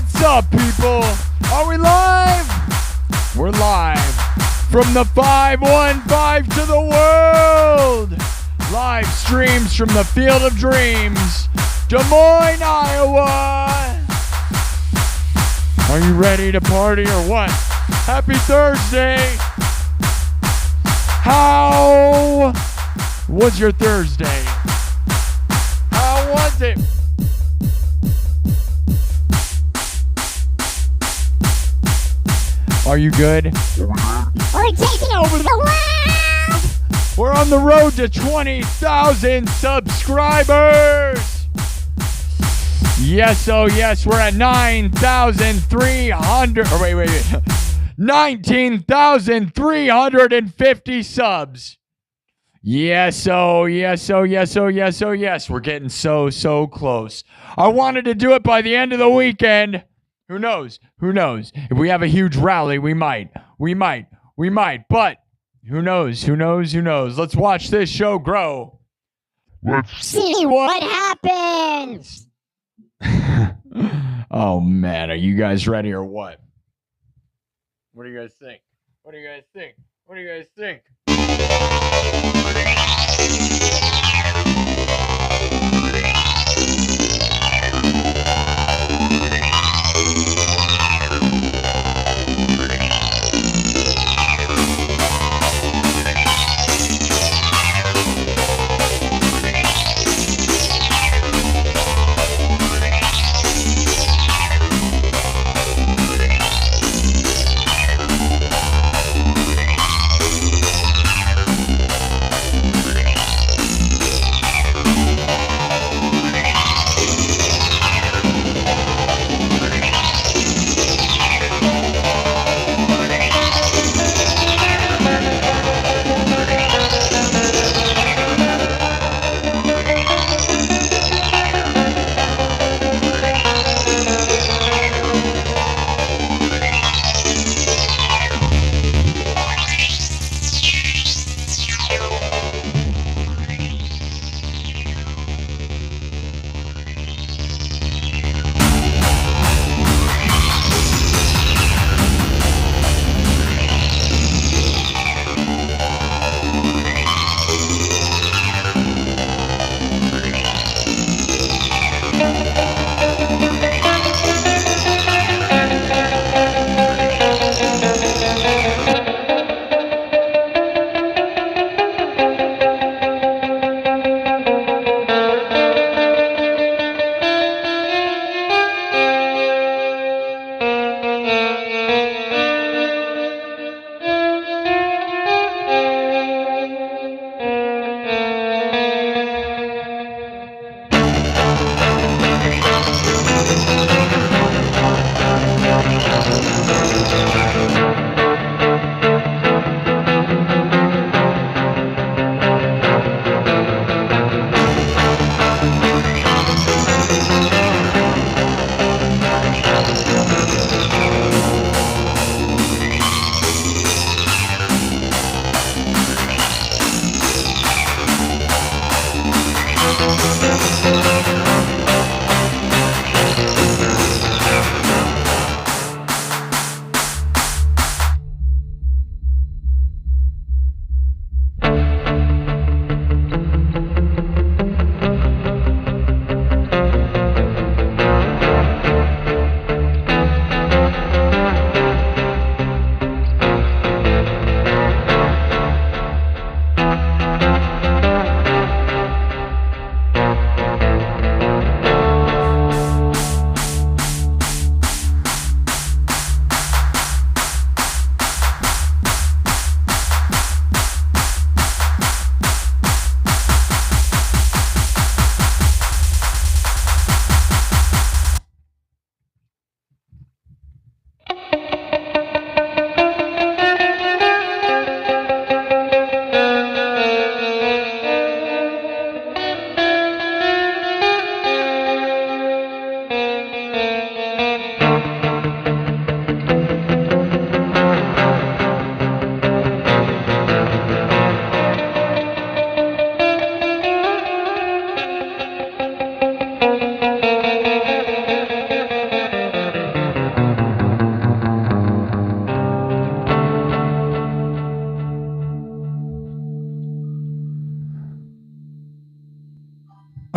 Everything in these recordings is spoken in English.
What's up, people? Are we live? We're live from the 515 to the world. Live streams from the Field of Dreams, Des Moines, Iowa. Are you ready to party or what? Happy Thursday. How was your Thursday? How was it? Are you good? We're taking over the world! We're on the road to 20,000 subscribers! Yes, oh yes, we're at 9,300... Oh, wait. 19,350 subs. Yes, oh yes. We're getting so close. I wanted to do it by the end of the weekend. Who knows? If we have a huge rally, we might. But who knows? Let's watch this show grow. Let's see what happens. Oh, man. Are you guys ready or what? What do you guys think?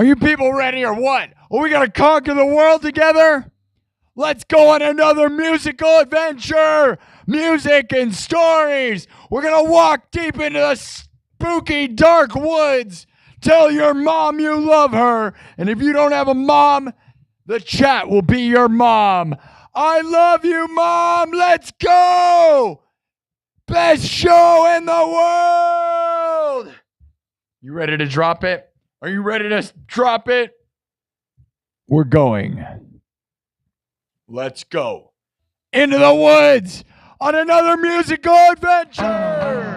Are you people ready or what? Are we going to conquer the world together? Let's go on another musical adventure. Music and stories. We're going to walk deep into the spooky, dark woods. Tell your mom you love her. And if you don't have a mom, the chat will be your mom. I love you, Mom. Let's go. Best show in the world. You ready to drop it? Are you ready to drop it? We're going. Let's go into the woods on another musical adventure.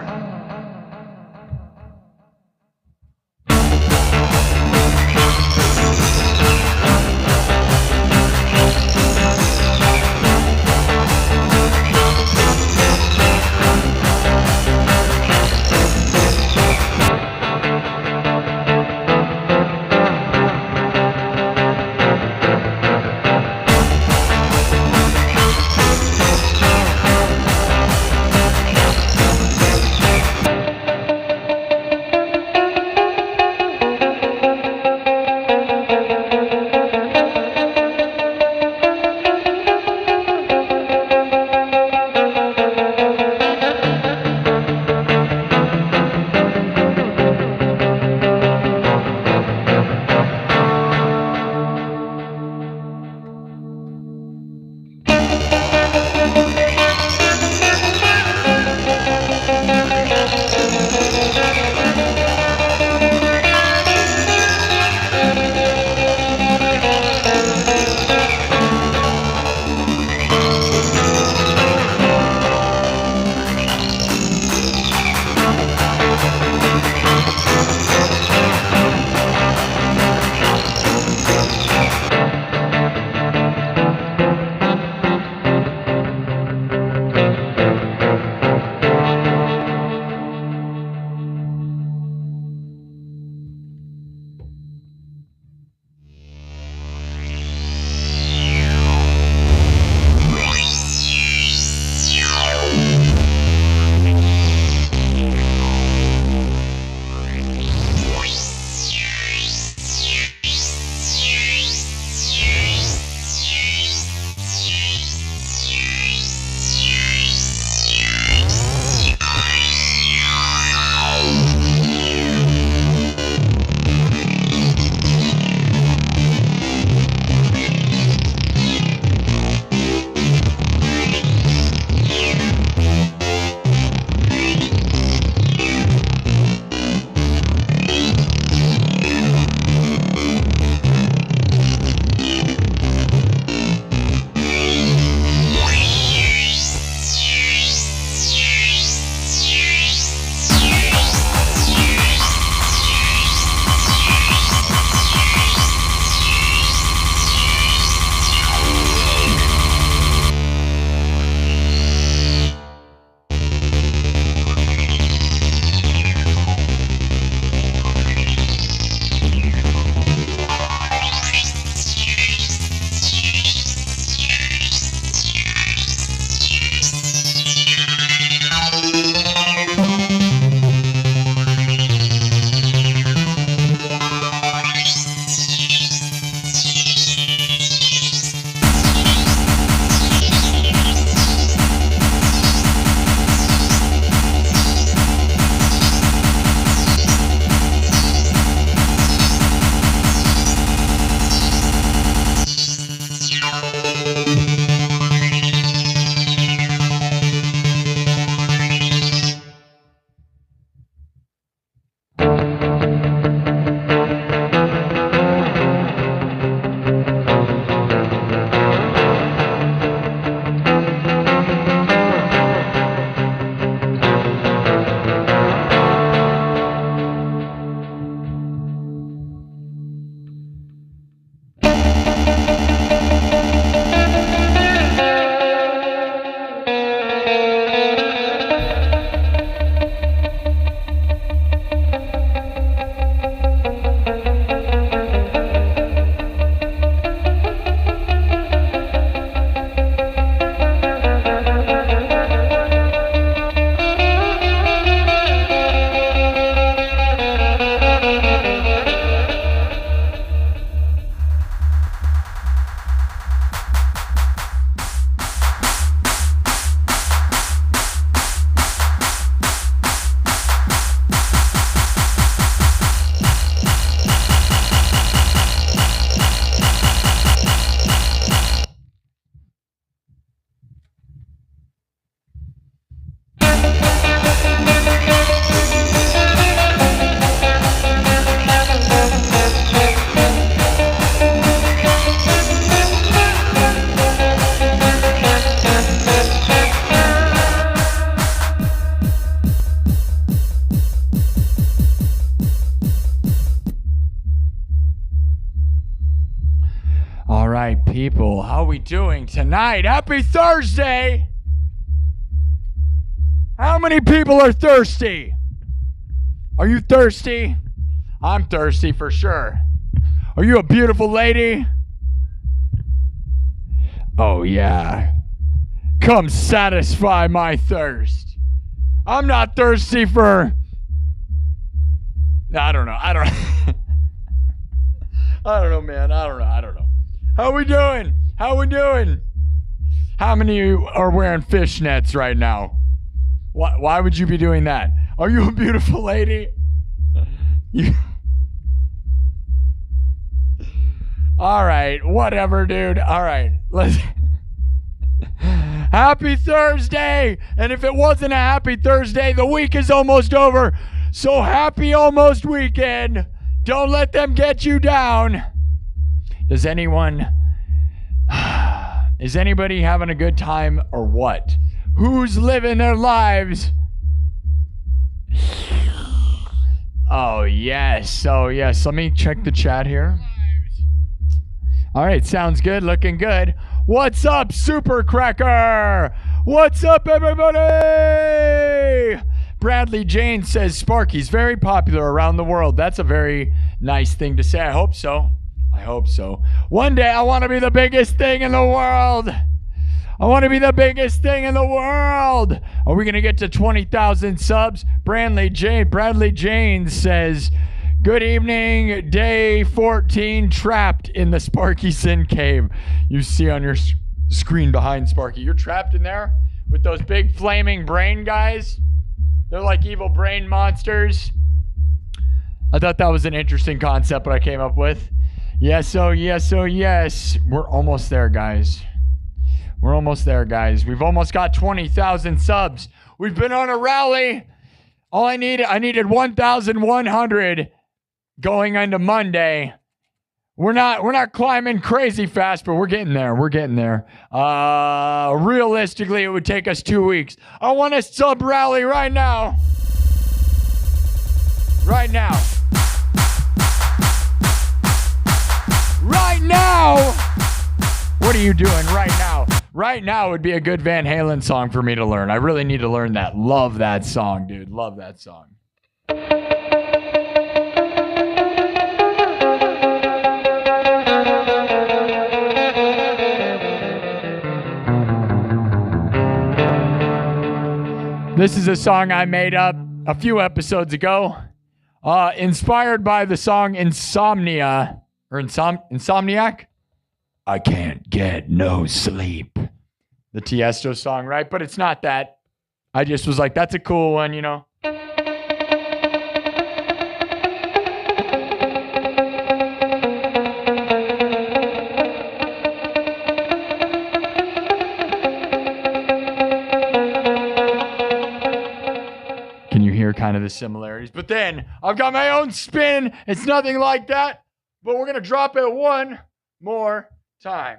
right, people. How we doing tonight? Happy Thursday! How many people are thirsty? Are you thirsty? I'm thirsty for sure. Are you a beautiful lady? Oh yeah. Come satisfy my thirst. I'm not thirsty for... I don't know. I don't know, man. I don't know. How we doing? How many of you are wearing fishnets right now? Why would you be doing that? Are you a beautiful lady? All right, whatever, dude. All right, let's... Happy Thursday! And if it wasn't a happy Thursday, the week is almost over. So happy almost weekend. Don't let them get you down. Is anybody having a good time or what? Who's living their lives? Oh, yes. Let me check the chat here. All right, sounds good. Looking good. What's up, Super Cracker? What's up, everybody? Bradley Jane says Sparky's very popular around the world. That's a very nice thing to say. I hope so. One day I want to be the biggest thing in the world. Are we going to get to 20,000 subs? Bradley Jane says, good evening, day 14, trapped in the Sparky SINN cave. You see on your screen behind Sparky. You're trapped in there with those big flaming brain guys. They're like evil brain monsters. I thought that was an interesting concept that I came up with. Yes. We're almost there, guys. We've almost got 20,000 subs. We've been on a rally. I needed 1,100 going into Monday. We're not climbing crazy fast, but we're getting there. Realistically, it would take us 2 weeks. I want a sub rally right now. Right now. What are you doing right now? Right now would be a good Van Halen song for me to learn. I really need to learn that. Love that song, dude. Love that song. This is a song I made up a few episodes ago, inspired by the song Insomniac. I can't get no sleep. The Tiesto song, right? But it's not that. I just was like, that's a cool one, you know? Can you hear kind of the similarities? But then I've got my own spin. It's nothing like that, but we're going to drop it one more time.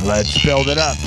Let's build it up.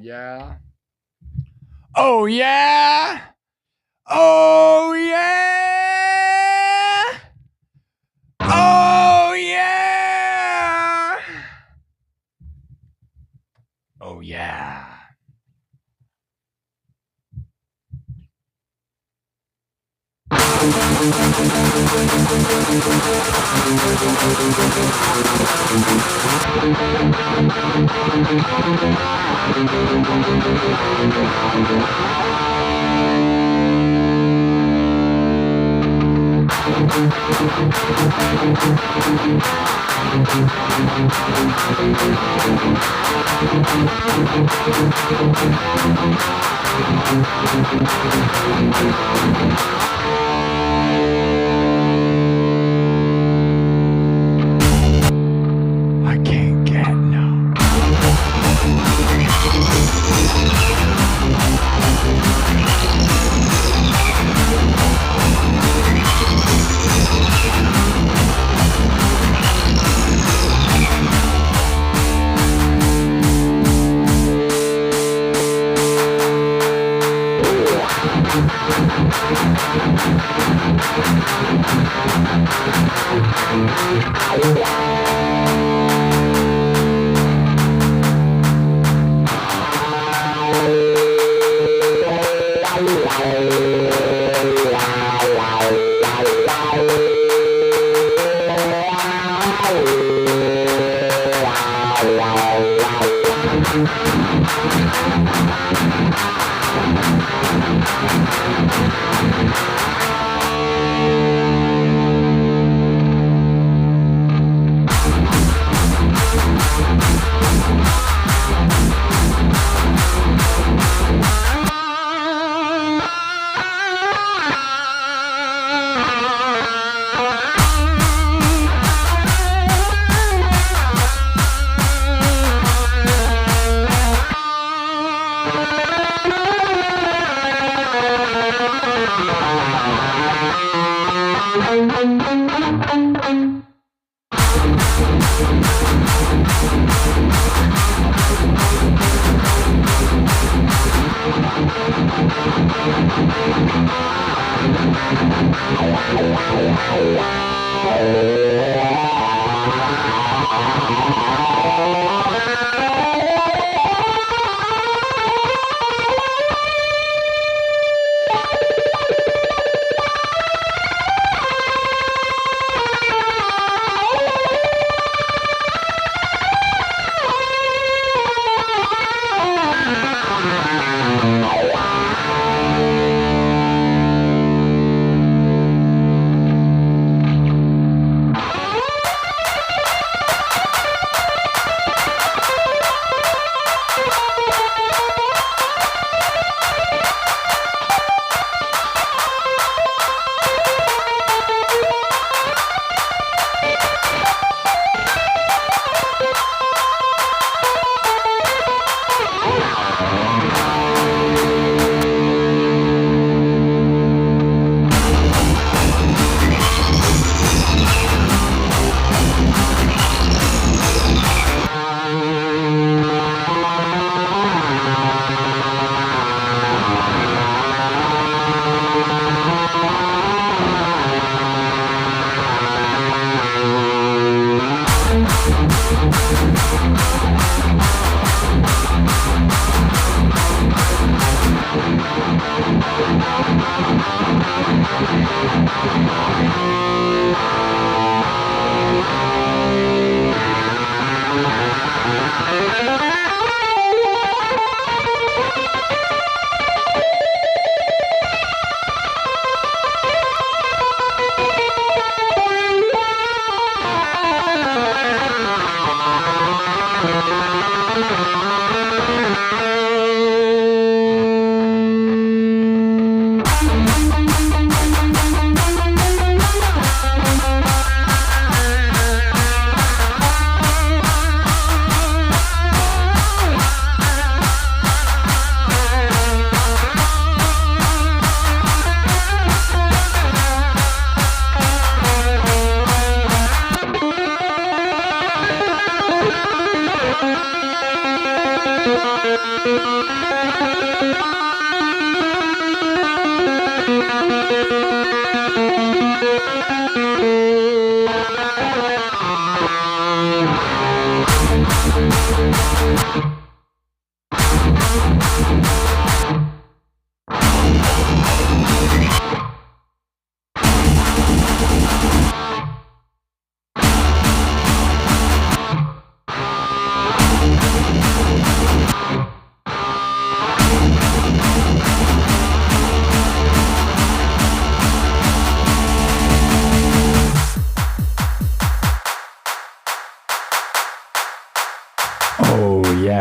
yeah. Oh, yeah. Oh, yeah. Oh, yeah. Oh, yeah. I can't get no.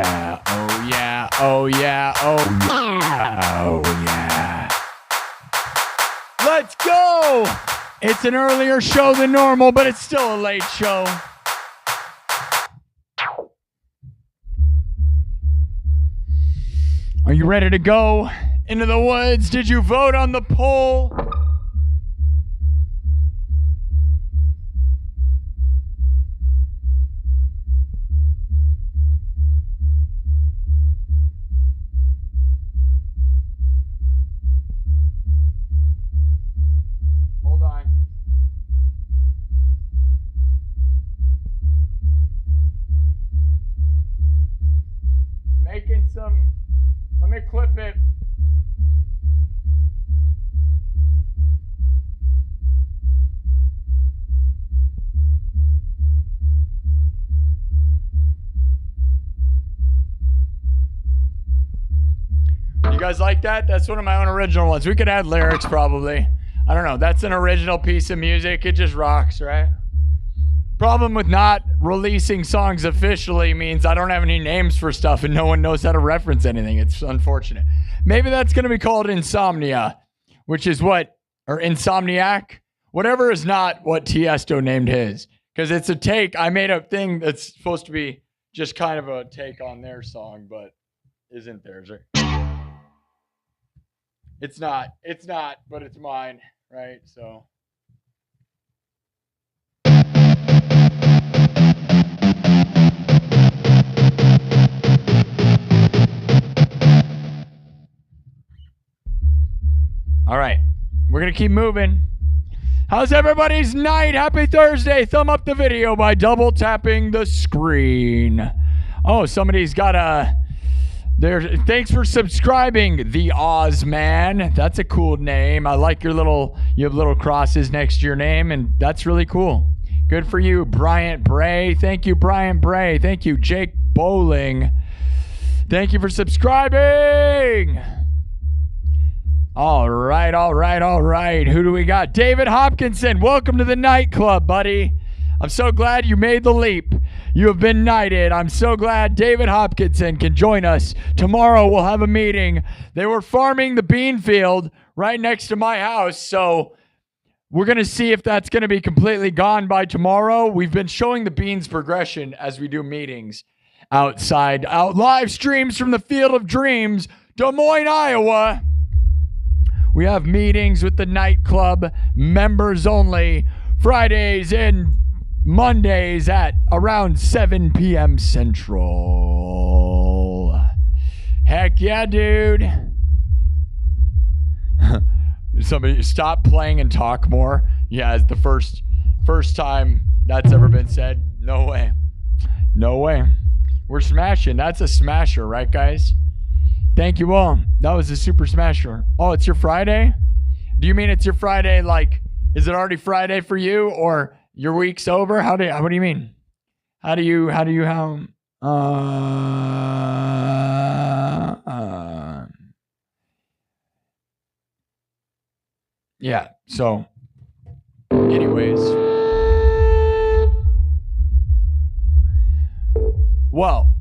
yeah, oh yeah, oh yeah, oh yeah, oh yeah. Let's go! It's an earlier show than normal, but it's still a late show. Are you ready to go into the woods? Did you vote on the poll? Hold on. Making some... Let me clip it. You guys like that? That's one of my own original ones. We could add lyrics probably. I don't know. That's an original piece of music. It just rocks, right? Problem with not releasing songs officially means I don't have any names for stuff and no one knows how to reference anything. It's unfortunate. Maybe that's going to be called Insomnia, which is what, or Insomniac, whatever is not what Tiesto named his. Because it's a take. I made a thing that's supposed to be just kind of a take on their song, but isn't theirs. Right? It's not, but it's mine, right? So. All right, we're going to keep moving. How's everybody's night? Happy Thursday. Thumb up the video by double tapping the screen. Oh, somebody's got a... Thanks for subscribing, the Ozman. That's a cool name. I like your little... You have little crosses next to your name, and that's really cool. Good for you, Bryant Bray. Thank you, Bryant Bray. Thank you, Jake Bowling. Thank you for subscribing. All right. Who do we got? David Hopkinson. Welcome to the nightclub, buddy. I'm so glad you made the leap. You have been knighted. I'm so glad David Hopkinson can join us. Tomorrow we'll have a meeting. They were farming the bean field right next to my house, so we're going to see if that's going to be completely gone by tomorrow. We've been showing the beans progression as we do meetings outside. Live streams from the Field of Dreams, Des Moines, Iowa. We have meetings with the nightclub, members only, Fridays and Mondays at around 7 p.m. Central. Heck yeah, dude. Somebody stop playing and talk more. Yeah, it's the first time that's ever been said. No way. We're smashing. That's a smasher, right, guys? Thank you all. That was a super smasher. Oh, it's your Friday? Do you mean it's your Friday? Like, is it already Friday for you, or your week's over? What do you mean? Yeah. So, anyways. Well,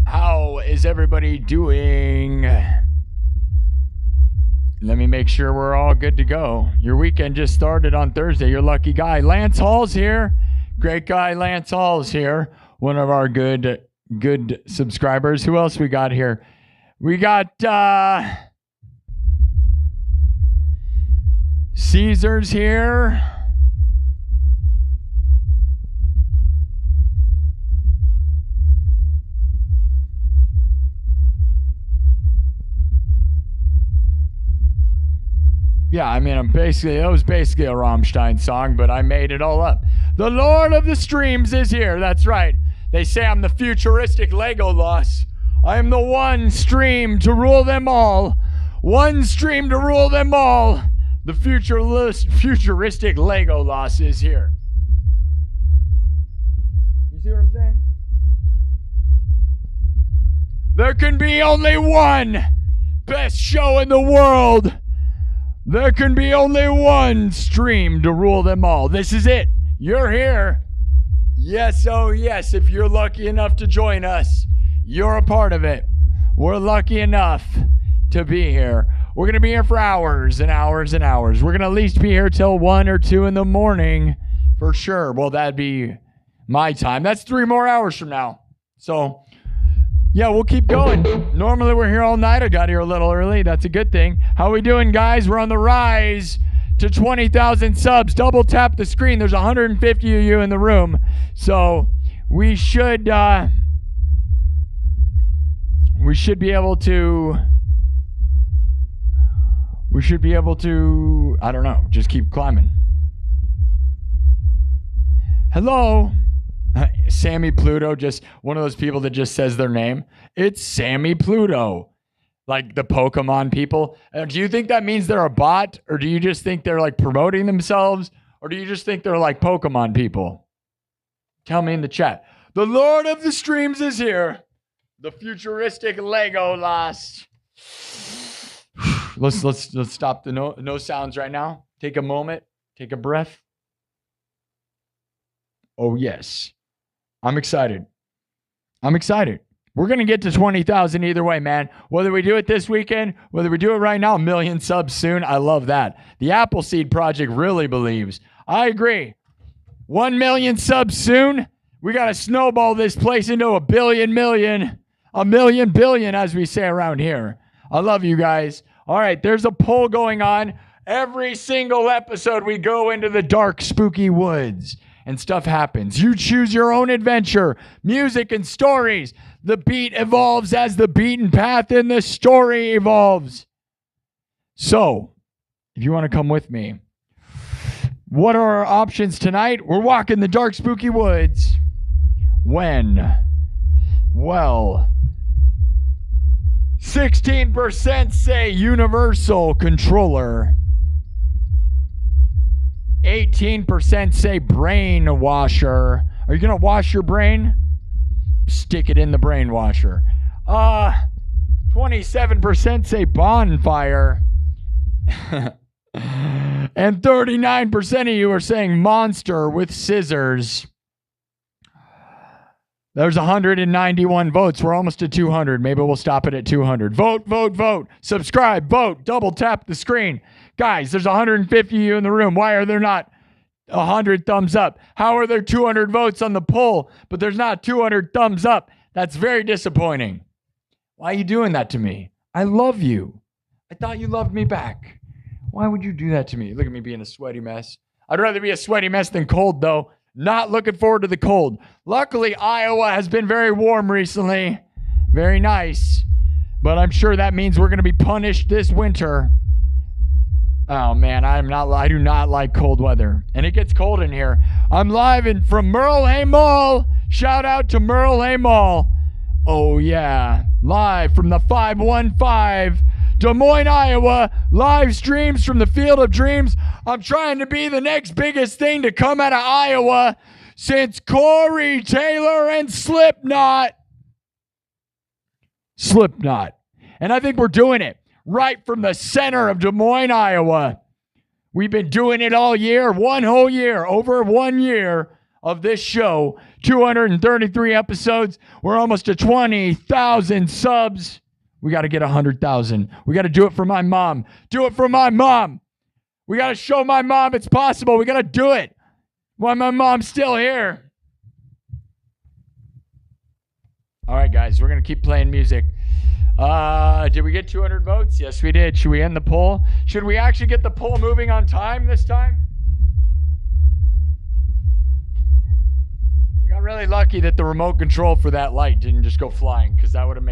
how is everybody doing? Let me make sure we're all good to go. Your weekend just started on Thursday. You're a lucky guy. Lance Hall's here. Great guy, Lance Hall's here. One of our good subscribers. Who else we got here? We got Caesar's here. Yeah, I mean, it was basically a Rammstein song, but I made it all up. The Lord of the Streams is here. That's right. They say I'm the futuristic Legolas. I am the one stream to rule them all. One stream to rule them all. The futuristic Legolas is here. You see what I'm saying? There can be only one best show in the world. There can be only one stream to rule them all. This is it. You're here. Yes, oh yes, if you're lucky enough to join us, you're a part of it. We're lucky enough to be here. We're going to be here for hours and hours and hours. We're going to at least be here till 1 or 2 in the morning for sure. Well, that'd be my time. That's 3 more hours from now. So, yeah, we'll keep going. Normally we're here all night. I got here a little early. That's a good thing. How we doing, guys? We're on the rise to 20,000 subs. Double tap the screen. There's 150 of you in the room. So we should be able to, I don't know, just keep climbing. Hello. Sammy Pluto, just one of those people that just says their name. It's Sammy Pluto. Like the Pokemon people. Do you think that means they're a bot? Or do you just think they're like promoting themselves? Or do you just think they're like Pokemon people? Tell me in the chat. The Lord of the Streams is here. The futuristic Lego lost. Let's stop the no sounds right now. Take a moment. Take a breath. Oh, yes. I'm excited. We're going to get to 20,000 either way, man. Whether we do it this weekend, whether we do it right now, 1 million subs soon. I love that. The Appleseed Project really believes. I agree. 1 million subs soon. We got to snowball this place into a billion billion, as we say around here. I love you guys. All right, there's a poll going on. Every single episode, we go into the dark, spooky woods and stuff happens. You choose your own adventure, music and stories. The beat evolves as the beaten path and the story evolves. So, if you want to come with me, what are our options tonight? We're walking the dark, spooky woods. When? Well, 16% say universal controller. 18% say brain washer. Are you going to wash your brain? Stick it in the brain washer. 27% say bonfire. And 39% of you are saying monster with scissors. There's 191 votes. We're almost at 200. Maybe we'll stop it at 200. Vote, vote, vote. Subscribe, vote. Double tap the screen. Guys, there's 150 of you in the room. Why are there not 100 thumbs up? How are there 200 votes on the poll, but there's not 200 thumbs up? That's very disappointing. Why are you doing that to me? I love you. I thought you loved me back. Why would you do that to me? Look at me being a sweaty mess. I'd rather be a sweaty mess than cold, though. Not looking forward to the cold. Luckily, Iowa has been very warm recently. Very nice. But I'm sure that means we're going to be punished this winter. Oh, man, I do not like cold weather. And it gets cold in here. I'm live from Merle Hay Mall. Shout out to Merle Hay Mall. Oh, yeah. Live from the 515. Des Moines, Iowa, live streams from the Field of Dreams. I'm trying to be the next biggest thing to come out of Iowa since Corey Taylor and Slipknot. And I think we're doing it right from the center of Des Moines, Iowa. We've been doing it all year, one whole year, over 1 year of this show. 233 episodes. We're almost to 20,000 subs. We got to get 100,000. We got to do it for my mom. Do it for my mom. We got to show my mom it's possible. We got to do it while my mom's still here. All right, guys, we're going to keep playing music. Did we get 200 votes? Yes, we did. Should we end the poll? Should we actually get the poll moving on time this time? We got really lucky that the remote control for that light didn't just go flying, because I would have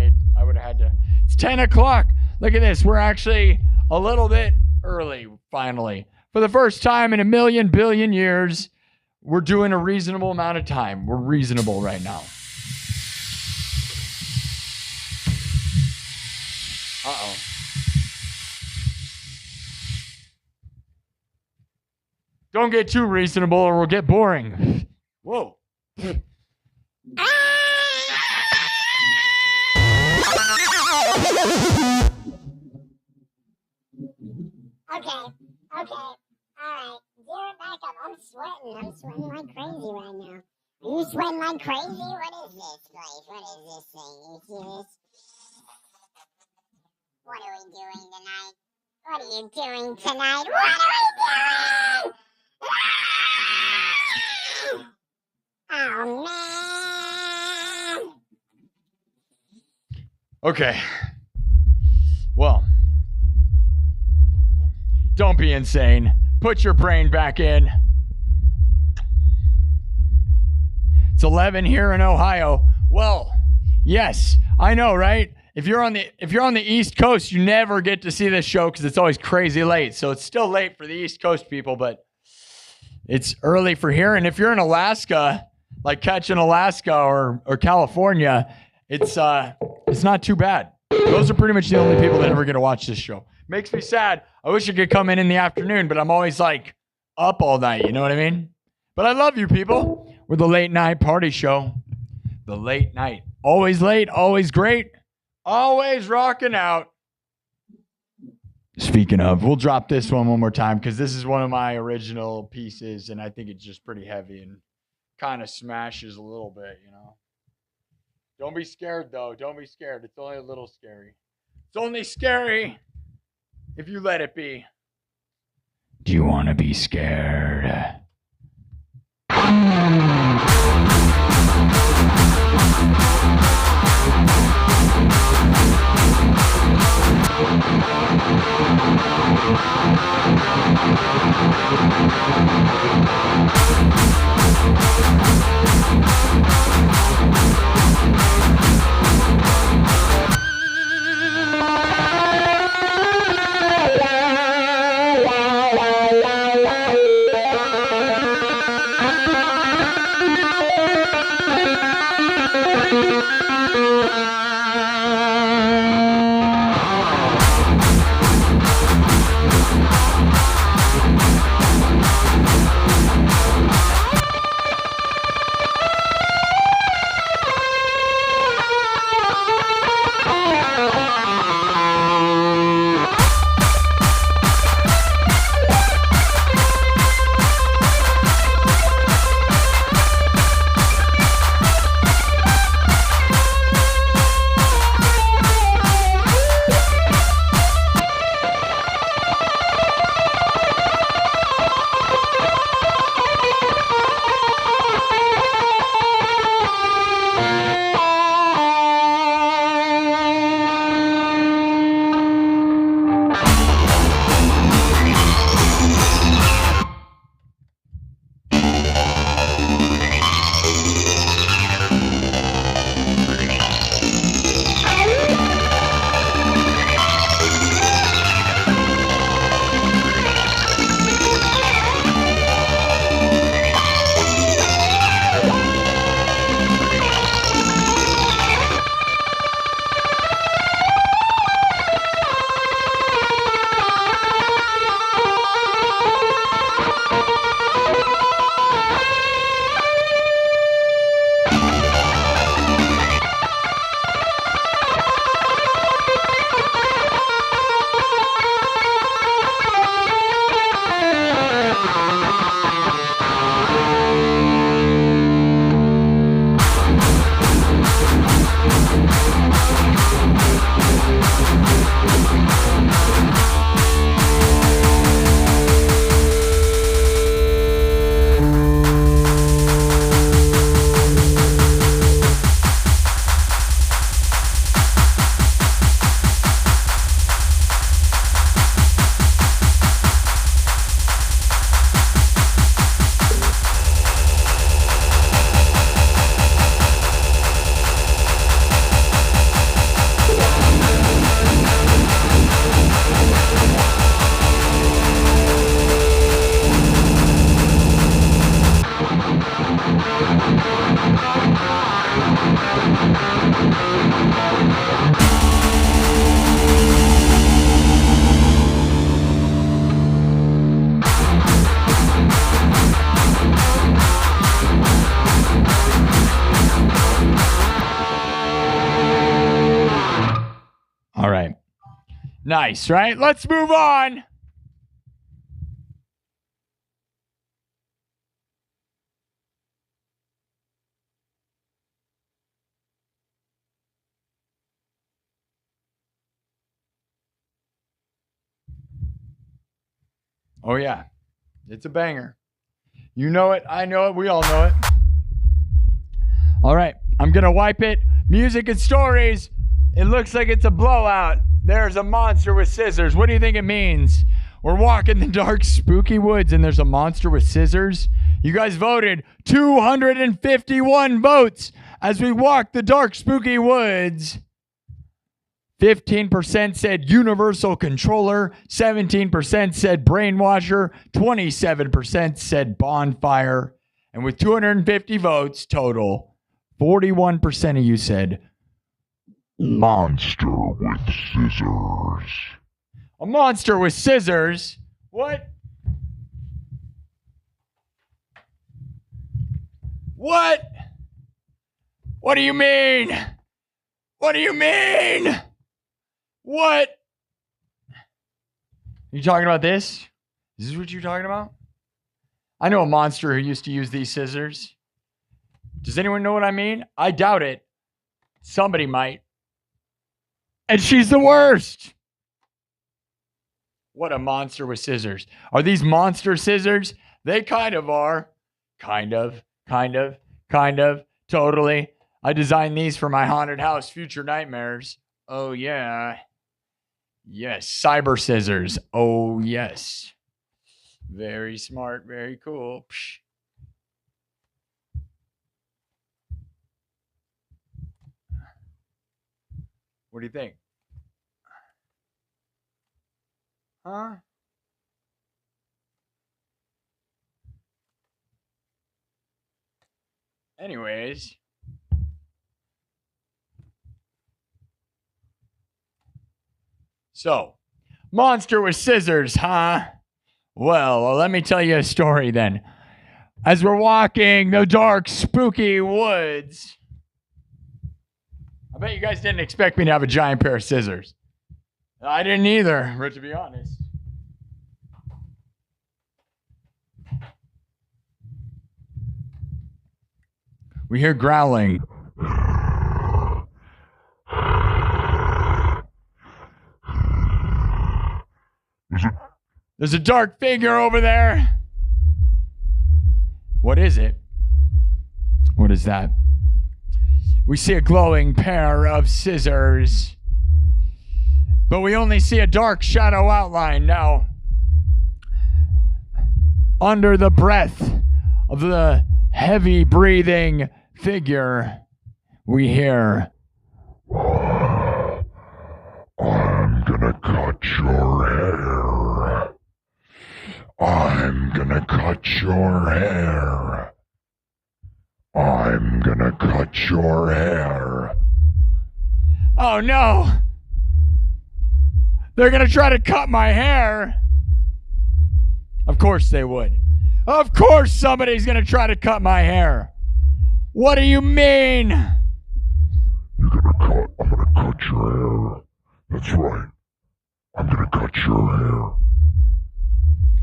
had to. It's 10 o'clock. Look at this. We're actually a little bit early, finally. For the first time in 1 million billion years, we're doing a reasonable amount of time. We're reasonable right now. Uh-oh. Don't get too reasonable or we'll get boring. Whoa. Okay. All right. Gear it back up. I'm sweating like crazy right now. You sweating like crazy? What is this place? What is this thing? You see this? What are we doing tonight? What are you doing tonight? What are we doing? Oh, man. Okay. Well, don't be insane. Put your brain back in. It's 11 here in Ohio. Well, yes, I know, right? If you're on the East Coast, you never get to see this show because it's always crazy late. So it's still late for the East Coast people, but it's early for here. And if you're in Alaska, like catching Alaska or California, it's not too bad. Those are pretty much the only people that ever get to watch this show. Makes me sad. I wish I could come in the afternoon, but I'm always like up all night. You know what I mean? But I love you people. We're the late night party show. The late night. Always late, always great, always rocking out. Speaking of, we'll drop this one more time because this is one of my original pieces, and I think it's just pretty heavy and kind of smashes a little bit, you know. Don't be scared, though. Don't be scared. It's only a little scary. It's only scary if you let it be. Do you want to be scared? All right. Nice, right? Let's move on. Oh, yeah. It's a banger. You know it. I know it. We all know it. All right. I'm going to wipe it. Music and stories. It looks like it's a blowout. There's a monster with scissors. What do you think it means? We're walking the dark, spooky woods, and there's a monster with scissors. You guys voted 251 votes as we walk the dark, spooky woods. 15% said universal controller, 17% said brainwasher, 27% said bonfire, and with 250 votes total, 41% of you said monster with scissors. A monster with scissors? What? What? What do you mean? What do you mean? What? You talking about this? Is this what you're talking about? I know a monster who used to use these scissors. Does anyone know what I mean? I doubt it. Somebody might. And she's the worst. What a monster with scissors. Are these monster scissors? They kind of are. Kind of. Totally. I designed these for my haunted house future nightmares. Oh, yeah. Yes. Cyber scissors. Oh, yes. Very smart. Very cool. Psh. What do you think? Huh? Anyways. So, monster with scissors, huh? Well, let me tell you a story then. As we're walking the dark, spooky woods, I bet you guys didn't expect me to have a giant pair of scissors. I didn't either, but to be honest. We hear growling. There's a dark figure over there. What is it? What is that? We see a glowing pair of scissors. But we only see a dark shadow outline now. Under the breath of the heavy breathing figure, we hear, I'm gonna cut your hair. I'm gonna cut your hair. I'm gonna cut your hair. Oh no! They're gonna try to cut my hair. Of course they would. Of course somebody's gonna try to cut my hair. What do you mean? I'm gonna cut your hair. That's right. I'm gonna cut your hair.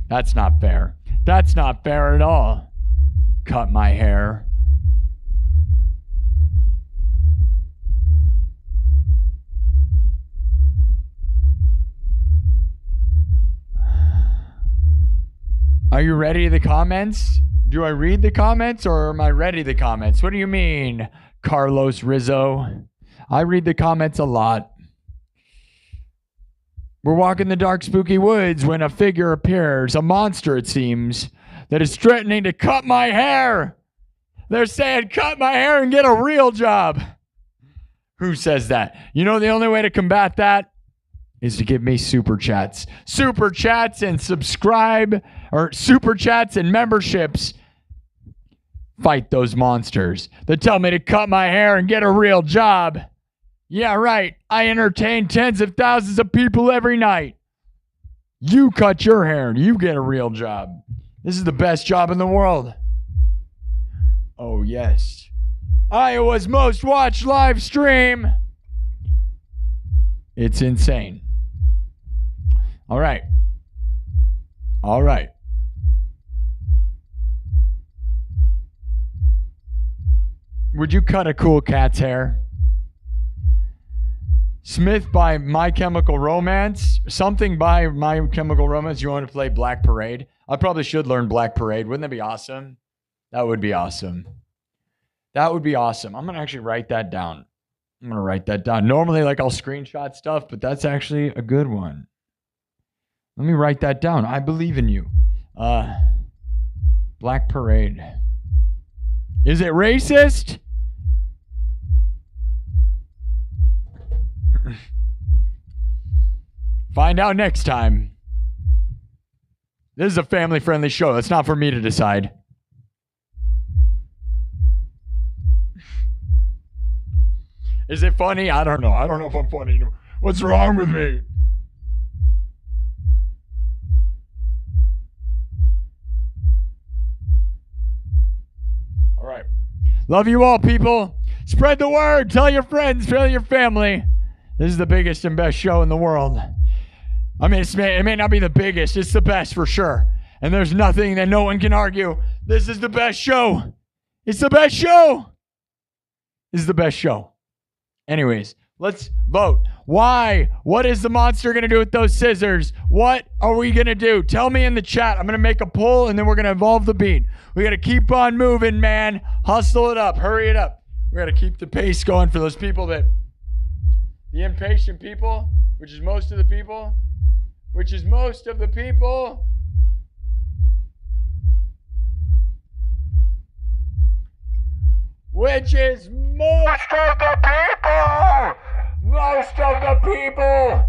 That's not fair. That's not fair at all. Cut my hair. Are you ready to the comments? Do I read the comments or am I ready to the comments? What do you mean, Carlos Rizzo? I read the comments a lot. We're walking the dark, spooky woods when a figure appears, a monster it seems, that is threatening to cut my hair. They're saying, cut my hair and get a real job. Who says that? You know the only way to combat that is to give me super chats. Super chats and subscribe, or super chats and memberships. Fight those monsters that tell me to cut my hair and get a real job. Yeah, right. I entertain tens of thousands of people every night. You cut your hair and you get a real job. This is the best job in the world. Oh, yes. Iowa's most watched live stream. It's insane. All right. All right. Would you cut a cool cat's hair? Smith by My Chemical Romance. Something by My Chemical Romance. You want to play Black Parade? I probably should learn Black Parade. Wouldn't that be awesome? That would be awesome. That would be awesome. I'm going to actually write that down. I'm going to write that down. Normally, like, I'll screenshot stuff, but that's actually a good one. Let me write that down. I believe in you. Black Parade. Is it racist? Find out next time. This is a family-friendly show. It's not for me to decide. Is it funny? I don't know. I don't know if I'm funny. What's wrong with me? All right. Love you all, people. Spread the word. Tell your friends. Tell your family. This is the biggest and best show in the world. I mean, it may not be the biggest. It's the best for sure. And there's nothing that no one can argue. This is the best show. It's the best show. This is the best show. Anyways, let's vote. Why? What is the monster going to do with those scissors? What are we going to do? Tell me in the chat. I'm going to make a poll, and then we're going to evolve the beat. We got to keep on moving, man. Hustle it up. Hurry it up. We got to keep the pace going for those people the impatient people, which is most of the people, which is most of the people. Which is most of the people. Most of the people.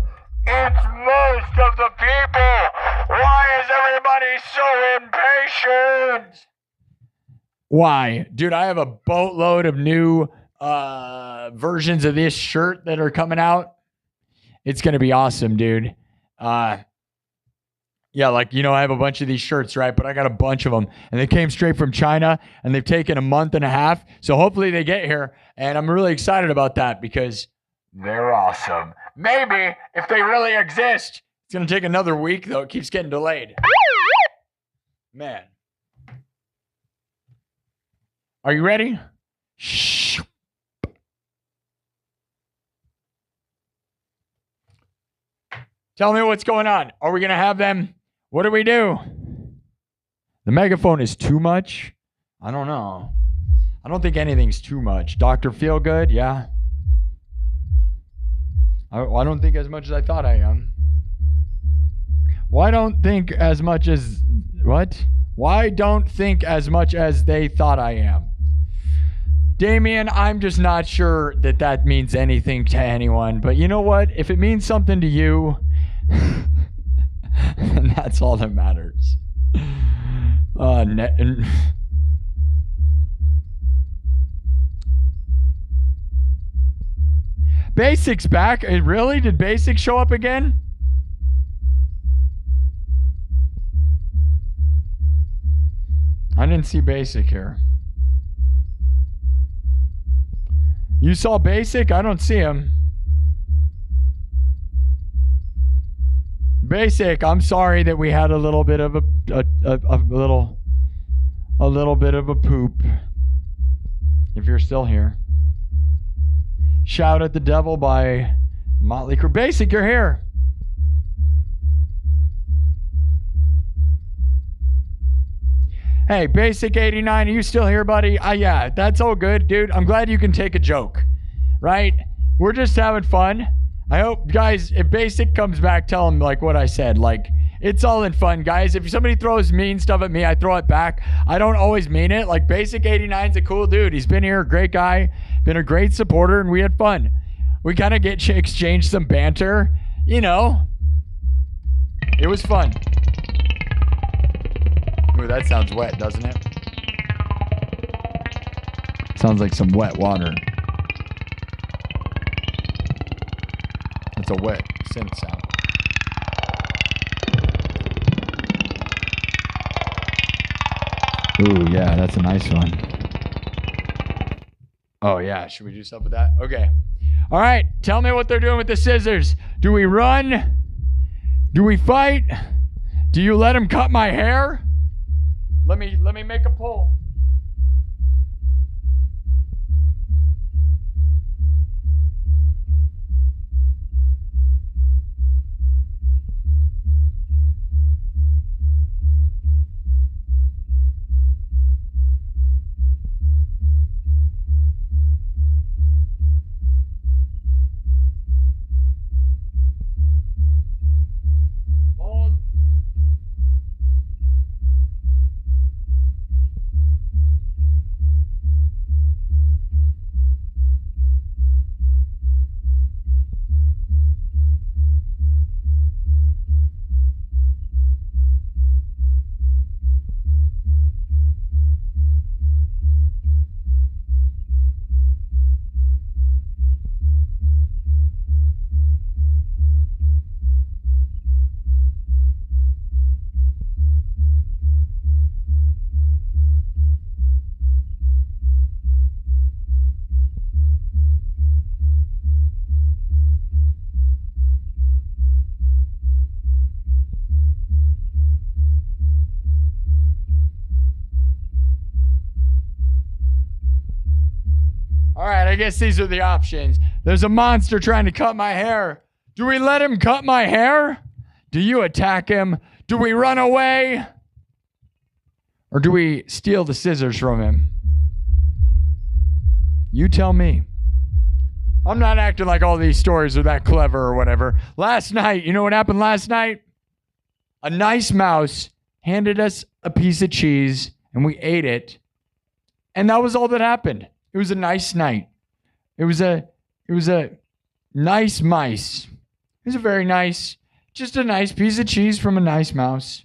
It's most of the people. Why is everybody so impatient? Why? Dude, I have a boatload of new versions of this shirt that are coming out. It's going to be awesome, dude. Yeah, like, you know, I have a bunch of these shirts, right? But I got a bunch of them. And they came straight from China. And they've taken a month and a half. So hopefully they get here. And I'm really excited about that because they're awesome. Maybe if they really exist. It's going to take another week, though. It keeps getting delayed. Man. Are you ready? Shh. Tell me what's going on. Are we going to have them? What do we do? The megaphone is too much? I don't know. I don't think anything's too much. Dr. Feelgood, yeah. I don't think as much as I thought I am. Why don't think as much as... What? Why don't think as much as they thought I am? Damien, I'm just not sure that that means anything to anyone. But you know what? If it means something to you... and that's all that matters. Basic's back. Really? Did Basic show up again? I didn't see Basic here. You saw Basic? I don't see him. Basic, I'm sorry that we had a little bit of a little bit of a poop. If you're still here. Shout at the Devil by Motley Crue. Basic, you're here. Hey, Basic 89, are you still here, buddy? Yeah, that's all good, dude. I'm glad you can take a joke, right? We're just having fun. I hope, guys, if Basic comes back, tell him, like, what I said. Like, it's all in fun, guys. If somebody throws mean stuff at me, I throw it back. I don't always mean it. Like, Basic 89's a cool dude. He's been here, a great guy, been a great supporter, and we had fun. We kind of exchanged some banter. You know, it was fun. Ooh, that sounds wet, doesn't it? Sounds like some wet water. It's a wet synth sound. Ooh, yeah, that's a nice one. Oh, yeah. Should we do stuff with that? Okay. All right. Tell me what they're doing with the scissors. Do we run? Do we fight? Do you let him cut my hair? Let me make a poll. right, I guess these are the options. There's a monster trying to cut my hair. Do we let him cut my hair? Do you attack him? Do we run away? Or do we steal the scissors from him? You tell me. I'm not acting like all these stories are that clever or whatever. Last night, you know what happened last night? A nice mouse handed us a piece of cheese and we ate it. And that was all that happened. It was a nice night. It was a nice mice. It was a very nice, just a nice piece of cheese from a nice mouse.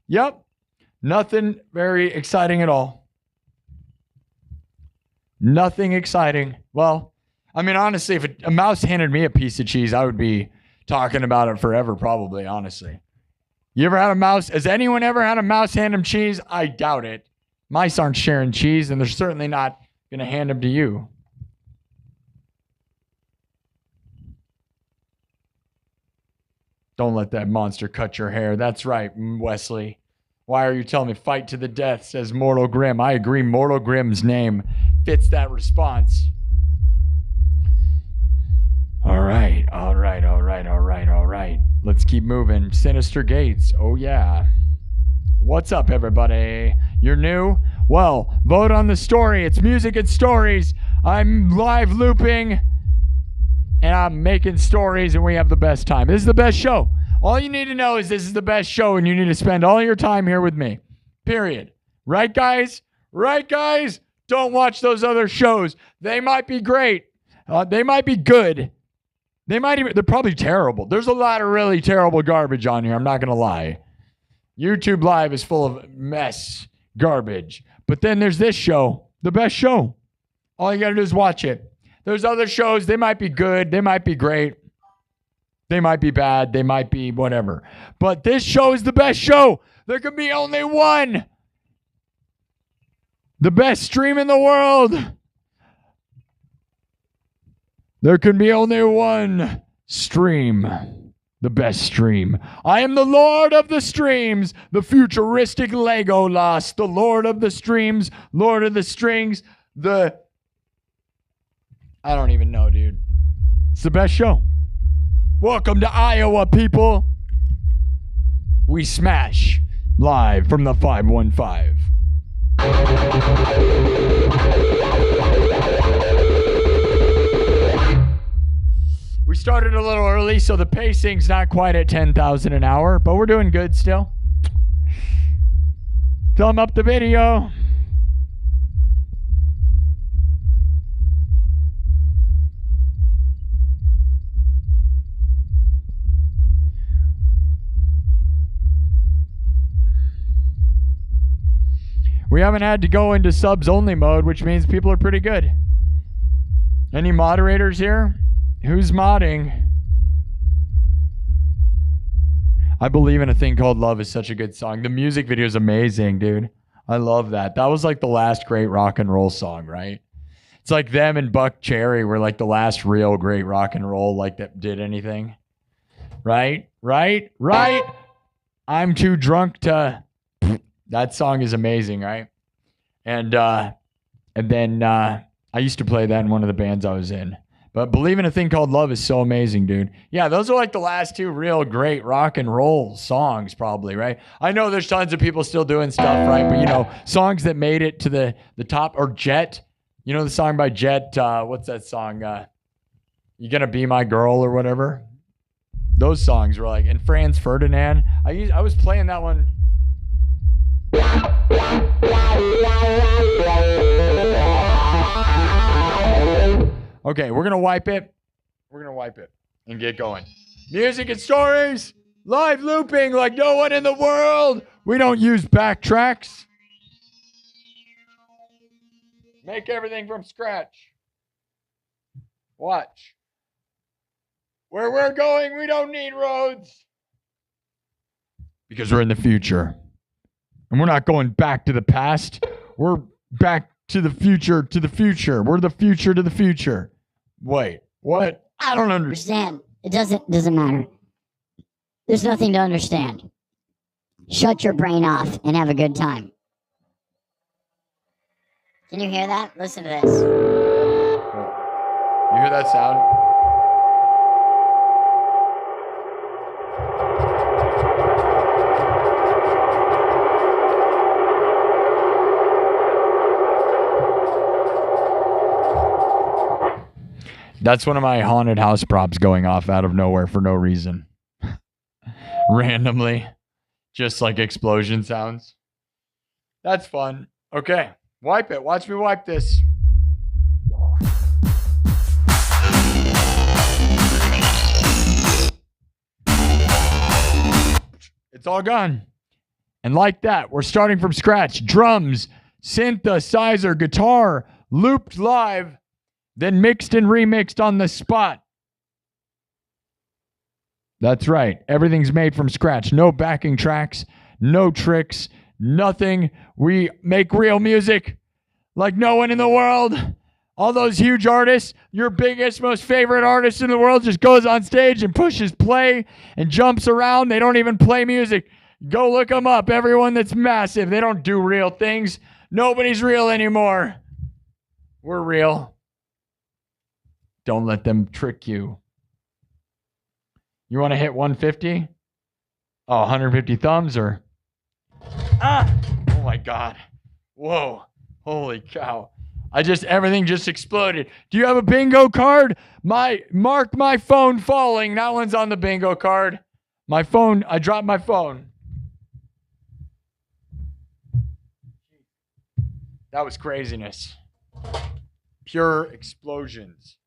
Yep. Nothing very exciting at all. Nothing exciting. Well, I mean, honestly, if a mouse handed me a piece of cheese, I would be talking about it forever, probably, honestly. You ever had a mouse? Has anyone ever had a mouse hand them cheese? I doubt it. Mice aren't sharing cheese, and they're certainly not going to hand them to you. Don't let that monster cut your hair. That's right, Wesley. Why are you telling me fight to the death, says Mortal Grim. I agree, Mortal Grim's name fits that response. All right. Let's keep moving. Sinister Gates. Oh, yeah. What's up, everybody? You're new? Well, vote on the story. It's Music and Stories. I'm live looping, and I'm making stories, and we have the best time. This is the best show. All you need to know is this is the best show, and you need to spend all your time here with me. Period. Right, guys? Right, guys? Don't watch those other shows. They might be great. They might be good. They're probably terrible. There's a lot of really terrible garbage on here. I'm not going to lie. YouTube Live is full of mess, garbage. But then there's this show, the best show. All you got to do is watch it. There's other shows. They might be good. They might be great. They might be bad. They might be whatever. But this show is the best show. There can be only one. The best stream in the world. There can be only one stream. The best stream. I am the Lord of the Streams, the futuristic Legolas, the Lord of the Streams, Lord of the Strings, I don't even know, dude. It's the best show. Welcome to Iowa, people. We smash live from the 515. We started a little early, so the pacing's not quite at 10,000 an hour, but we're doing good still. Thumb up the video. We haven't had to go into subs only mode, which means people are pretty good. Any moderators here? Who's modding? I Believe in a Thing Called Love is such a good song. The music video is amazing, dude. I love that. That was like the last great rock and roll song, right? It's like them and Buck Cherry were like the last real great rock and roll like that did anything. Right? I'm too drunk to... That song is amazing, right? And then I used to play that in one of the bands I was in. But Believe in a Thing Called Love is so amazing, dude. Yeah, those are like the last two real great rock and roll songs, probably, right? I know there's tons of people still doing stuff, right? But, you know, songs that made it to the top, or Jet. You know the song by Jet? What's that song? You Gonna Be My Girl or whatever? Those songs were like, and Franz Ferdinand. I was playing that one. Okay, we're going to wipe it. We're going to wipe it and get going. Music and Stories, live looping like no one in the world. We don't use backtracks. Make everything from scratch. Watch. Where we're going, we don't need roads. Because we're in the future. And we're not going back to the past. We're back to the future, to the future. We're the future to the future. Wait, what? I don't understand. It doesn't matter. There's nothing to understand. Shut your brain off and have a good time. Can you hear that? Listen to this. You hear that sound? That's one of my haunted house props going off out of nowhere for no reason. Randomly. Just like explosion sounds. That's fun. Okay. Wipe it. Watch me wipe this. It's all gone. And like that, we're starting from scratch. Drums, synthesizer, guitar, looped live, then mixed and remixed on the spot. That's right. Everything's made from scratch. No backing tracks, no tricks, nothing. We make real music like no one in the world. All those huge artists, your biggest, most favorite artist in the world just goes on stage and pushes play and jumps around. They don't even play music. Go look them up. Everyone that's massive, they don't do real things. Nobody's real anymore. We're real. Don't let them trick you. You want to hit 150? Oh, 150 thumbs or... Ah! Oh my God. Whoa. Holy cow. Everything just exploded. Do you have a bingo card? Mark my phone falling. That one's on the bingo card. My phone, I dropped my phone. That was craziness. Pure explosions.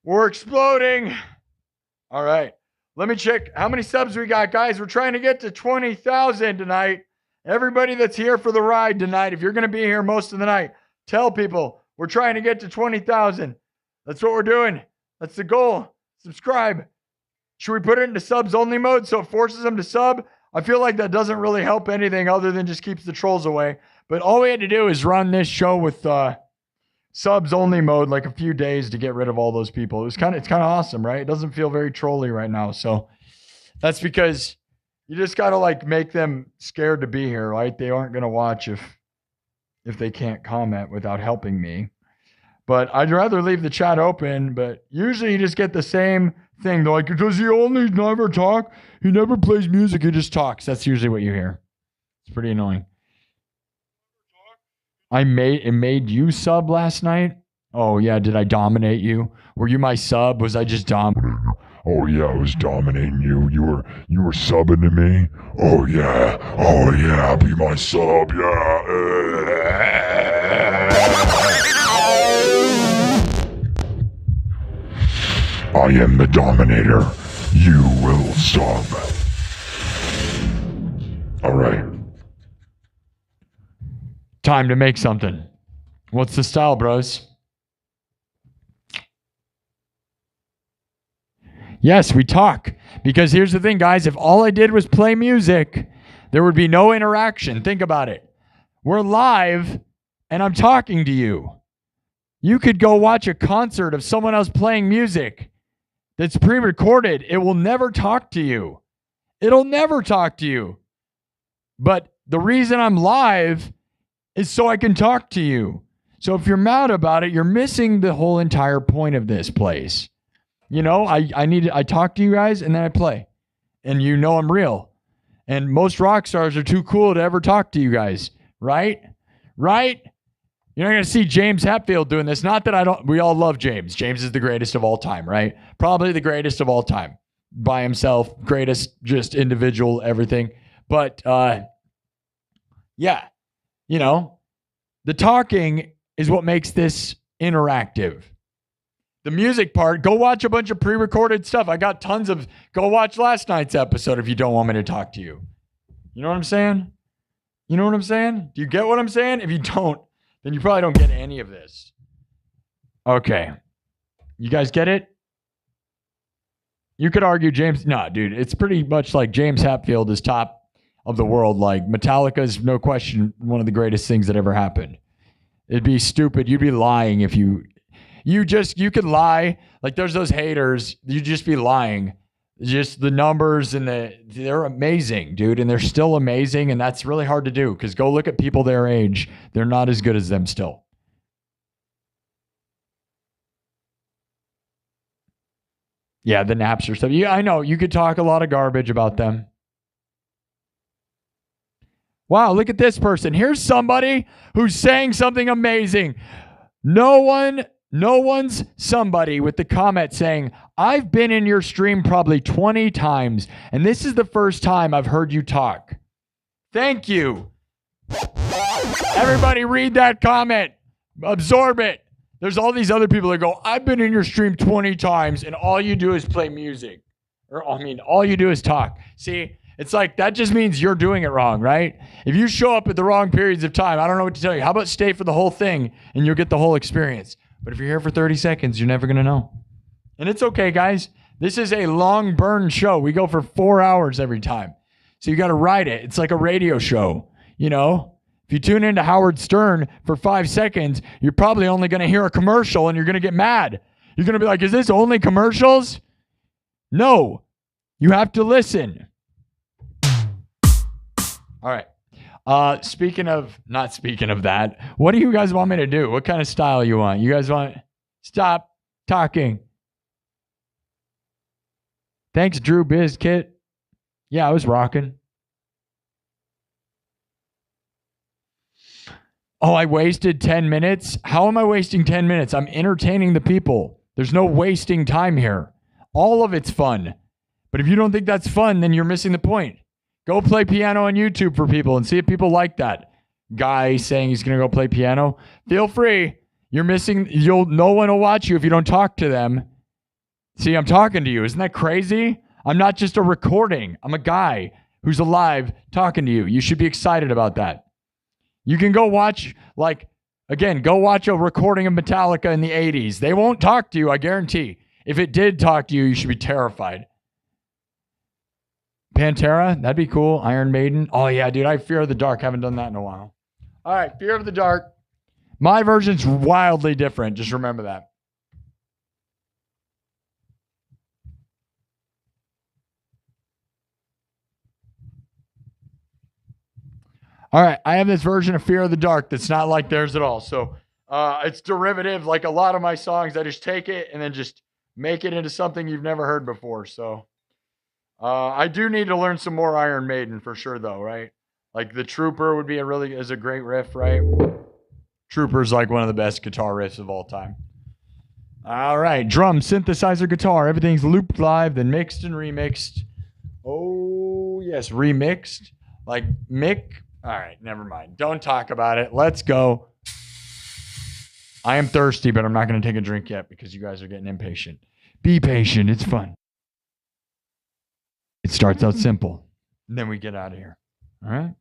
We're exploding. All right. Let me check how many subs we got, guys. We're trying to get to 20,000 tonight. Everybody that's here for the ride tonight, if you're going to be here most of the night, tell people we're trying to get to 20,000. That's what we're doing. That's the goal. Subscribe. Should we put it into subs only mode so it forces them to sub? I feel like that doesn't really help anything other than just keeps the trolls away. But all we had to do is run this show with subs only mode like a few days to get rid of all those people. It's kind of awesome, right? It doesn't feel very trolly right now. So that's because you just got to like make them scared to be here, right? They aren't going to watch if they can't comment without helping me. But I'd rather leave the chat open, but usually you just get the same thing. They're like, does he only never talk? He never plays music, he just talks. That's usually what you hear. It's pretty annoying. It made you sub last night? Oh yeah, did I dominate you? Were you my sub? Was I just dominating you? Oh yeah, I was dominating you. You were subbing to me. Oh yeah, be my sub, yeah. I am the dominator. You will sub. All right. Time to make something. What's the style, bros? Yes, we talk. Because here's the thing, guys. If all I did was play music, there would be no interaction. Think about it. We're live, and I'm talking to you. You could go watch a concert of someone else playing music that's pre-recorded. It will never talk to you. It'll never talk to you. But the reason I'm live is so I can talk to you. So if you're mad about it, you're missing the whole entire point of this place. You know, I talk to you guys and then I play. And you know I'm real. And most rock stars are too cool to ever talk to you guys. Right? Right? You're not going to see James Hetfield doing this. Not that we all love James. James is the greatest of all time, right? Probably the greatest of all time. By himself, greatest, just individual, everything. But, yeah. You know, the talking is what makes this interactive. The music part, go watch a bunch of pre-recorded stuff. I got tons of, go watch last night's episode if you don't want me to talk to you. You know what I'm saying? You know what I'm saying? Do you get what I'm saying? If you don't, then you probably don't get any of this. Okay. You guys get it? You could argue James, dude, it's pretty much like James Hetfield is top of the world. Like Metallica is no question one of the greatest things that ever happened. It'd be stupid. You'd be lying if you could lie. Like there's those haters. You'd just be lying. Just the numbers and they're amazing, dude. And they're still amazing. And that's really hard to do because go look at people their age. They're not as good as them still. Yeah, the Napster stuff. Yeah, I know. You could talk a lot of garbage about them. Wow, look at this person. Here's somebody who's saying something amazing. No one's somebody with the comment saying, I've been in your stream probably 20 times, and this is the first time I've heard you talk. Thank you. Everybody read that comment. Absorb it. There's all these other people that go, I've been in your stream 20 times, and all you do is play music. All you do is talk. See, it's like, that just means you're doing it wrong, right? If you show up at the wrong periods of time, I don't know what to tell you. How about stay for the whole thing, and you'll get the whole experience. But if you're here for 30 seconds, you're never going to know. And it's okay, guys. This is a long burn show. We go for 4 hours every time. So you got to ride it. It's like a radio show, you know? If you tune into Howard Stern for 5 seconds, you're probably only going to hear a commercial and you're going to get mad. You're going to be like, is this only commercials? No. You have to listen. All right. Not speaking of that, what do you guys want me to do? What kind of style you want? You guys want... Stop talking. Thanks, Drew Bizkit. Yeah, I was rocking. Oh, I wasted 10 minutes? How am I wasting 10 minutes? I'm entertaining the people. There's no wasting time here. All of it's fun. But if you don't think that's fun, then you're missing the point. Go play piano on YouTube for people and see if people like that. Guy saying he's going to go play piano. Feel free. You're missing, no one will watch you if you don't talk to them. See, I'm talking to you. Isn't that crazy? I'm not just a recording. I'm a guy who's alive talking to you. You should be excited about that. You can go watch, go watch a recording of Metallica in the 80s. They won't talk to you, I guarantee. If it did talk to you, you should be terrified. Pantera, that'd be cool. Iron Maiden. Oh, yeah, dude, I have Fear of the Dark. Haven't done that in a while. All right, Fear of the Dark. My version's wildly different. Just remember that. All right, I have this version of Fear of the Dark that's not like theirs at all. So it's derivative. Like a lot of my songs, I just take it and then just make it into something you've never heard before. So I do need to learn some more Iron Maiden for sure, though, right? Like the Trooper would be is a great riff, right? Trooper's like one of the best guitar riffs of all time. All right, drum, synthesizer, guitar, everything's looped live, then mixed and remixed. Oh, yes, remixed. Like Mick. All right, never mind. Don't talk about it. Let's go. I am thirsty, but I'm not going to take a drink yet because you guys are getting impatient. Be patient. It's fun. It starts out simple. And then we get out of here. All right?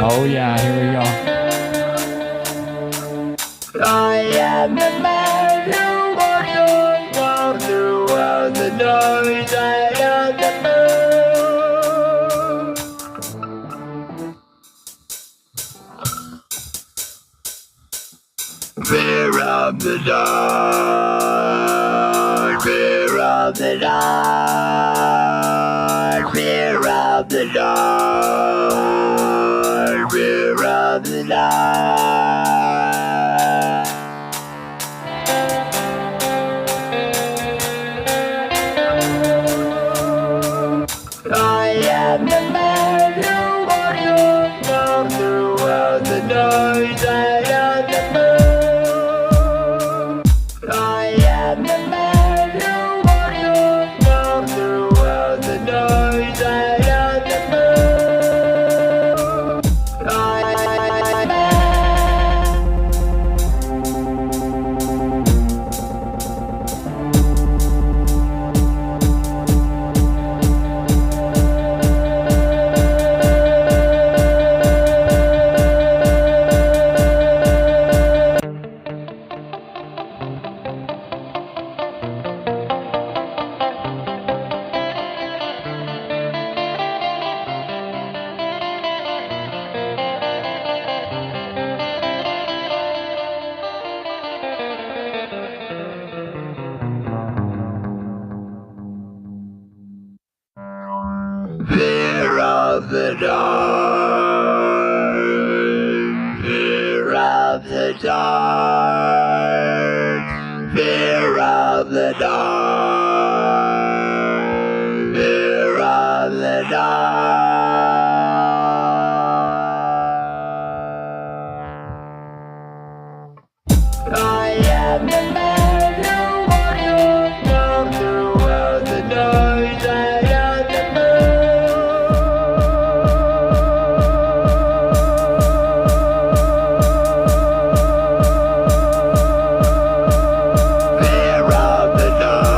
Oh yeah, here we go. I am the man who walks on throughout the noise. I am the moon. Fear of the dark, fear of the dark, fear of the dark, fear of the dark. I am the man who walks on throughout the noise. I am the moon. I am the man who walks on throughout the noise. I am the moon. I am the fear of the dark, fear of the dark, fear of the dark, fear of the dark. I am the man who walks throughout the noise. I am the fear of the dark.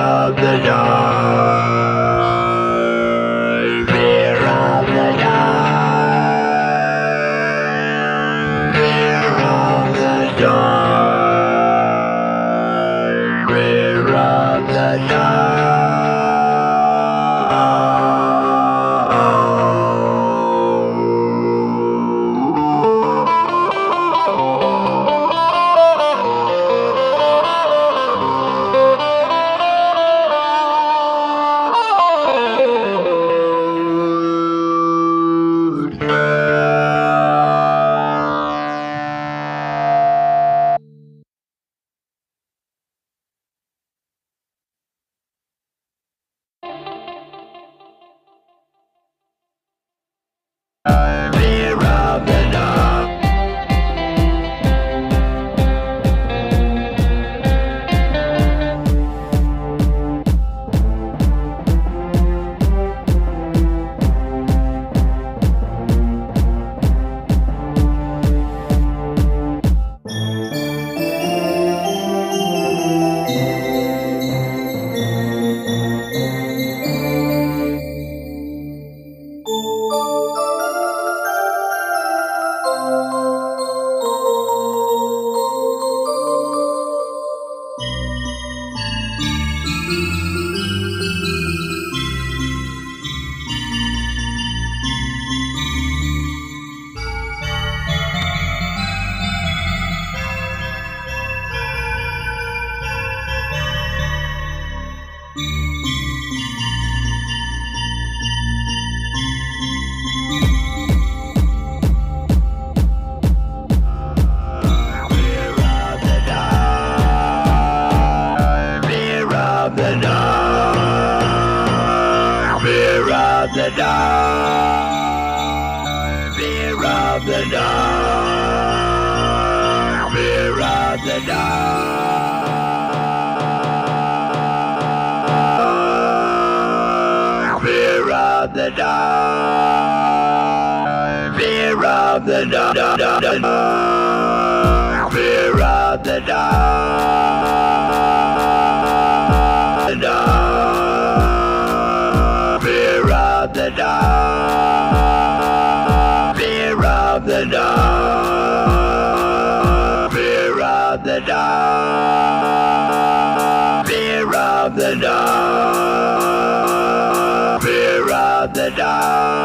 of the dark, fear of the dark, fear of the dark, fear of the dark. Fear of the dark. Fear of the dark, fear of the dark, fear of the dark, fear of the dark, fear of the dark, fear of the dark. Fear of the dark, fear of the dark, fear of the dark, fear of the dark, fear of the dark,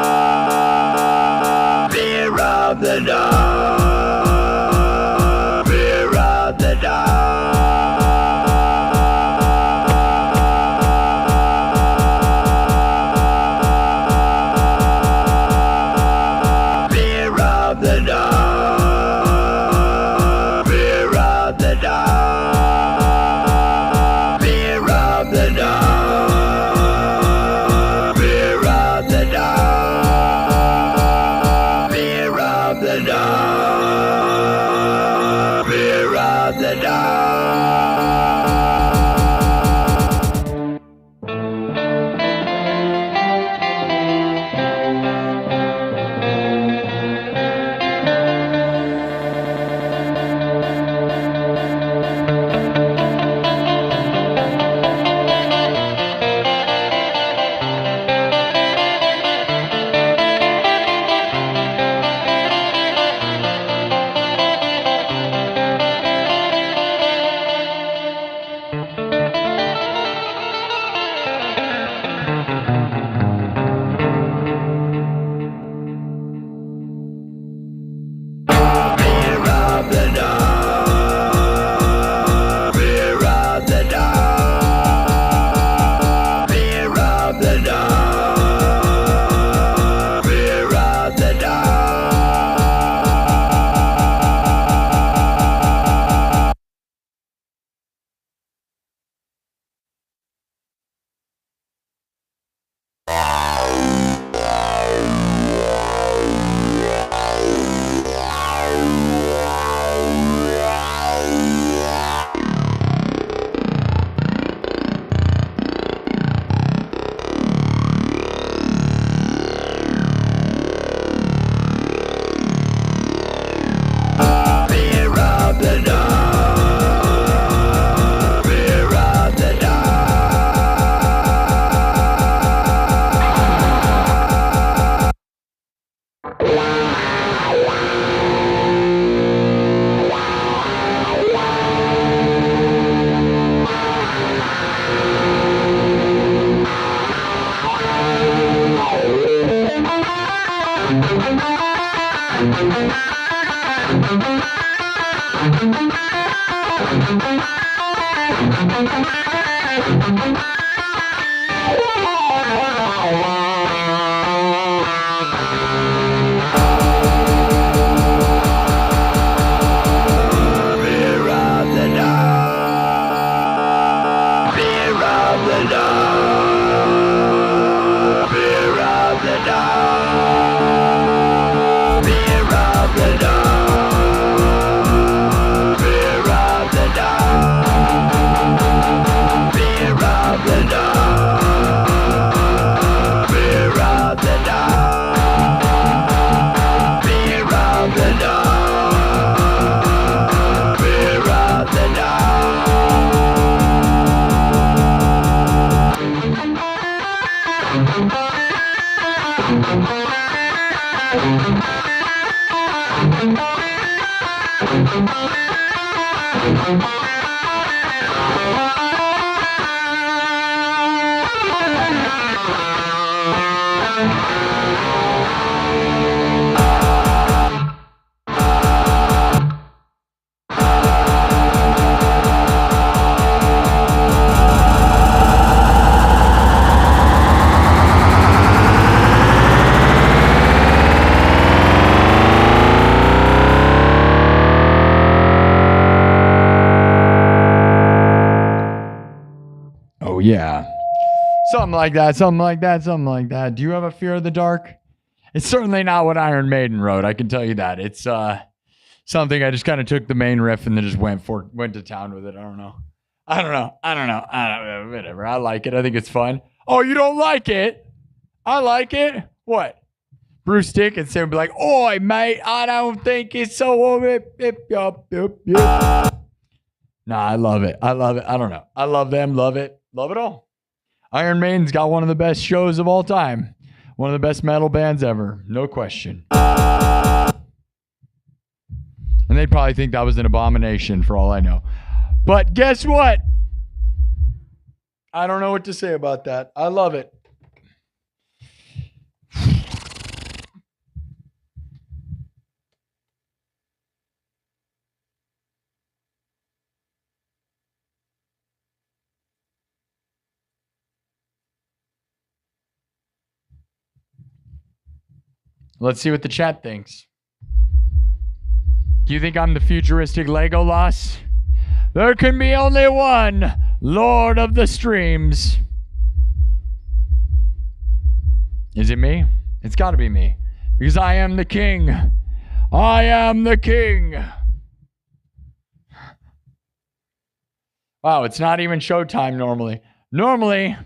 fear of the dark, fear of the dark. The dark. Oh, yeah. Something like that, something like that, something like that. Do you have a fear of the dark? It's certainly not what Iron Maiden wrote, I can tell you that. It's something I just kind of took the main riff and then just went to town with it. I don't know. Whatever. I like it. I think it's fun. Oh, you don't like it? I like it. What? Bruce Dickinson would be like, "Oi, mate, I don't think it's so." Nah, I love it. I don't know. I love them. Love it. Love it all. Iron Maiden's got one of the best shows of all time. One of the best metal bands ever. No question. And they'd probably think that was an abomination for all I know. But guess what? I don't know what to say about that. I love it. Let's see what the chat thinks. Do you think I'm the futuristic Legolas? There can be only one Lord of the Streams. Is it me? It's got to be me. Because I am the king. I am the king. Wow, it's not even showtime normally. Normally,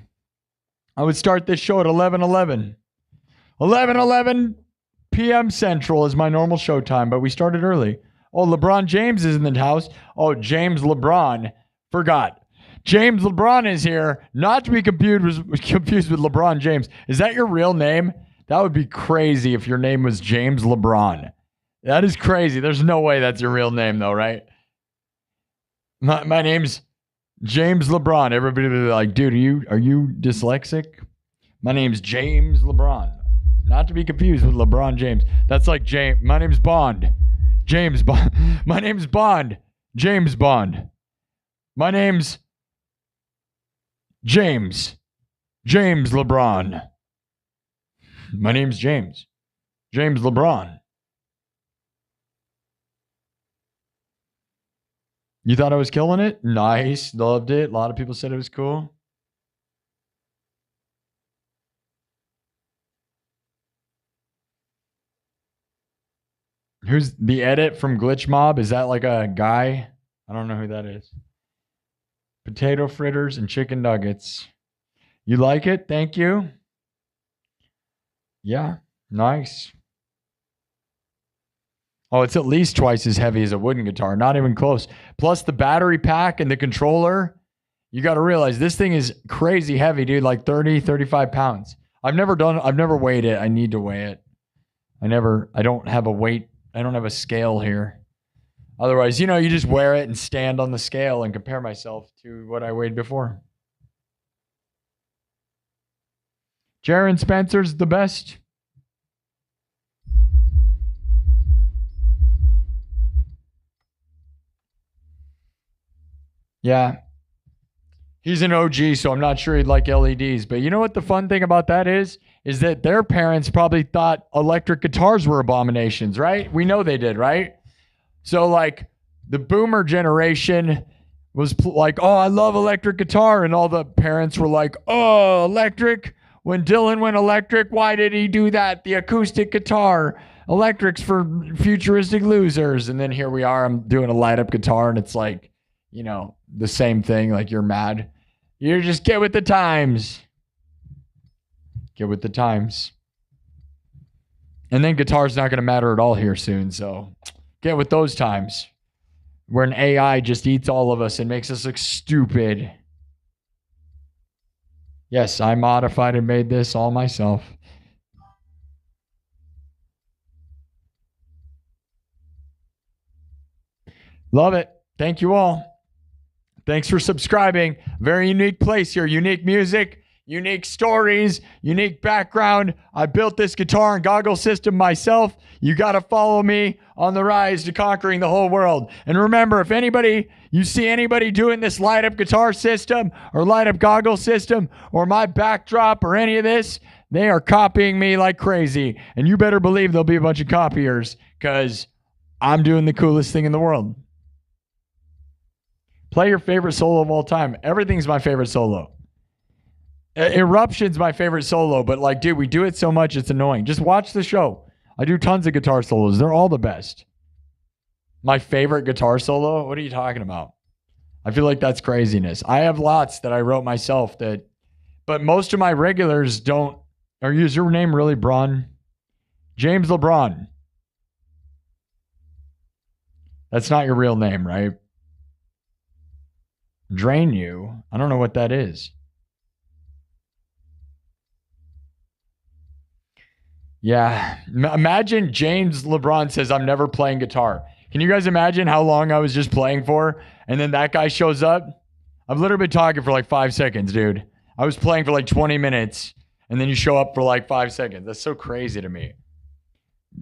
I would start this show at 11:11. 11:11 p.m. Central is my normal showtime, but we started early. Oh, LeBron James is in the house. Oh, James LeBron. Forgot. James LeBron is here, not to be confused with LeBron James. Is that your real name? That would be crazy if your name was James LeBron. That is crazy. There's no way that's your real name, though, right? My name's James LeBron. Everybody would be like, dude, are you dyslexic? My name's James LeBron. Not to be confused with LeBron James. That's like James. My name's Bond. James Bond. My name's Bond. James Bond. My name's James. James LeBron. My name's James. James LeBron. You thought I was killing it? Nice. Loved it. A lot of people said it was cool. Who's the edit from Glitch Mob? Is that like a guy? I don't know who that is. Potato fritters and chicken nuggets. You like it? Thank you. Yeah, nice. Oh, it's at least twice as heavy as a wooden guitar. Not even close. Plus the battery pack and the controller. You got to realize this thing is crazy heavy, dude. Like 30, 35 pounds. I've never weighed it. I need to weigh it. I don't have a weight. I don't have a scale here. Otherwise, you just wear it and stand on the scale and compare myself to what I weighed before. Jaron Spencer's the best. Yeah. He's an OG, so I'm not sure he'd like LEDs. But you know what the fun thing about that is? Is that their parents probably thought electric guitars were abominations, right? We know they did, right? So like the boomer generation was like, oh, I love electric guitar. And all the parents were like, oh, electric? When Dylan went electric, why did he do that? The acoustic guitar. Electric's for futuristic losers. And then here we are, I'm doing a light up guitar and it's like, the same thing. Like you're mad. You just get with the times. Get with the times. And then guitar's not going to matter at all here soon. So get with those times where an AI just eats all of us and makes us look stupid. Yes, I modified and made this all myself. Love it. Thank you all. Thanks for subscribing. Very unique place here. Unique music, unique stories, unique background. I built this guitar and goggle system myself. You got to follow me on the rise to conquering the whole world. And remember, if you see anybody doing this light up guitar system or light up goggle system or my backdrop or any of this, they are copying me like crazy. And you better believe there'll be a bunch of copiers because I'm doing the coolest thing in the world. Play your favorite solo of all time. Everything's my favorite solo. Eruption's my favorite solo, but like, dude, we do it so much, it's annoying. Just watch the show. I do tons of guitar solos. They're all the best. My favorite guitar solo? What are you talking about? I feel like that's craziness. I have lots that I wrote myself but most of my regulars don't. Is your name really Braun? James LeBron. That's not your real name, right? Drain you? I don't know what that is. Yeah. Imagine James LeBron says, I'm never playing guitar. Can you guys imagine how long I was just playing for? And then that guy shows up? I've literally been talking for like 5 seconds, dude. I was playing for like 20 minutes. And then you show up for like 5 seconds. That's so crazy to me.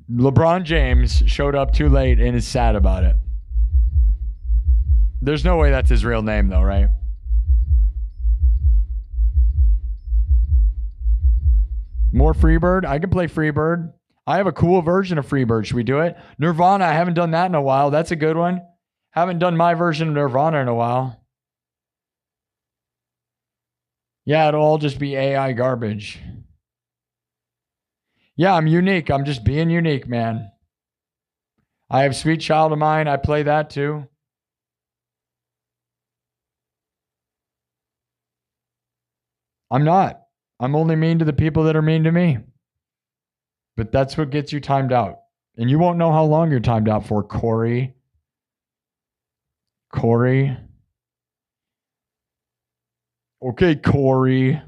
LeBron James showed up too late and is sad about it. There's no way that's his real name though, right? More Freebird? I can play Freebird. I have a cool version of Freebird. Should we do it? Nirvana, I haven't done that in a while. That's a good one. Haven't done my version of Nirvana in a while. Yeah, it'll all just be AI garbage. Yeah, I'm unique. I'm just being unique, man. I have Sweet Child of Mine. I play that too. I'm not. I'm only mean to the people that are mean to me. But that's what gets you timed out. And you won't know how long you're timed out for, Corey. Okay, Corey.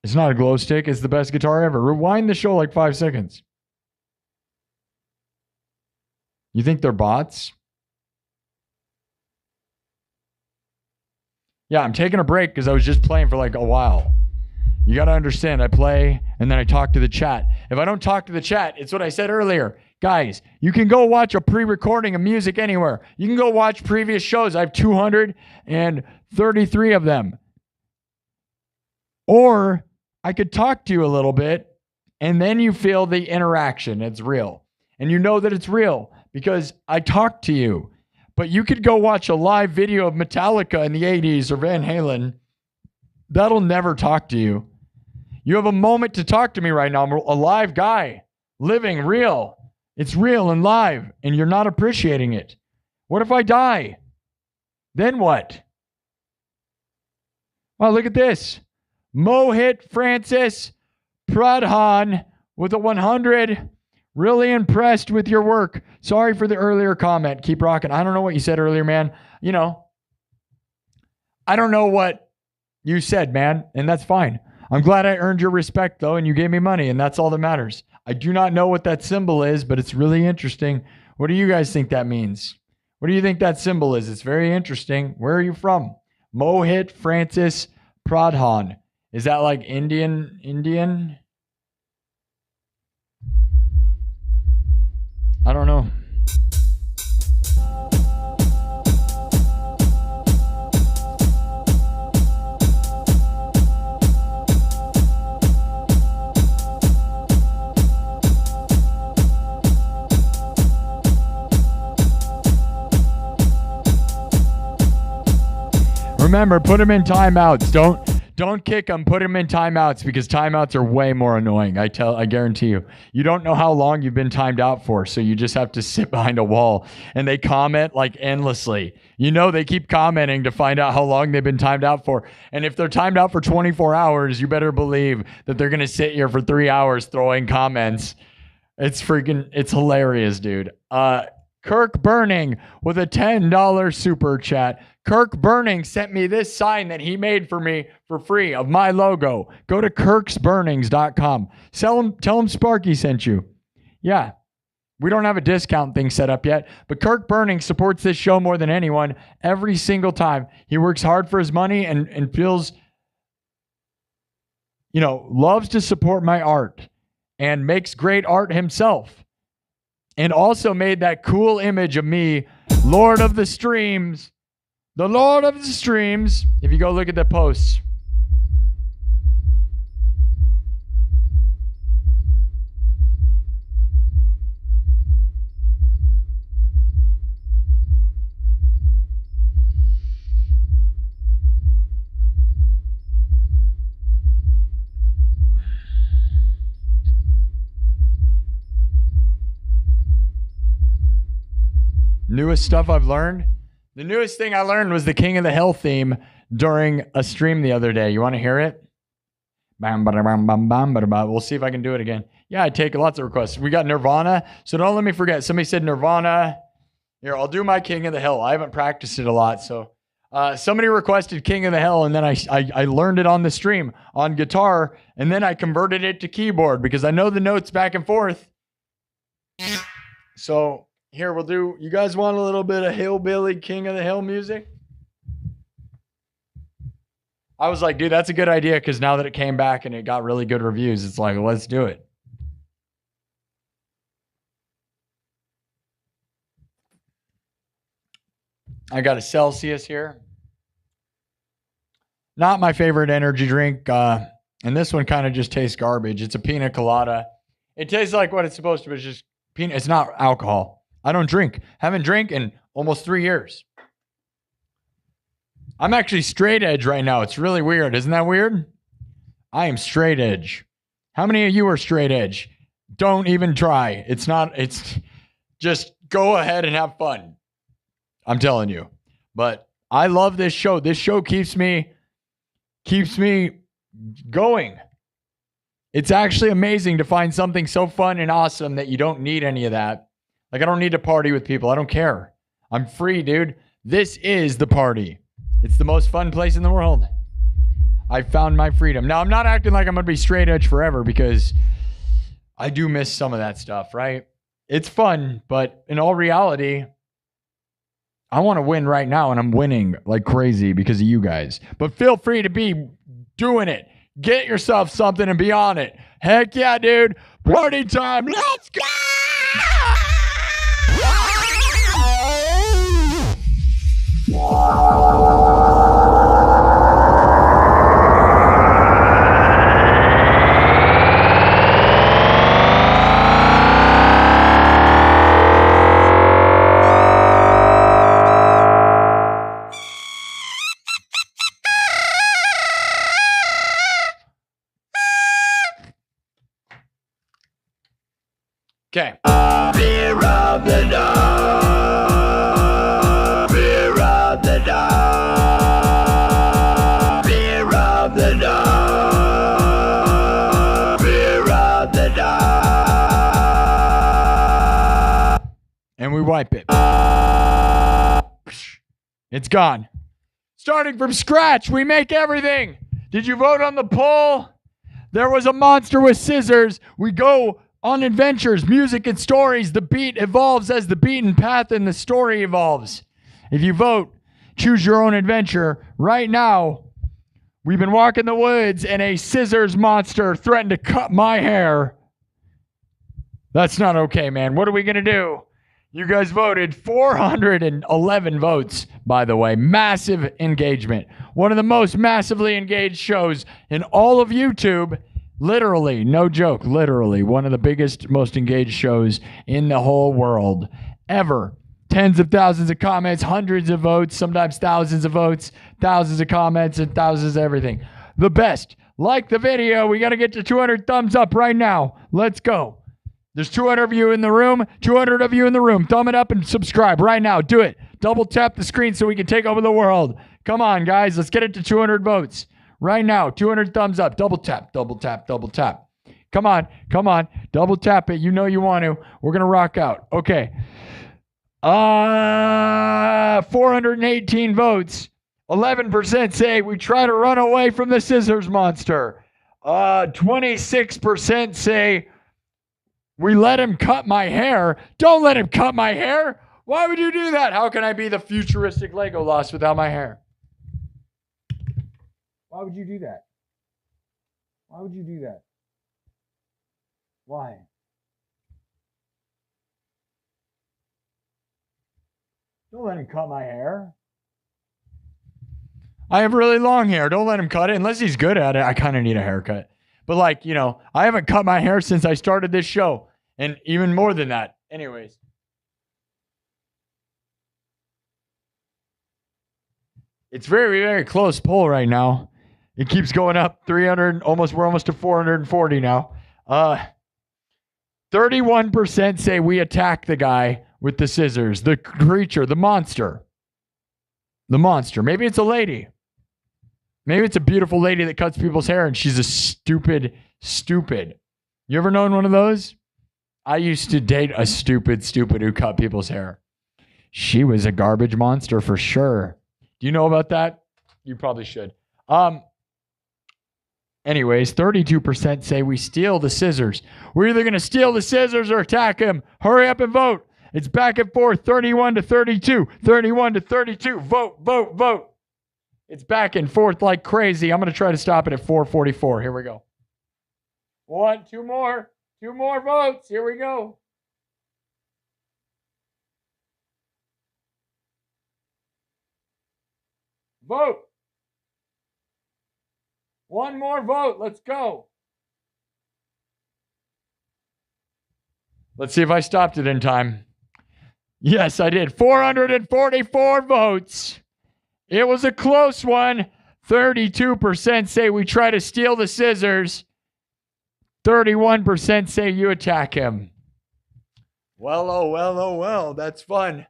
It's not a glow stick. It's the best guitar ever. Rewind the show like 5 seconds. You think they're bots? Yeah, I'm taking a break because I was just playing for like a while. You got to understand, I play and then I talk to the chat. If I don't talk to the chat, it's what I said earlier. Guys, you can go watch a pre-recording of music anywhere. You can go watch previous shows. I have 233 of them. Or I could talk to you a little bit and then you feel the interaction. It's real. And you know that it's real because I talk to you. But you could go watch a live video of Metallica in the 80s or Van Halen. That'll never talk to you. You have a moment to talk to me right now. I'm a live guy, living real. It's real and live, and you're not appreciating it. What if I die? Then what? Wow, look at this. Mohit Francis Pradhan with a 100. Really impressed with your work. Sorry for the earlier comment. Keep rocking. I don't know what you said earlier, man. You know, I don't know what you said, man, and that's fine. I'm glad I earned your respect, though, and you gave me money, and that's all that matters. I do not know what that symbol is, but it's really interesting. What do you guys think that means? What do you think that symbol is? It's very interesting. Where are you from? Mohit Francis Pradhan. Is that like Indian? I don't know. Remember, put them in timeouts. Don't kick them. Put them in timeouts because timeouts are way more annoying. I guarantee you. You don't know how long you've been timed out for, so you just have to sit behind a wall and they comment like endlessly. You know they keep commenting to find out how long they've been timed out for. And if they're timed out for 24 hours, you better believe that they're going to sit here for 3 hours throwing comments. It's hilarious, dude. Kirk Burning with a $10 super chat. Kirk Burning sent me this sign that he made for me for free of my logo. Go to kirksburnings.com. Tell him Sparky sent you. Yeah. We don't have a discount thing set up yet, but Kirk Burning supports this show more than anyone every single time. He works hard for his money and feels, loves to support my art and makes great art himself. And also made that cool image of me, Lord of the Streams, the Lord of the Streams. If you go look at the posts. Newest stuff I've learned. The newest thing I learned was the King of the Hill theme during a stream the other day. You want to hear it? Bam, bada, bam, bam, bam, bada, bam. We'll see if I can do it again. Yeah, I take lots of requests. We got Nirvana, so don't let me forget. Somebody said Nirvana. Here, I'll do my King of the Hill. I haven't practiced it a lot, so somebody requested King of the Hill, and then I learned it on the stream on guitar, and then I converted it to keyboard because I know the notes back and forth. So here, we'll do, you guys want a little bit of hillbilly King of the Hill music? I was like, dude, that's a good idea because now that it came back and it got really good reviews, it's like, let's do it. I got a Celsius here. Not my favorite energy drink. And this one kind of just tastes garbage. It's a pina colada. It tastes like what it's supposed to be. It's just peanut. It's not alcohol. I don't drink. Haven't drank in almost 3 years. I'm actually straight edge right now. It's really weird. Isn't that weird? I am straight edge. How many of you are straight edge? Don't even try. It's just go ahead and have fun. I'm telling you. But I love this show. This show keeps me going. It's actually amazing to find something so fun and awesome that you don't need any of that. Like, I don't need to party with people. I don't care. I'm free, dude. This is the party. It's the most fun place in the world. I found my freedom. Now, I'm not acting like I'm going to be straight edge forever because I do miss some of that stuff, right? It's fun, but in all reality, I want to win right now, and I'm winning like crazy because of you guys. But feel free to be doing it. Get yourself something and be on it. Heck yeah, dude. Party time. Let's go! Okay. Fear of the dark. Fear of the dark. Fear of the dark. Fear of the dark. And we wipe it. It's gone. Starting from scratch, we make everything. Did you vote on the poll? There was a monster with scissors. We go on adventures, music and stories. The beat evolves as the beaten path and the story evolves. If you vote, choose your own adventure. Right now, we've been walking the woods and a scissors monster threatened to cut my hair. That's not okay, man. What are we going to do? You guys voted 411 votes, by the way. Massive engagement. One of the most massively engaged shows in all of YouTube. Literally, no joke, literally one of the biggest, most engaged shows in the whole world ever. Tens of thousands of comments, hundreds of votes, sometimes thousands of votes, thousands of comments, and thousands of everything. The best. Like the video. We got to get to 200 thumbs up right now. Let's go. There's 200 of you in the room. 200 of you in the room. Thumb it up and subscribe right now. Do it. Double tap the screen so we can take over the world. Come on, guys. Let's get it to 200 votes. Right now, 200 thumbs up. Double tap, double tap, double tap. Come on, come on. Double tap it. You know you want to. We're going to rock out. Okay. 418 votes. 11% say we try to run away from the scissors monster. 26% say We let him cut my hair. Don't let him cut my hair. Why would you do that? How can I be the futuristic Legolas without my hair? Why would you do that? Why would you do that? Why? Don't let him cut my hair. I have really long hair. Don't let him cut it unless he's good at it. I kind of need a haircut. But like, you know, I haven't cut my hair since I started this show. And even more than that. Anyways. It's very, very close poll right now. It keeps going up. 300, we're almost to 440 now. 31% say we attack the guy with the scissors, the creature, the monster. The monster. Maybe it's a lady. Maybe it's a beautiful lady that cuts people's hair and she's a stupid. You ever known one of those? I used to date a stupid who cut people's hair. She was a garbage monster for sure. Do you know about that? You probably should. Anyways, 32% say we steal the scissors. We're either going to steal the scissors or attack him. Hurry up and vote. It's back and forth, 31 to 32. 31 to 32. Vote. It's back and forth like crazy. I'm going to try to stop it at 444. Here we go. Two more votes. Here we go. Vote. One more vote. Let's go. Let's see if I stopped it in time. Yes, I did. 444 votes. It was a close one. 32% say we try to steal the scissors. 31% say you attack him. Well. That's fun.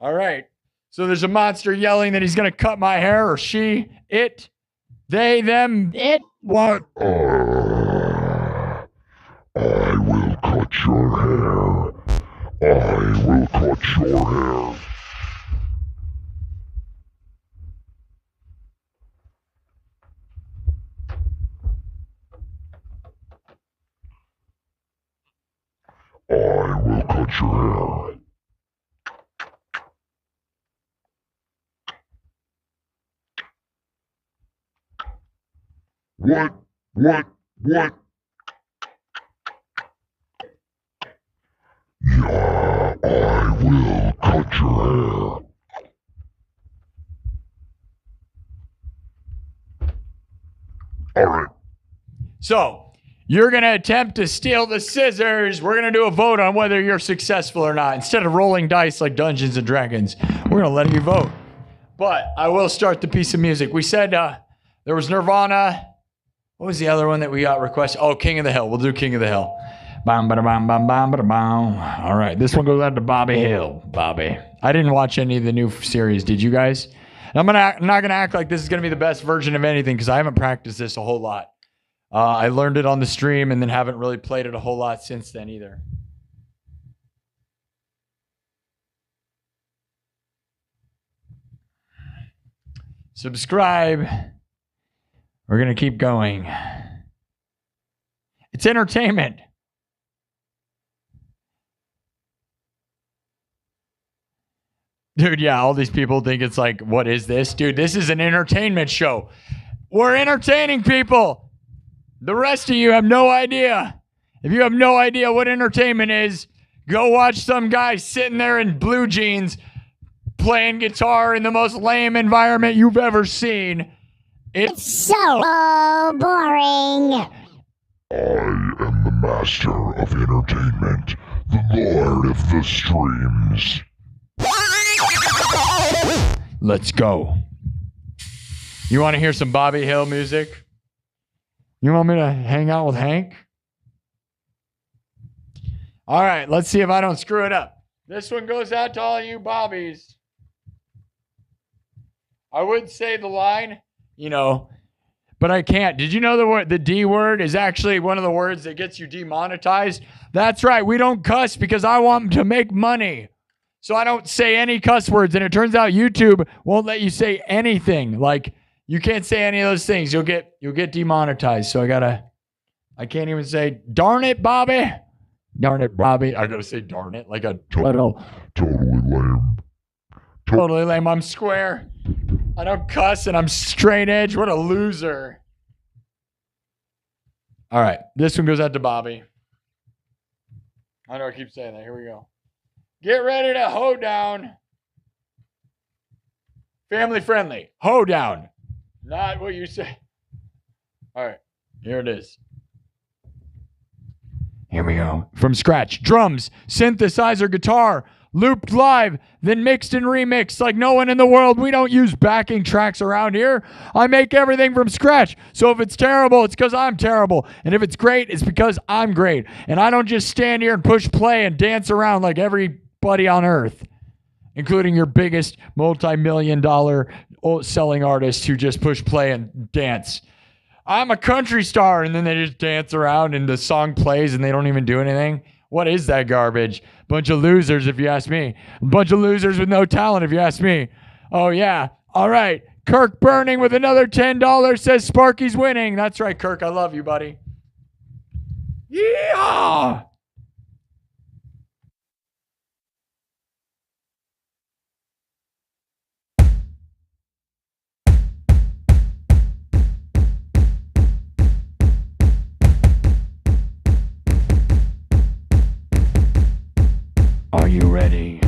All right. So there's a monster yelling that he's going to cut my hair, or she, it, they, them, it, what? I will cut your hair. I will cut your hair. I will cut your hair. What? Yeah, I will cut your hair. All right. So, you're going to attempt to steal the scissors. We're going to do a vote on whether you're successful or not. Instead of rolling dice like Dungeons and Dragons, we're going to let you vote. But I will start the piece of music. We said there was Nirvana. What was the other one that we got requested? Oh, King of the Hill. We'll do King of the Hill. Bam, bada, bam, bam, bam, bada, bam. All right. This one goes out to Bobby Hill. Bobby. I didn't watch any of the new series. Did you guys? And I'm not going to act like this is going to be the best version of anything because I haven't practiced this a whole lot. I learned it on the stream and then haven't really played it a whole lot since then either. Subscribe. We're going to keep going. It's entertainment. Dude, yeah, all these people think it's like, what is this? Dude, this is an entertainment show. We're entertaining people. The rest of you have no idea. If you have no idea what entertainment is, go watch some guy sitting there in blue jeans playing guitar in the most lame environment you've ever seen. It's so boring. I am the master of entertainment, the lord of the streams. Let's go. You want to hear some Bobby Hill music? You want me to hang out with Hank? All right, let's see if I don't screw it up. This one goes out to all you Bobbies. I would say the line, but I can't. Did you know the D word is actually one of the words that gets you demonetized? That's right. We don't cuss because I want to make money. So I don't say any cuss words, and it turns out YouTube won't let you say anything. Like, you can't say any of those things. You'll get demonetized. So I can't even say, darn it, Bobby. Darn it, Bobby. I gotta say darn it like a little. Totally lame. Totally lame. I'm square. I don't cuss and I'm straight edge. What a loser. All right. This one goes out to Bobby. I know I keep saying that. Here we go. Get ready to hoe down. Family friendly. Hoe down. Not what you say. All right. Here it is. Here we go. From scratch. Drums, synthesizer, guitar, looped live, then mixed and remixed like no one in the world. We don't use backing tracks around here. I make everything from scratch. So if it's terrible, it's because I'm terrible. And if it's great, it's because I'm great. And I don't just stand here and push play and dance around like everybody on earth, including your biggest multi-million-dollar selling artists who just push play and dance. I'm a country star, and then they just dance around and the song plays and they don't even do anything. What is that garbage? Bunch of losers, if you ask me. A bunch of losers with no talent, if you ask me. Oh, yeah. All right. Kirk Burning with another $10 says Sparky's winning. That's right, Kirk. I love you, buddy. Yeah. Are you ready?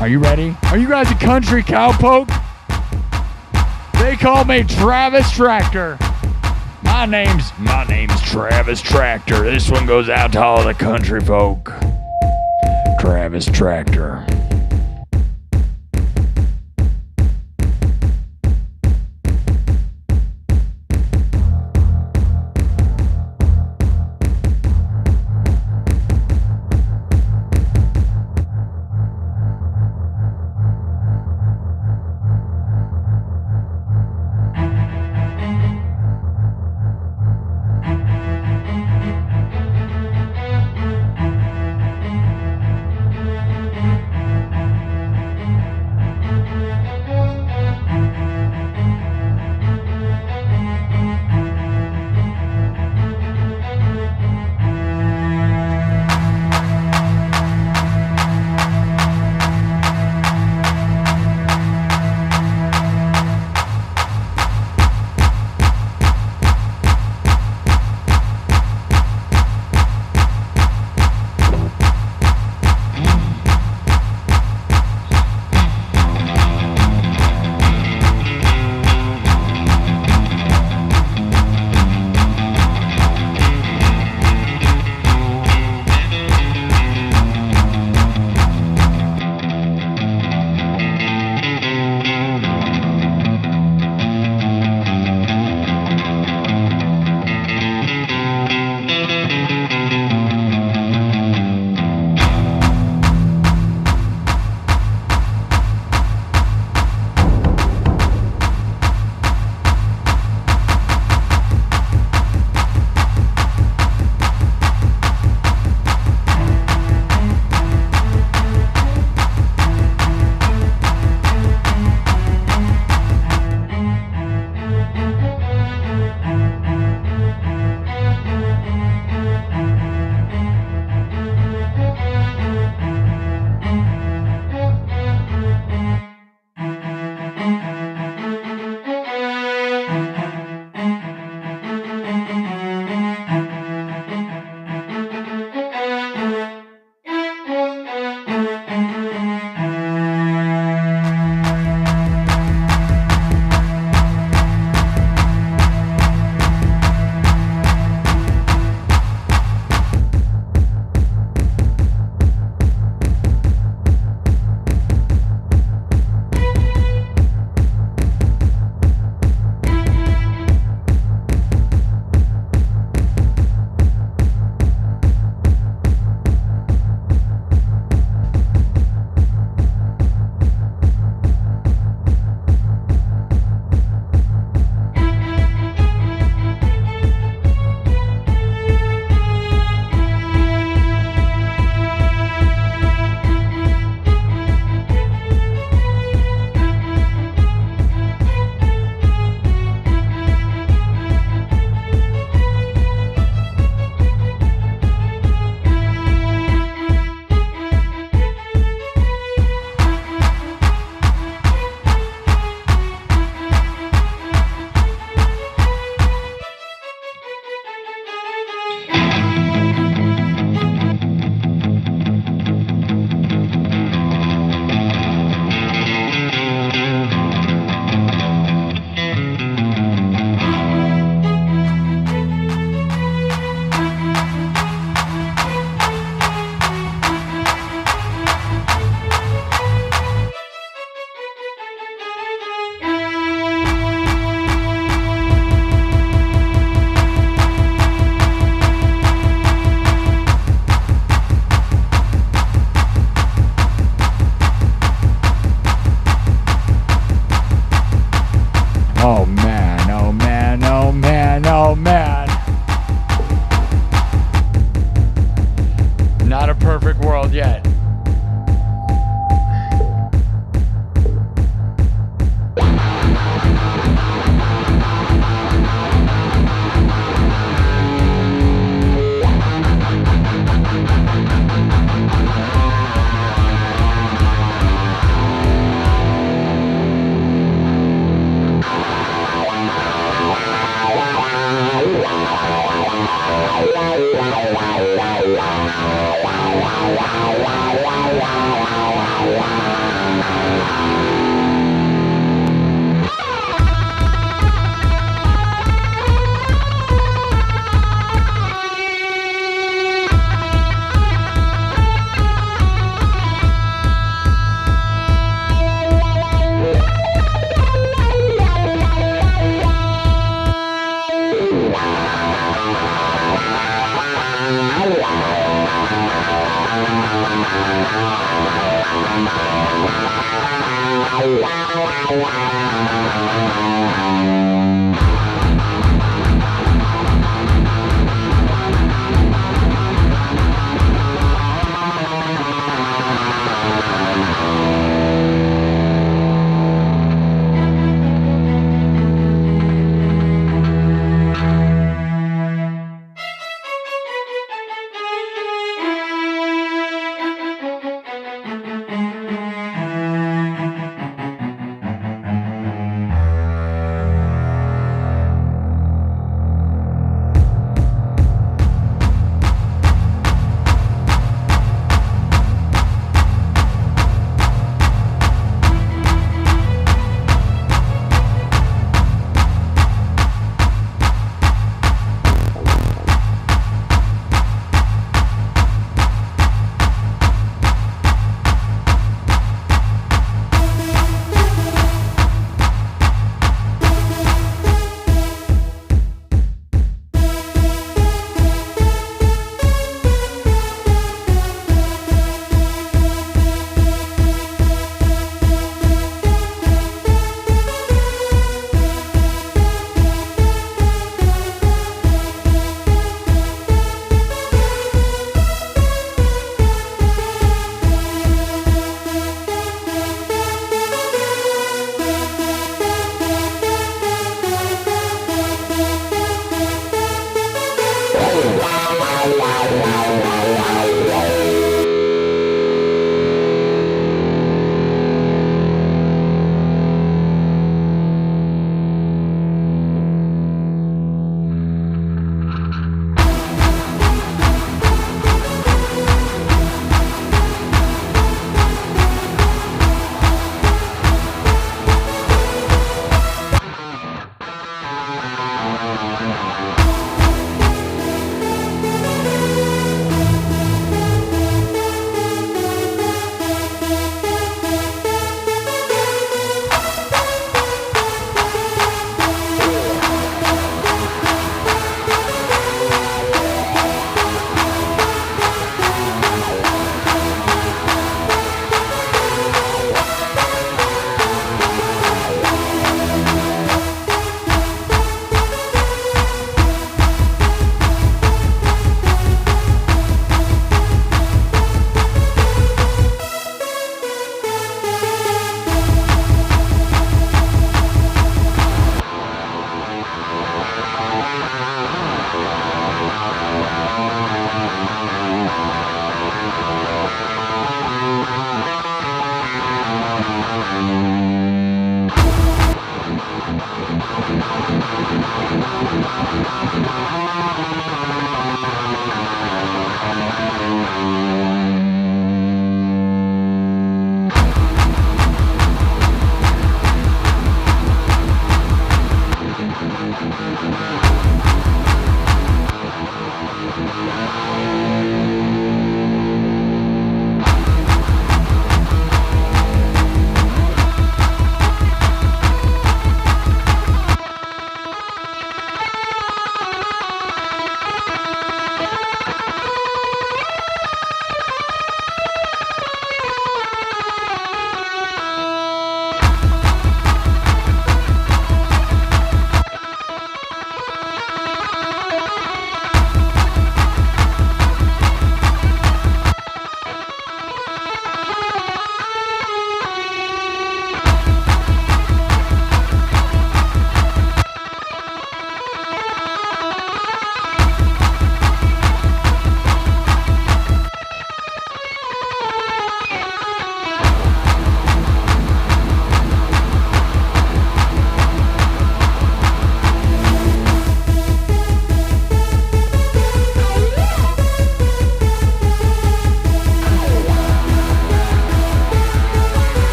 Are you ready? Are you guys a country cowpoke? They call me Travis Tractor. My name's Travis Tractor. This one goes out to all the country folk. Travis Tractor. perfect world yet.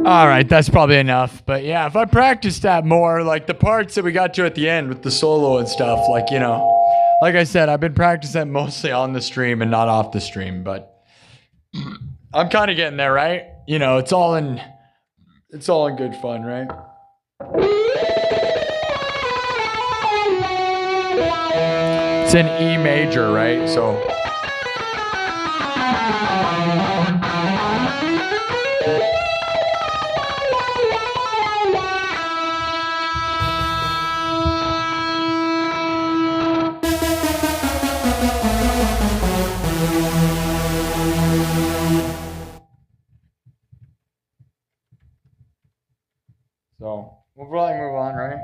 All right, that's probably enough. But yeah, if I practiced that more, like the parts that we got to at the end with the solo and stuff, like, you know, like I said, I've been practicing mostly on the stream and not off the stream, but I'm kind of getting there, right? You know, it's all in good fun, right? It's in E major, right? So we'll probably move on, right?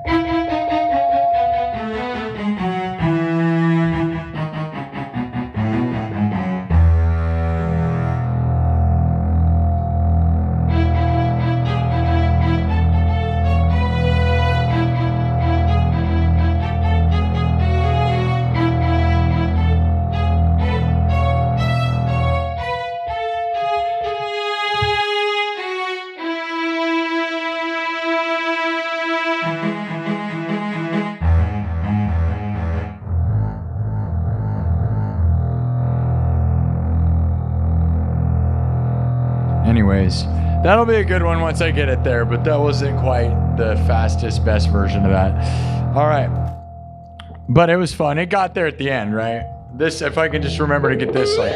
Anyways, that'll be a good one once I get it there, but that wasn't quite the fastest, best version of that. All right. But it was fun. It got there at the end, right? This, if I can just remember to get this, like...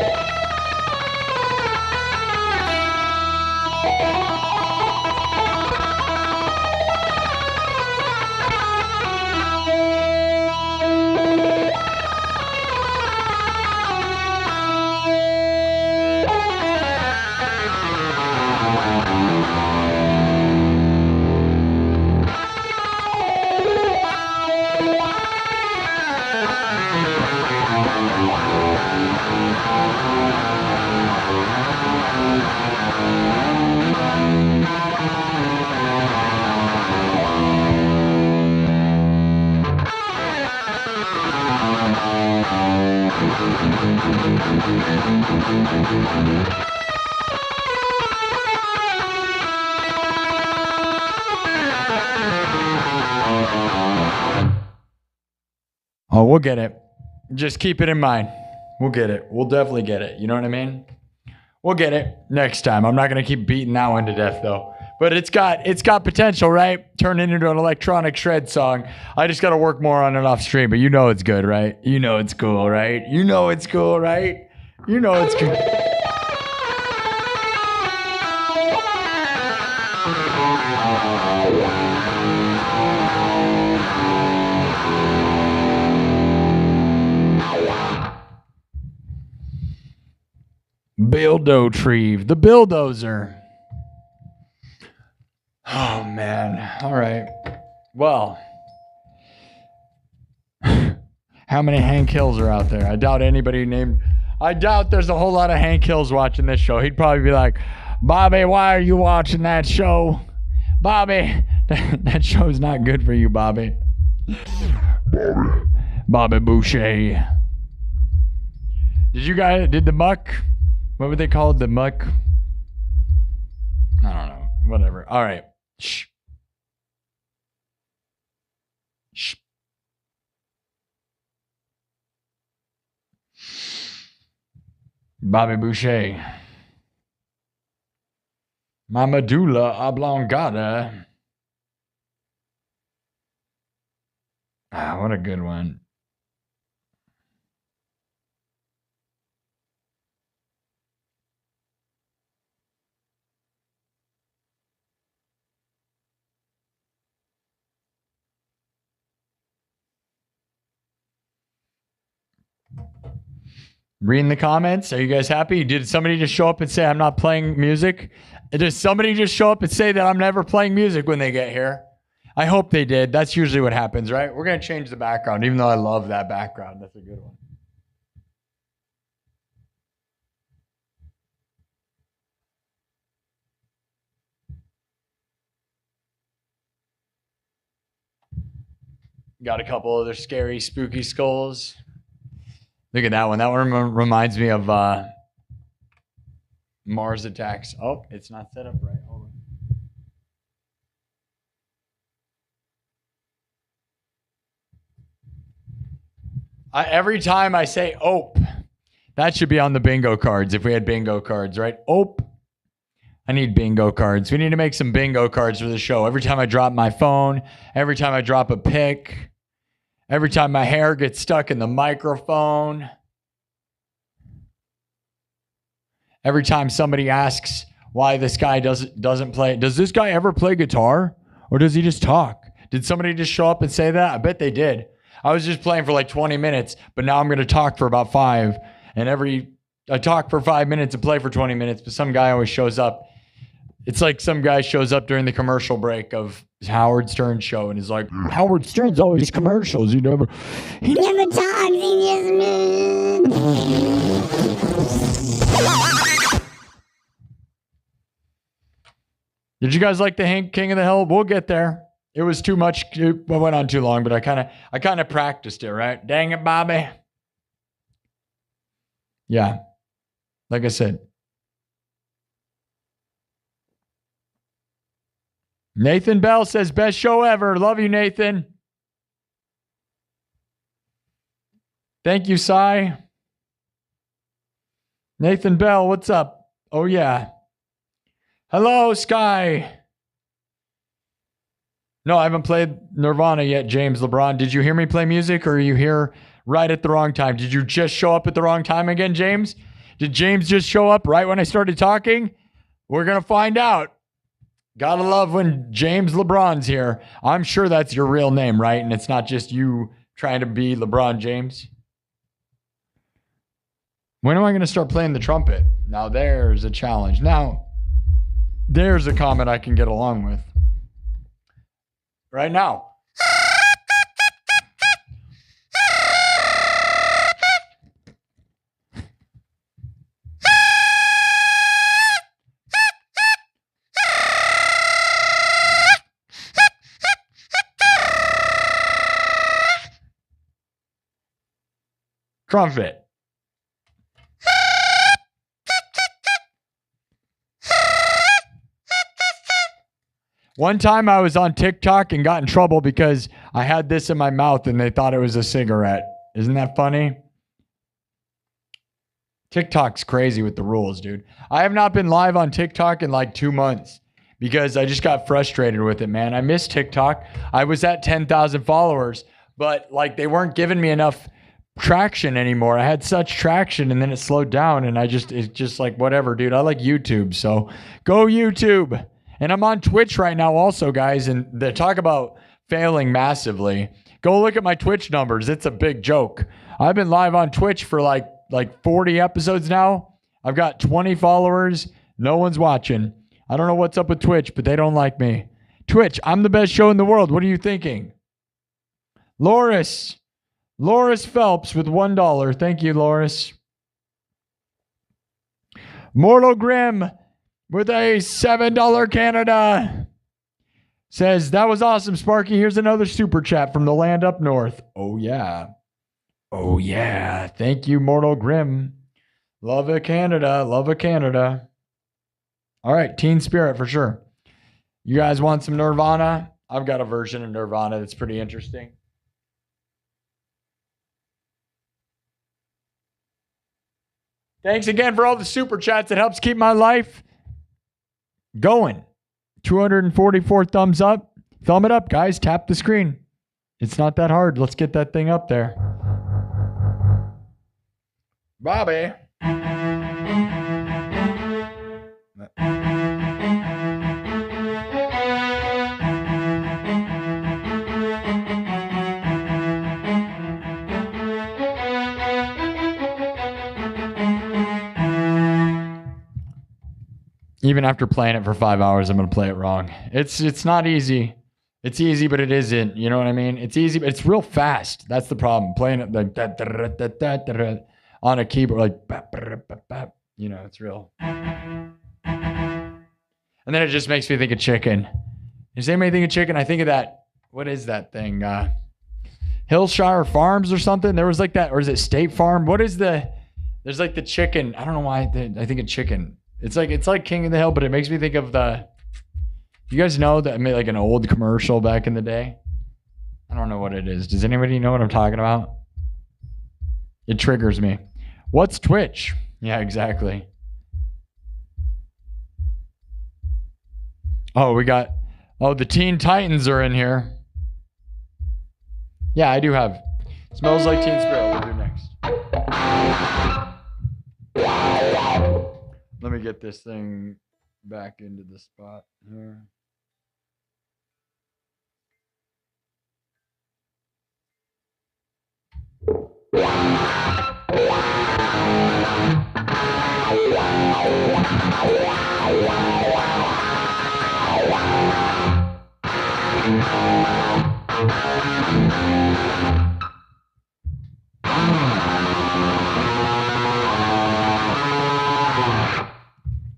Oh, we'll get it. Just keep it in mind. We'll get it. We'll definitely get it. You know what I mean? We'll get it next time. I'm not gonna keep beating that one to death though. But it's got potential, right? Turn it into an electronic shred song. I just gotta work more on it off stream, but you know it's good, right? You know it's cool, right? You know it's cool, right? You know it's cool. Build-O-Treve, the bulldozer. Oh, man. All right. Well, how many Hank Hills are out there? I doubt there's a whole lot of Hank Hills watching this show. He'd probably be like, Bobby, why are you watching that show? Bobby, that show's not good for you, Bobby. Bobby Boucher. Did the muck? What would they call it? The muck? I don't know. Whatever. All right. Shh. Shh. Bobby Boucher. My medulla oblongata. Ah, what a good one. Reading the comments. Are you guys happy? Did somebody just show up and say I'm not playing music? Did somebody just show up and say that I'm never playing music when they get here? I hope they did. That's usually what happens, right? We're going to change the background, even though I love that background. That's a good one. Got a couple other scary, spooky skulls. Look at that one. That one reminds me of Mars Attacks. Oh, it's not set up right. Hold on. Every time I say "ope," that should be on the bingo cards if we had bingo cards, right? Ope. I need bingo cards. We need to make some bingo cards for the show. Every time I drop my phone, every time I drop a pic, every time my hair gets stuck in the microphone, every time somebody asks why this guy doesn't play. Does this guy ever play guitar or does he just talk? Did somebody just show up and say that? I bet they did. I was just playing for like 20 minutes, but now I'm going to talk for about 5. And I talk for 5 minutes and play for 20 minutes, but some guy always shows up. It's like some guy shows up during the commercial break of Howard Stern's show and is like, Howard Stern's always commercials. He never talks. He just Did you guys like the King of the Hill? We'll get there. It was too much. It went on too long, but I kind of practiced it, right? Dang it, Bobby. Yeah. Like I said. Nathan Bell says, best show ever. Love you, Nathan. Thank you, Cy. Nathan Bell, what's up? Oh, yeah. Hello, Sky. No, I haven't played Nirvana yet, James LeBron. Did you hear me play music or are you here right at the wrong time? Did you just show up at the wrong time again, James? Did James just show up right when I started talking? We're going to find out. Gotta love when James LeBron's here. I'm sure that's your real name, right? And it's not just you trying to be LeBron James. When am I going to start playing the trumpet? Now there's a challenge. Now, there's a comment I can get along with. Right now. Trumpet. One time I was on TikTok and got in trouble because I had this in my mouth and they thought it was a cigarette. Isn't that funny? TikTok's crazy with the rules, dude. I have not been live on TikTok in like 2 months because I just got frustrated with it, man. I miss TikTok. I was at 10,000 followers, but like they weren't giving me enough traction anymore. I had such traction and then it slowed down and it's just like whatever, dude. I like YouTube, so go YouTube. And I'm on Twitch right now also, guys, and they talk about failing massively. Go look at my Twitch numbers. It's a big joke. I've been live on Twitch for like 40 episodes now. I've got 20 followers. No one's watching. I don't know what's up with Twitch, but they don't like me. Twitch, I'm the best show in the world. What are you thinking? Loris Phelps with $1. Thank you, Loris. Mortal Grim with a $7 Canada says, that was awesome, Sparky. Here's another super chat from the land up north. Oh, yeah. Oh, yeah. Thank you, Mortal Grim. Love a Canada. Love a Canada. All right. Teen Spirit for sure. You guys want some Nirvana? I've got a version of Nirvana that's pretty interesting. Thanks again for all the super chats. It helps keep my life going. 244 thumbs up. Thumb it up, guys. Tap the screen. It's not that hard. Let's get that thing up there. Bobby. Even after playing it for 5 hours, I'm going to play it wrong. It's not easy. It's easy, but it isn't. You know what I mean? It's easy, but it's real fast. That's the problem. Playing it like that on a keyboard, like, you know, it's real. And then it just makes me think of chicken. Does anybody think of chicken? I think of that. What is that thing? Hillshire Farms or something? There was like that, or is it State Farm? What is there's like the chicken. I don't know why I think of chicken. It's like King of the Hill, but it makes me think of you guys know that I made like an old commercial back in the day? I don't know what it is. Does anybody know what I'm talking about? It triggers me. What's Twitch? Yeah, exactly. Oh, the Teen Titans are in here. Yeah, I do have. Smells Like Teen Spirit. We'll do next. Let me get this thing back into the spot here.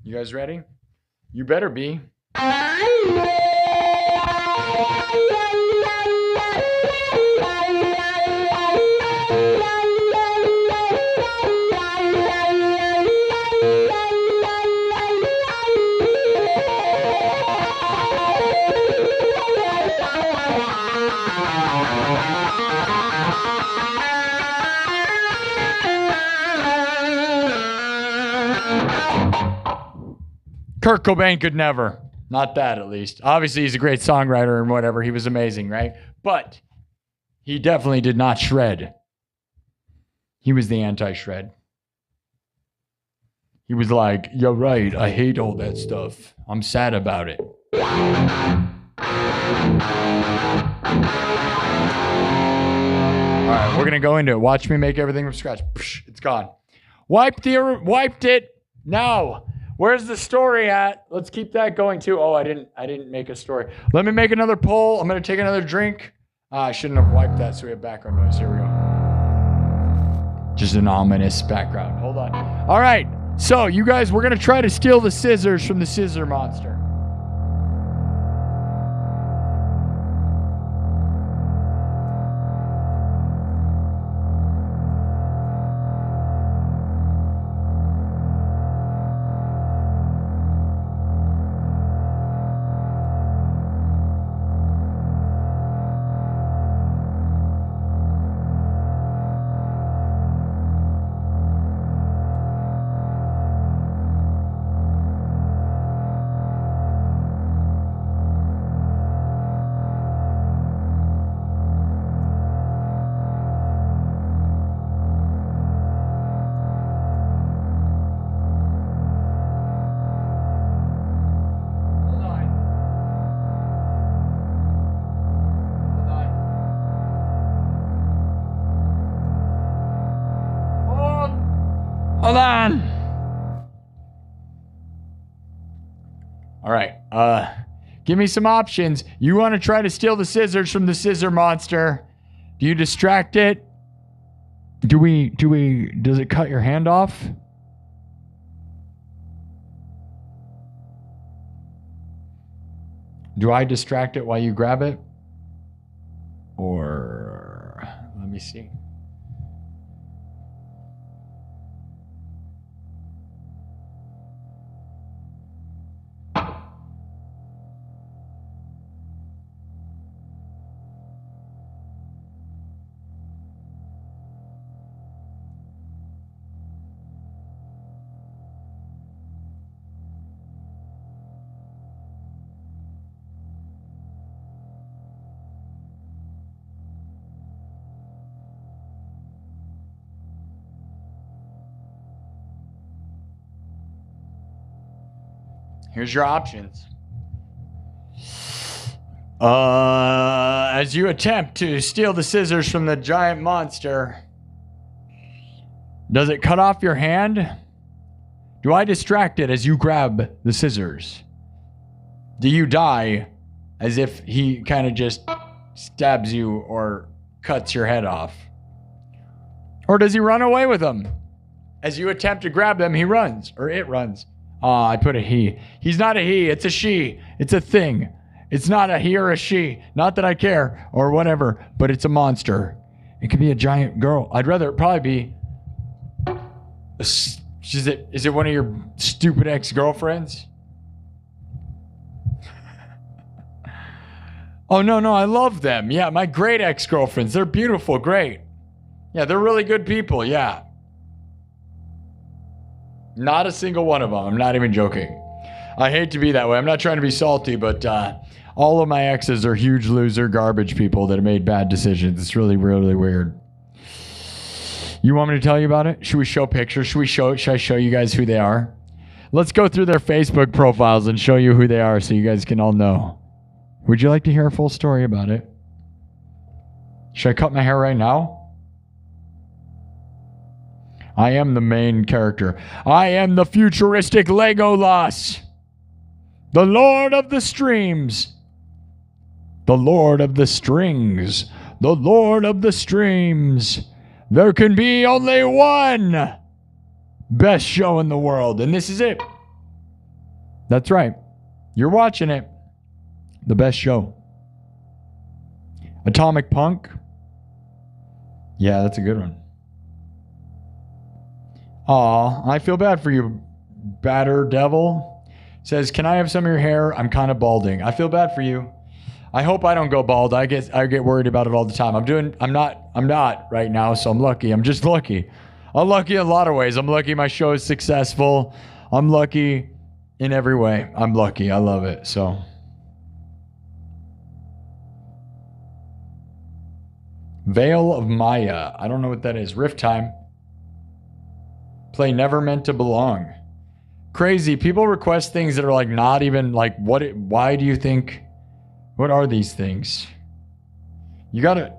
You guys ready? You better be. Kurt Cobain could never. Not that, at least. Obviously, he's a great songwriter and whatever. He was amazing, right? But he definitely did not shred. He was the anti-shred. He was like, you're right. I hate all that stuff. I'm sad about it. All right, we're going to go into it. Watch me make everything from scratch. Psh, it's gone. Wiped it. Now. Where's the story at? Let's keep that going too. Oh, I didn't make a story. Let me make another poll. I'm going to take another drink. I shouldn't have wiped that, so we have background noise. Here we go. Just an ominous background. Hold on. All right. So, you guys, we're going to try to steal the scissors from the scissor monster. Hold on. All right. Give me some options. You want to try to steal the scissors from the scissor monster. Do you distract it? Does it cut your hand off? Do I distract it while you grab it? Or, let me see. Here's your options. As you attempt to steal the scissors from the giant monster, does it cut off your hand? Do I distract it as you grab the scissors? Do you die as if he kind of just stabs you or cuts your head off? Or does he run away with them? As you attempt to grab them, he runs, or it runs. I put a he. He's not a he, it's a she. It's a thing. It's not a he or a she. Not that I care or whatever, but it's a monster. It could be a giant girl. I'd rather it probably be... Is it one of your stupid ex-girlfriends? Oh, no, I love them. Yeah, my great ex-girlfriends. They're beautiful, great. Yeah, they're really good people, yeah. Not a single one of them. I'm not even joking. I hate to be that way. I'm not trying to be salty, but all of my exes are huge loser garbage people that have made bad decisions. It's really, really weird. You want me to tell you about it? Should we show pictures? Should I show you guys who they are? Let's go through their Facebook profiles and show you who they are so you guys can all know. Would you like to hear a full story about it? Should I cut my hair right now? I am the main character. I am the futuristic Legolas. The Lord of the Streams. The Lord of the Strings. The Lord of the Streams. There can be only one best show in the world, and this is it. That's right. You're watching it. The best show. Atomic Punk. Yeah, that's a good one. Aw, I feel bad for you, Batter Devil. Says, can I have some of your hair? I'm kind of balding. I feel bad for you. I hope I don't go bald. I get worried about it all the time. I'm not right now, so I'm lucky. I'm just lucky. I'm lucky in a lot of ways. I'm lucky my show is successful. I'm lucky in every way. I'm lucky. I love it. So. Veil of Maya. I don't know what that is. Riff time. Play Never Meant to Belong. Crazy. People request things that are like not even like why do you think, what are these things? You gotta.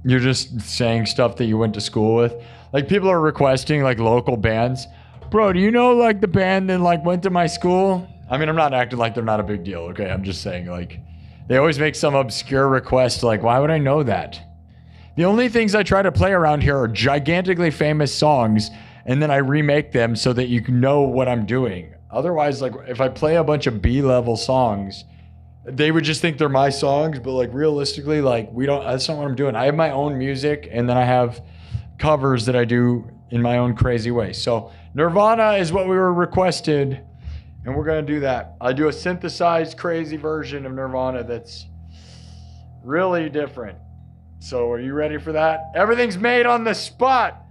You're just saying stuff that you went to school with. Like people are requesting like local bands. Bro, do you know like the band that like went to my school? I mean, I'm not acting like they're not a big deal, okay? I'm just saying like they always make some obscure request like, why would I know that? The only things I try to play around here are gigantically famous songs, and then I remake them so that you can know what I'm doing. Otherwise, like if I play a bunch of B-level songs, they would just think they're my songs, but like realistically, like that's not what I'm doing. I have my own music, and then I have covers that I do in my own crazy way. So Nirvana is what we were requested, and we're going to do that. I do a synthesized crazy version of Nirvana that's really different. So are you ready for that? Everything's made on the spot.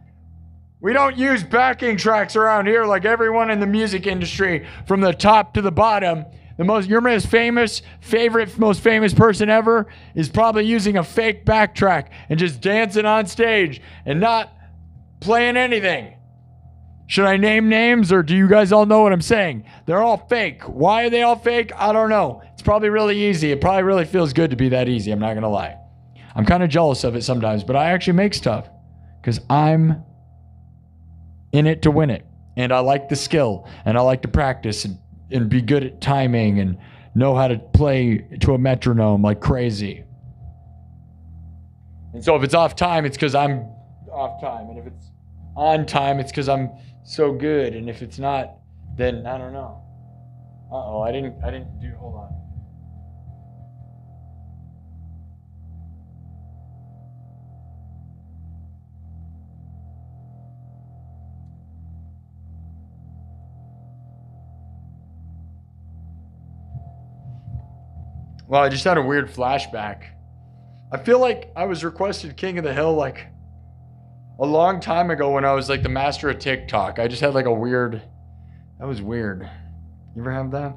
We don't use backing tracks around here like everyone in the music industry from the top to the bottom. Your most famous person ever is probably using a fake backtrack and just dancing on stage and not playing anything. Should I name names, or do you guys all know what I'm saying? They're all fake. Why are they all fake? I don't know. It's probably really easy. It probably really feels good to be that easy. I'm not going to lie. I'm kind of jealous of it sometimes, but I actually make stuff because I'm in it to win it. And I like the skill, and I like to practice and be good at timing and know how to play to a metronome like crazy. And so if it's off time, it's because I'm off time. And if it's on time, it's because I'm so good. And if it's not, then I don't know. Uh-oh, I didn't do, hold on. Well, I just had a weird flashback. I feel like I was requested King of the Hill like a long time ago when I was like the master of TikTok. I just had like a weird, that was weird. You ever have that?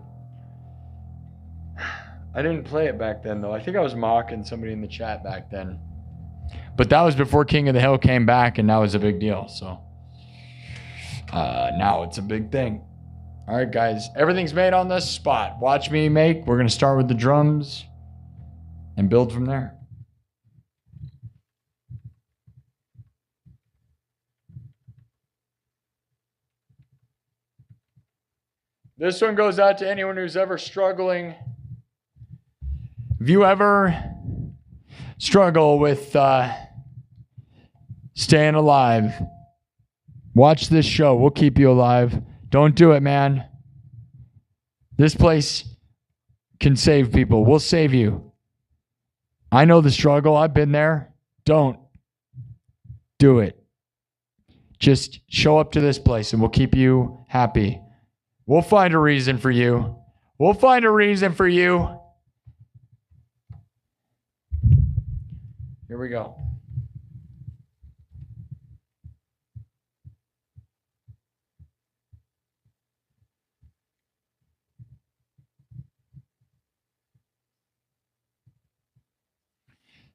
I didn't play it back then though. I think I was mocking somebody in the chat back then. But that was before King of the Hill came back, and now it's a big deal. So now it's a big thing. All right, guys, everything's made on this spot. Watch me make. We're going to start with the drums and build from there. This one goes out to anyone who's ever struggling. If you ever struggle with staying alive, watch this show. We'll keep you alive. Don't do it, man. This place can save people. We'll save you. I know the struggle. I've been there. Don't do it. Just show up to this place and we'll keep you happy. We'll find a reason for you. We'll find a reason for you. Here we go.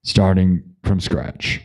Starting from scratch.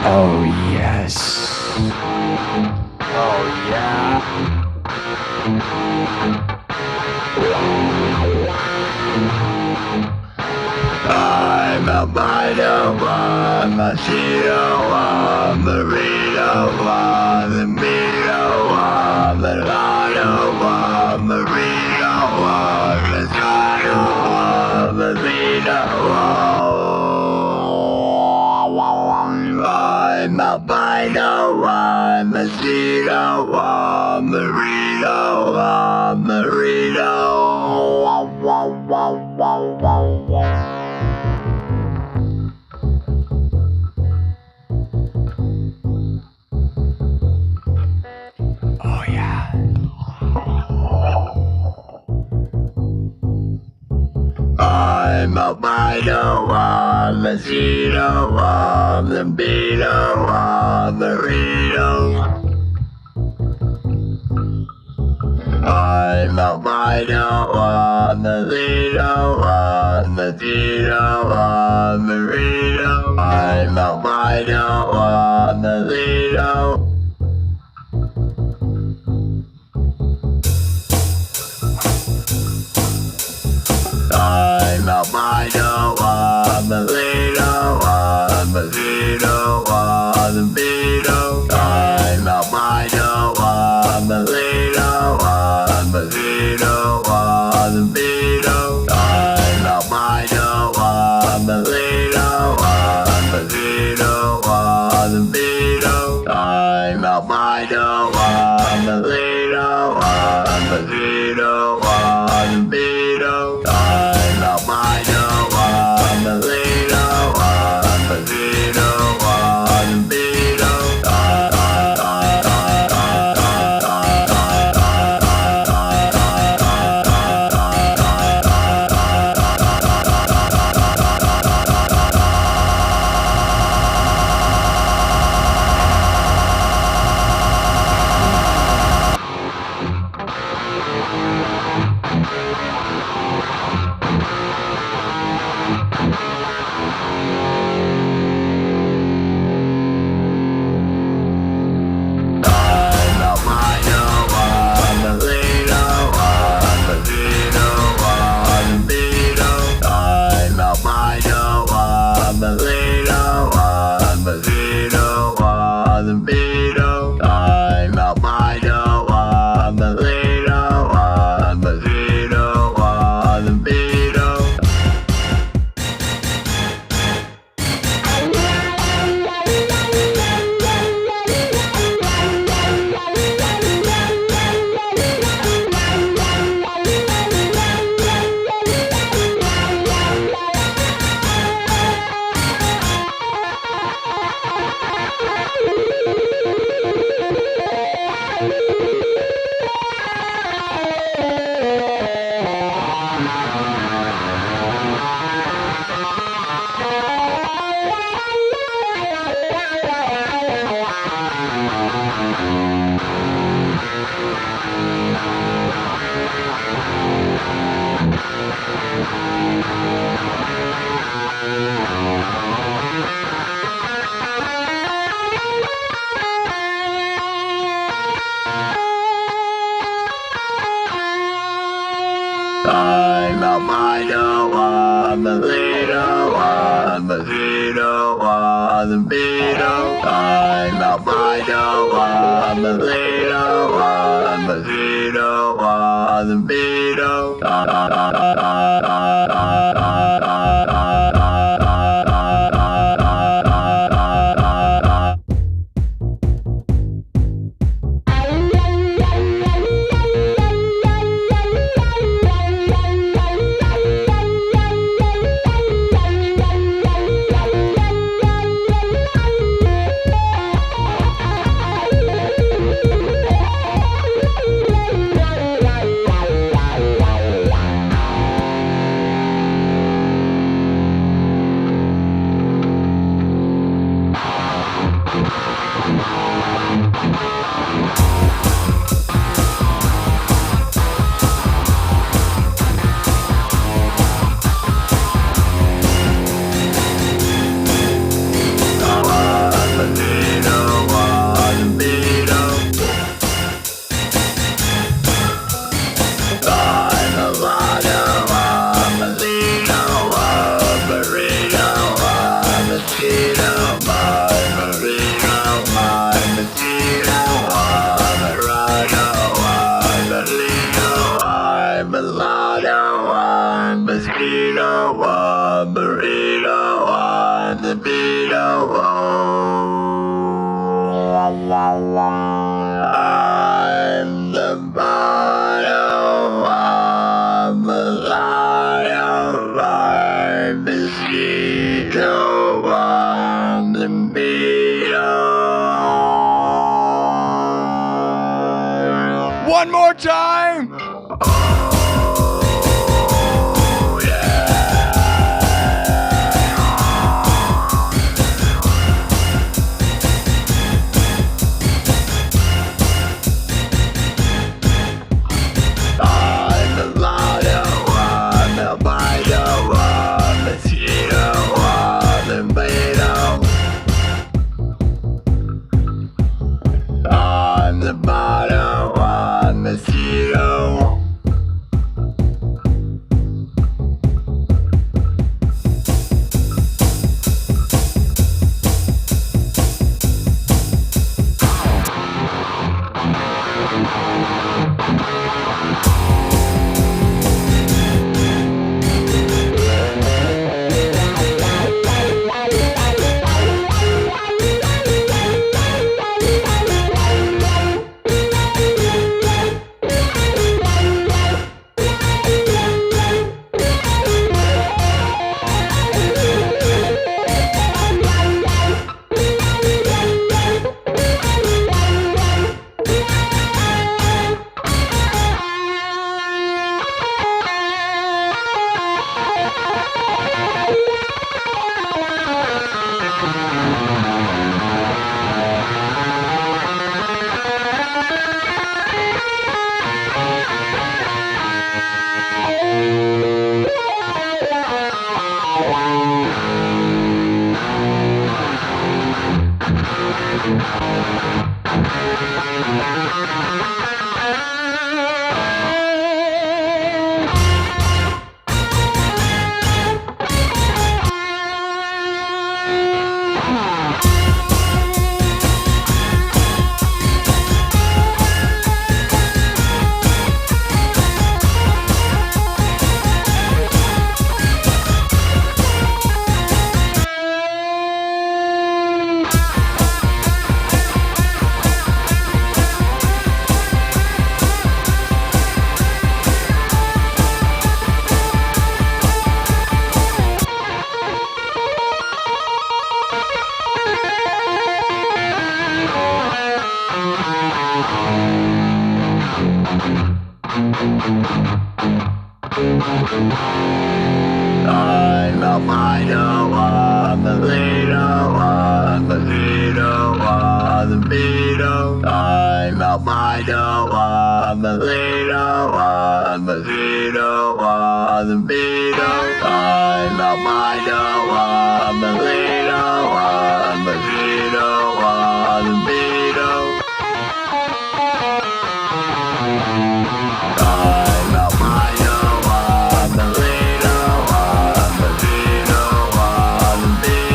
Oh, yes. Oh, yeah. I'm a Bino, I'm a Cheeto, I'm a Rito, I'm a Mito, I'm a Lotto, I'm a Rito, I'm a Scotto, I'm a Vito, I'm a Bino, I'm a Cheeto, I'm a Rito, I'm a Rito. Oh yeah. I'm a Bino, I'm a Cheeto, I'm a Beto, I'm a Rito. I'm a Bino, I'm a Zito, I'm a Cheeto, I'm a Rito. I'm a Bino, I'm a Zito. I'm a Bino, I'm a Zito, I'm a Zito, I'm a Beto. I'm a Bino, I'm a Zito, I'm a Zito, I'm a Beto. I'm a Bino, I'm a Zito, I'm a Zito, I'm a Beto. I'm a Bino, I'm a Zito, I'm a Zito, I'm a Beto. I'm a Bino, I'm a Zito, I'm a Zito, I'm a Beto. I'm a Bino, I'm a Zito, I'm a Zito, I'm a Beto. I'm a Bino, I'm a Zito, I'm a Zito, I'm a Beto. One more time. I'm a fighter, I'm a leader, I'm a leader, I'm a leader. I'm a fighter, I'm a leader, I'm a leader, I'm a leader. I'm a fighter, I'm a leader, I'm a leader, I'm a leader. I'm a fighter, I'm a leader, I'm a leader, I'm a leader.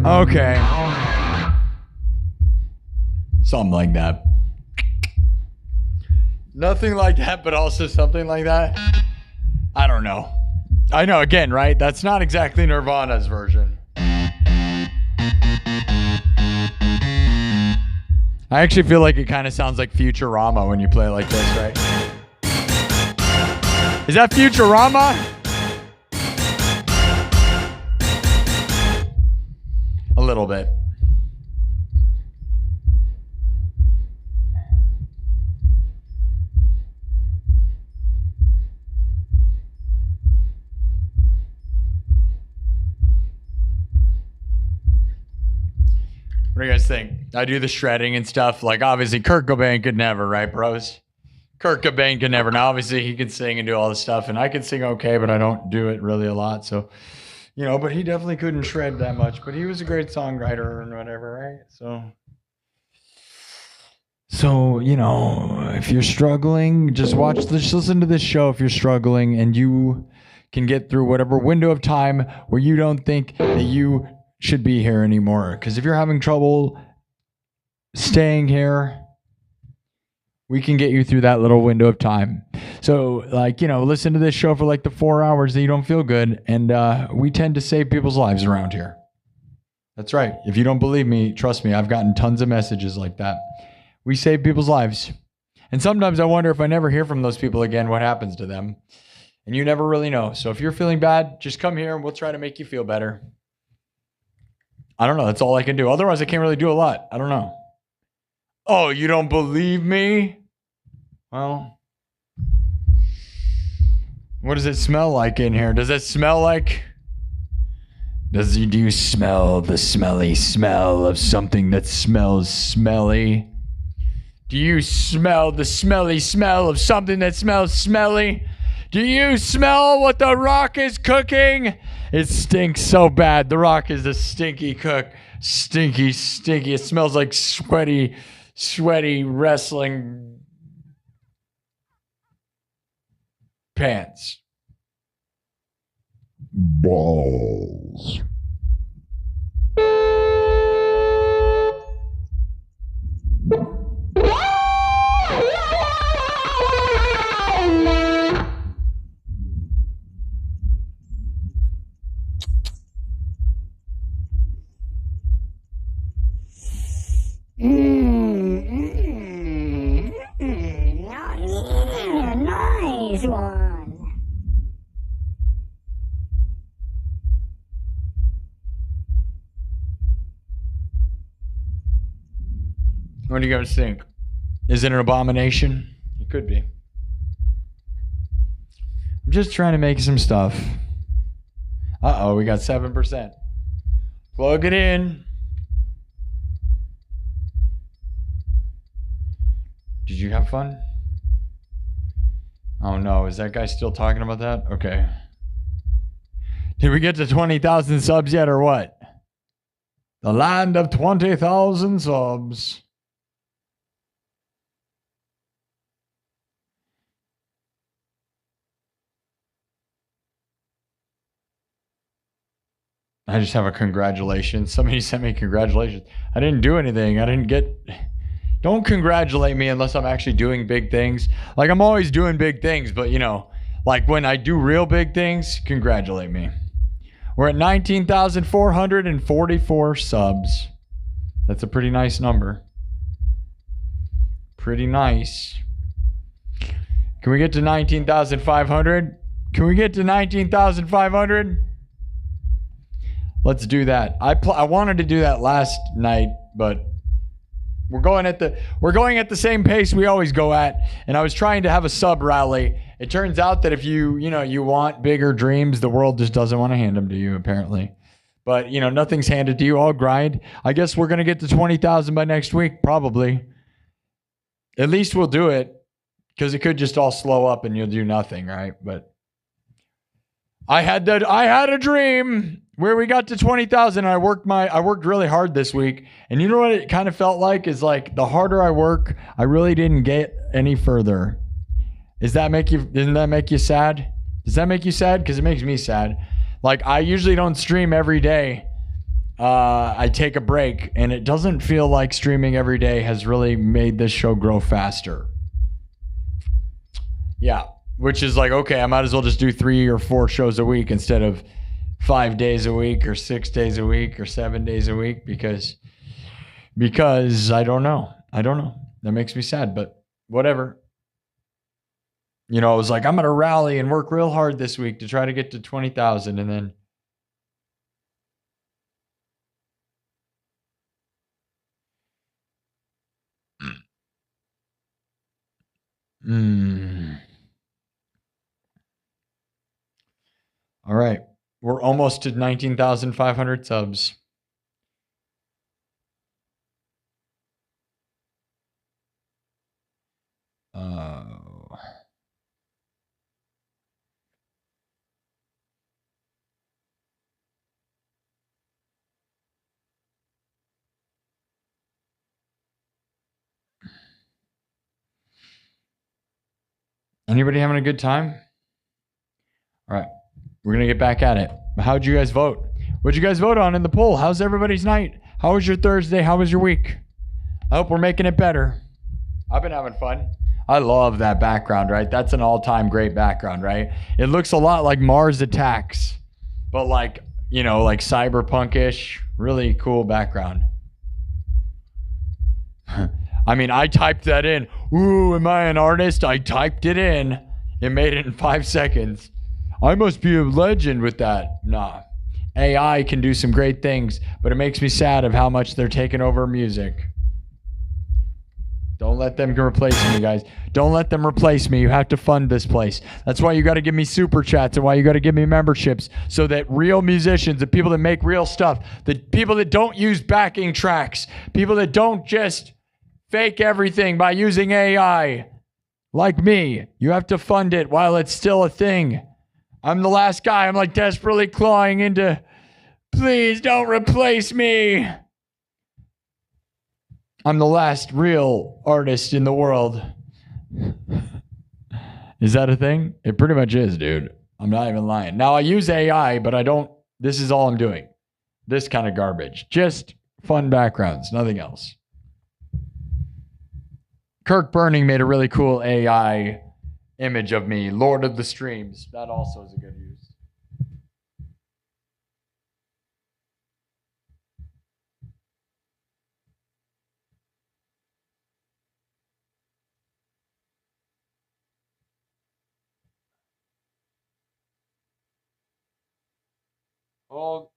Okay. Something like that. Nothing like that, but also something like that. I don't know. I know, again, right? That's not exactly Nirvana's version. I actually feel like it kind of sounds like Futurama when you play it like this, right? Is that Futurama? A little bit. What do you guys think? I do the shredding and stuff. Like, obviously, Kurt Cobain could never, right, bros? Kurt Cobain could never. Now, obviously, he can sing and do all this stuff, and I can sing okay, but I don't do it really a lot. So, you know, but he definitely couldn't shred that much. But he was a great songwriter and whatever, right? So you know, if you're struggling, just listen to this show if you're struggling, and you can get through whatever window of time where you don't think that you should be here anymore. Because if you're having trouble staying here, we can get you through that little window of time. So, like, you know, listen to this show for like the 4 hours that you don't feel good, and we tend to save people's lives around here. That's right. If you don't believe me, trust me, I've gotten tons of messages like that. We save people's lives. And sometimes I wonder if I never hear from those people again, what happens to them. And you never really know. So if you're feeling bad, just come here and we'll try to make you feel better. I don't know. That's all I can do. Otherwise, I can't really do a lot. I don't know. Oh, you don't believe me? Well, what does it smell like in here? Does it smell like... do you smell the smelly smell of something that smells smelly? Do you smell the smelly smell of something that smells smelly? Do you smell what The Rock is cooking? It stinks so bad. The Rock is a stinky cook. Stinky, stinky. It smells like sweaty wrestling pants. Balls. Nice one. What do you guys think? Is it an abomination? It could be. I'm just trying to make some stuff. Uh-oh, we got 7%. Plug it in. Did you have fun? Oh no, is that guy still talking about that? Okay. Did we get to 20,000 subs yet or what? The land of 20,000 subs. I just have a congratulations. Somebody sent me congratulations. I didn't do anything. I didn't get... Don't congratulate me unless I'm actually doing big things. Like, I'm always doing big things, but, you know, like when I do real big things, congratulate me. We're at 19,444 subs. That's a pretty nice number. Pretty nice. Can we get to 19,500? Can we get to 19,500? Let's do that. I wanted to do that last night, but we're going at the same pace we always go at, and I was trying to have a sub rally. It turns out that if you want bigger dreams, the world just doesn't want to hand them to you, apparently. But, nothing's handed to you. I'll grind. I guess we're going to get to 20,000 by next week, probably. At least we'll do it, because it could just all slow up and you'll do nothing, right? But I had a dream where we got to 20,000. I worked really hard this week. And you know what it kind of felt like is like the harder I work, I really didn't get any further. Doesn't that make you sad? Does that make you sad? Because it makes me sad. Like, I usually don't stream every day. I take a break, and it doesn't feel like streaming every day has really made this show grow faster. Yeah. Which is like, okay, I might as well just do 3 or 4 shows a week instead of 5 days a week or 6 days a week or 7 days a week because I don't know. That makes me sad, but whatever. I was like, I'm going to rally and work real hard this week to try to get to 20,000 and then All right. We're almost to 19,500 subs. Anybody having a good time? All right. We're going to get back at it. How'd you guys vote? What'd you guys vote on in the poll? How's everybody's night? How was your Thursday? How was your week? I hope we're making it better. I've been having fun. I love that background, right? That's an all-time great background, right? It looks a lot like Mars Attacks, but like cyberpunk-ish. Really cool background. I mean, I typed that in. Ooh, am I an artist? I typed it in. It made it in 5 seconds. I must be a legend with that. Nah. AI can do some great things, but it makes me sad of how much they're taking over music. Don't let them replace me, guys. Don't let them replace me. You have to fund this place. That's why you got to give me super chats and why you got to give me memberships so that real musicians, the people that make real stuff, the people that don't use backing tracks, people that don't just fake everything by using AI, like me, you have to fund it while it's still a thing. I'm the last guy. I'm like desperately clawing into, please don't replace me. I'm the last real artist in the world. Is that a thing? It pretty much is, dude. I'm not even lying. Now I use AI, but I don't, this is all I'm doing. This kind of garbage. Just fun backgrounds, nothing else. Kirk Burning made a really cool AI image of me, Lord of the Streams. That also is a good use. Hold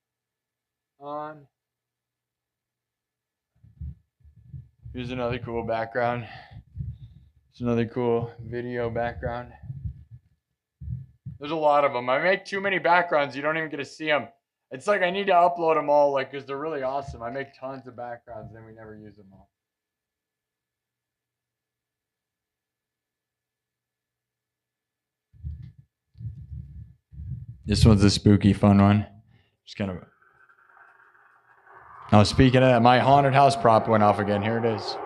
on. Here's another cool background. It's another cool video background. There's a lot of them. I make too many backgrounds. You don't even get to see them. It's like I need to upload them all, like, because they're really awesome. I make tons of backgrounds, and we never use them all. This one's a spooky, fun one. Just kind of. Oh, speaking of that, my haunted house prop went off again. Here it is.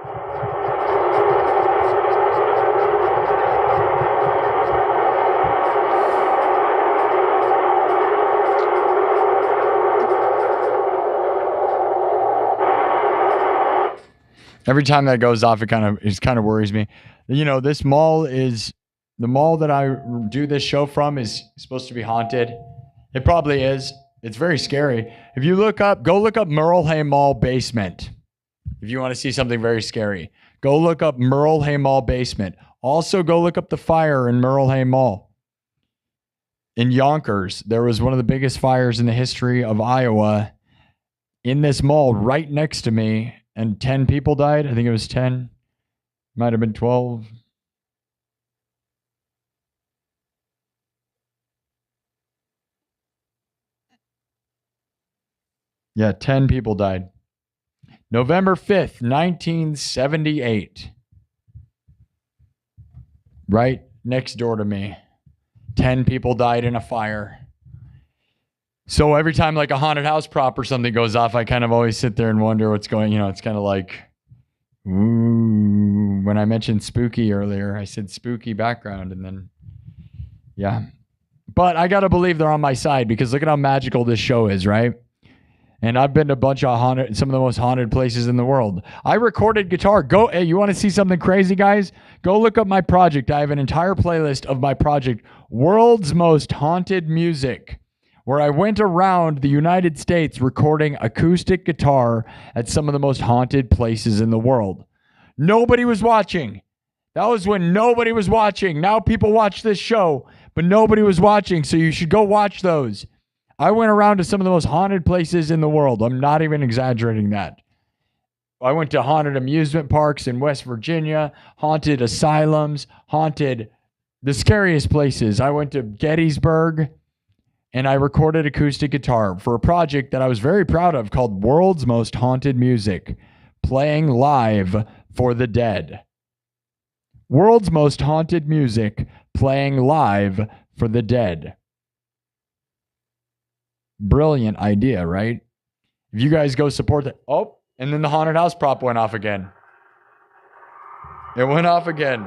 Every time that goes off, it kind of worries me. You know, this mall is the mall that I do this show from is supposed to be haunted. It probably is. It's very scary. If you go look up Merle Hay Mall basement. If you want to see something very scary, go look up Merle Hay Mall basement. Also, go look up the fire in Merle Hay Mall. In Yonkers, there was one of the biggest fires in the history of Iowa in this mall right next to me, and 10 people died. I think it was 10. Might have been 12. Yeah, 10 people died. November 5th, 1978. Right next door to me. 10 people died in a fire. So every time like a haunted house prop or something goes off, I kind of always sit there and wonder what's going, it's kind of like, ooh, when I mentioned spooky earlier, I said spooky background and then, yeah. But I got to believe they're on my side because look at how magical this show is, right? And I've been to a bunch of some of the most haunted places in the world. I recorded guitar. Hey, you want to see something crazy, guys? Go look up my project. I have an entire playlist of my project, World's Most Haunted Music, where I went around the United States recording acoustic guitar at some of the most haunted places in the world. Nobody was watching. That was when nobody was watching. Now people watch this show, but nobody was watching, so you should go watch those. I went around to some of the most haunted places in the world. I'm not even exaggerating that. I went to haunted amusement parks in West Virginia, haunted asylums, haunted the scariest places. I went to Gettysburg, and I recorded acoustic guitar for a project that I was very proud of called World's Most Haunted Music, playing live for the dead. World's Most Haunted Music, playing live for the dead. Brilliant idea, right? If you guys go support that. Oh, and then the haunted house prop went off again. It went off again.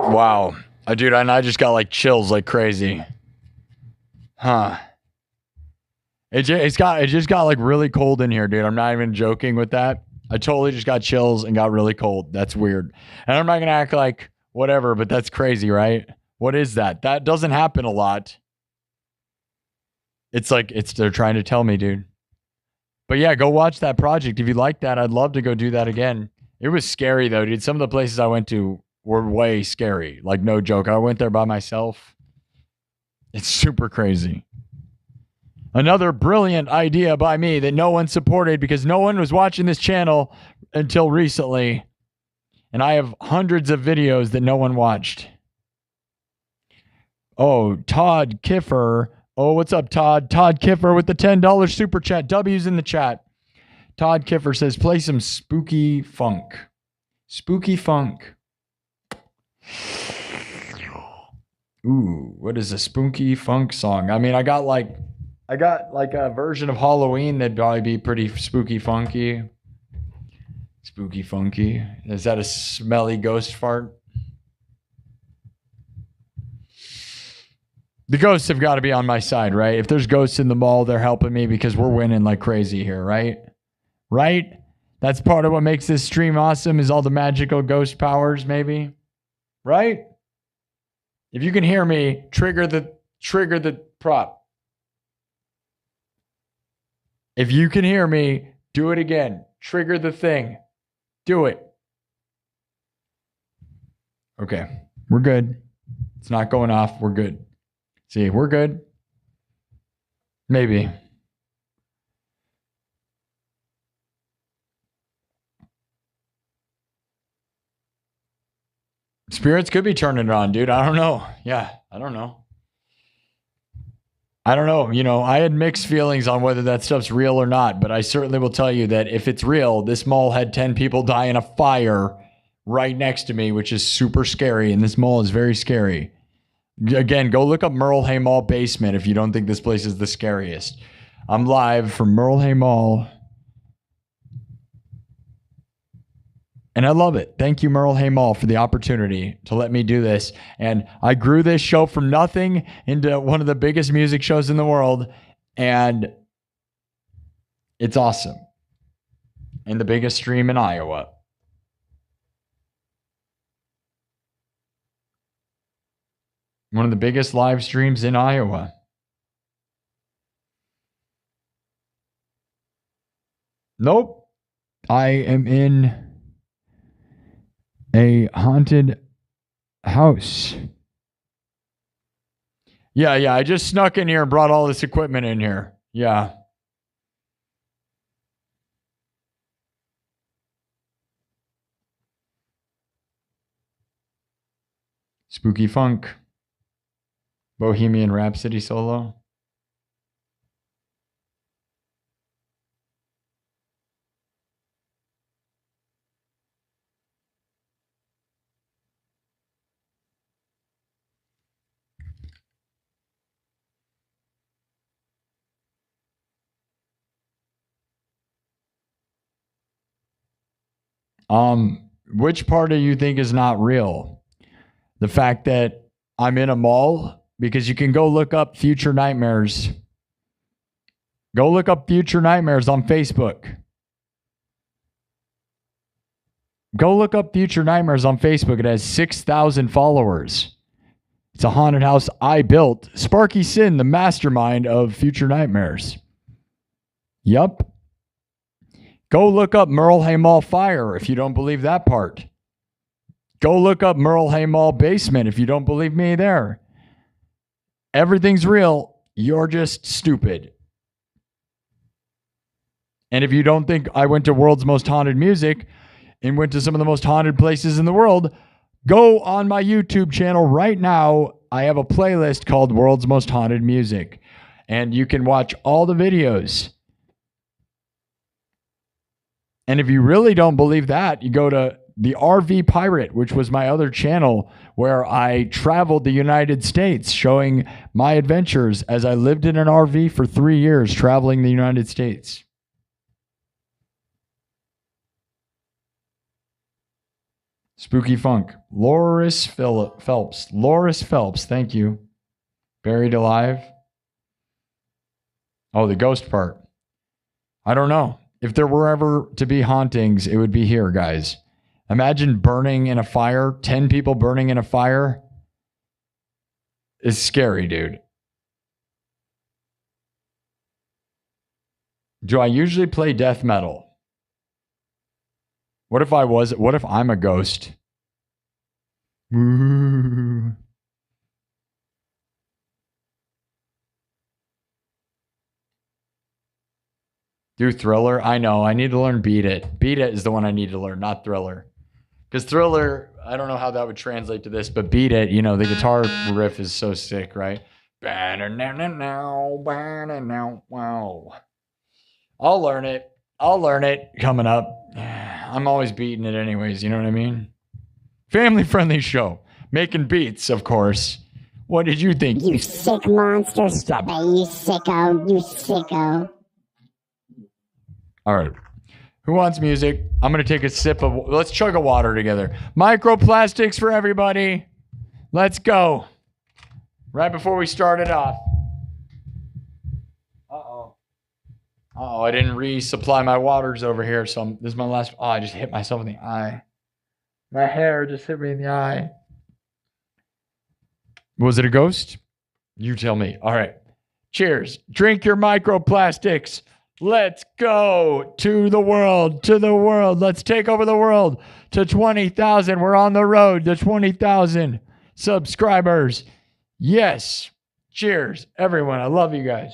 Wow. Dude, and I just got like chills like crazy. Huh. It just got like really cold in here, dude. I'm not even joking with that. I totally just got chills and got really cold. That's weird. And I'm not going to act like whatever, but that's crazy, right? What is that? That doesn't happen a lot. It's like they're trying to tell me, dude. But yeah, go watch that project. If you like that, I'd love to go do that again. It was scary though, dude. Some of the places I went to were way scary. Like, no joke. I went there by myself. It's super crazy. Another brilliant idea by me that no one supported because no one was watching this channel until recently. And I have hundreds of videos that no one watched. Oh, Todd Kiffer. Oh, what's up, Todd? Todd Kiffer with the $10 super chat. W's in the chat. Todd Kiffer says, play some spooky funk. Spooky funk. Ooh, what is a spooky funk song? I mean, I got like a version of Halloween that'd probably be pretty spooky funky. Spooky funky. Is that a smelly ghost fart? The ghosts have got to be on my side, right? If there's ghosts in the mall, they're helping me because we're winning like crazy here, right? Right? That's part of what makes this stream awesome is all the magical ghost powers, maybe. Right? If you can hear me, trigger the prop. If you can hear me, do it again. Trigger the thing. Do it. Okay. We're good. It's not going off. We're good. See, we're good. Maybe. Spirits could be turning it on, dude. I don't know. Yeah, I don't know. I don't know. You know, I had mixed feelings on whether that stuff's real or not, but I certainly will tell you that if it's real, this mall had 10 people die in a fire right next to me, which is super scary, and this mall is very scary. Again, go look up Merle Hay Mall basement if you don't think this place is the scariest. I'm live from Merle Hay Mall. And I love it. Thank you, Merle Hay Mall, for the opportunity to let me do this. And I grew this show from nothing into one of the biggest music shows in the world. And it's awesome. And the biggest stream in Iowa. One of the biggest live streams in Iowa. Nope. I am in a haunted house. Yeah. I just snuck in here and brought all this equipment in here. Yeah. Spooky funk. Bohemian Rhapsody solo. Which part do you think is not real? The fact that I'm in a mall? Because you can go look up Future Nightmares. Go look up Future Nightmares on Facebook. Go look up Future Nightmares on Facebook. It has 6,000 followers. It's a haunted house I built. Sparky SINN, the mastermind of Future Nightmares. Yup. Go look up Merle Hay Mall fire if you don't believe that part. Go look up Merle Hay Mall basement if you don't believe me there. Everything's real. You're just stupid. And if you don't think I went to World's Most Haunted Music and went to some of the most haunted places in the world, go on my YouTube channel right now. I have a playlist called World's Most Haunted Music. And you can watch all the videos. And if you really don't believe that, you go to the RV Pirate, which was my other channel where I traveled the United States showing my adventures as I lived in an RV for 3 years traveling the United States. Spooky Funk. Loris Phelps. Loris Phelps, thank you. Buried alive. Oh, the ghost part. I don't know. If there were ever to be hauntings, it would be here, guys. Imagine burning in a fire, 10 people burning in a fire. is scary, dude. Do I usually play death metal? What if I'm a ghost? Ooh. Do Thriller? I know. I need to learn Beat It. Beat It is the one I need to learn, not Thriller. Because Thriller, I don't know how that would translate to this, but Beat It, you know, the guitar riff is so sick, right? Wow. I'll learn it. Coming up. I'm always beating it anyways, you know what I mean? Family-friendly show. Making beats, of course. What did you think? You sick monster. Stop it, you sicko. You sicko. All right. Who wants music? I'm going to take a sip of... Let's chug a water together. Microplastics for everybody. Let's go. Right before we start it off. Uh-oh, I didn't resupply my waters over here, so this is my last... Oh, I just hit myself in the eye. My hair just hit me in the eye. Was it a ghost? You tell me. All right. Cheers. Drink your microplastics. Let's go to the world. Let's take over the world to 20,000. We're on the road to 20,000 subscribers. Yes. Cheers, everyone. I love you guys.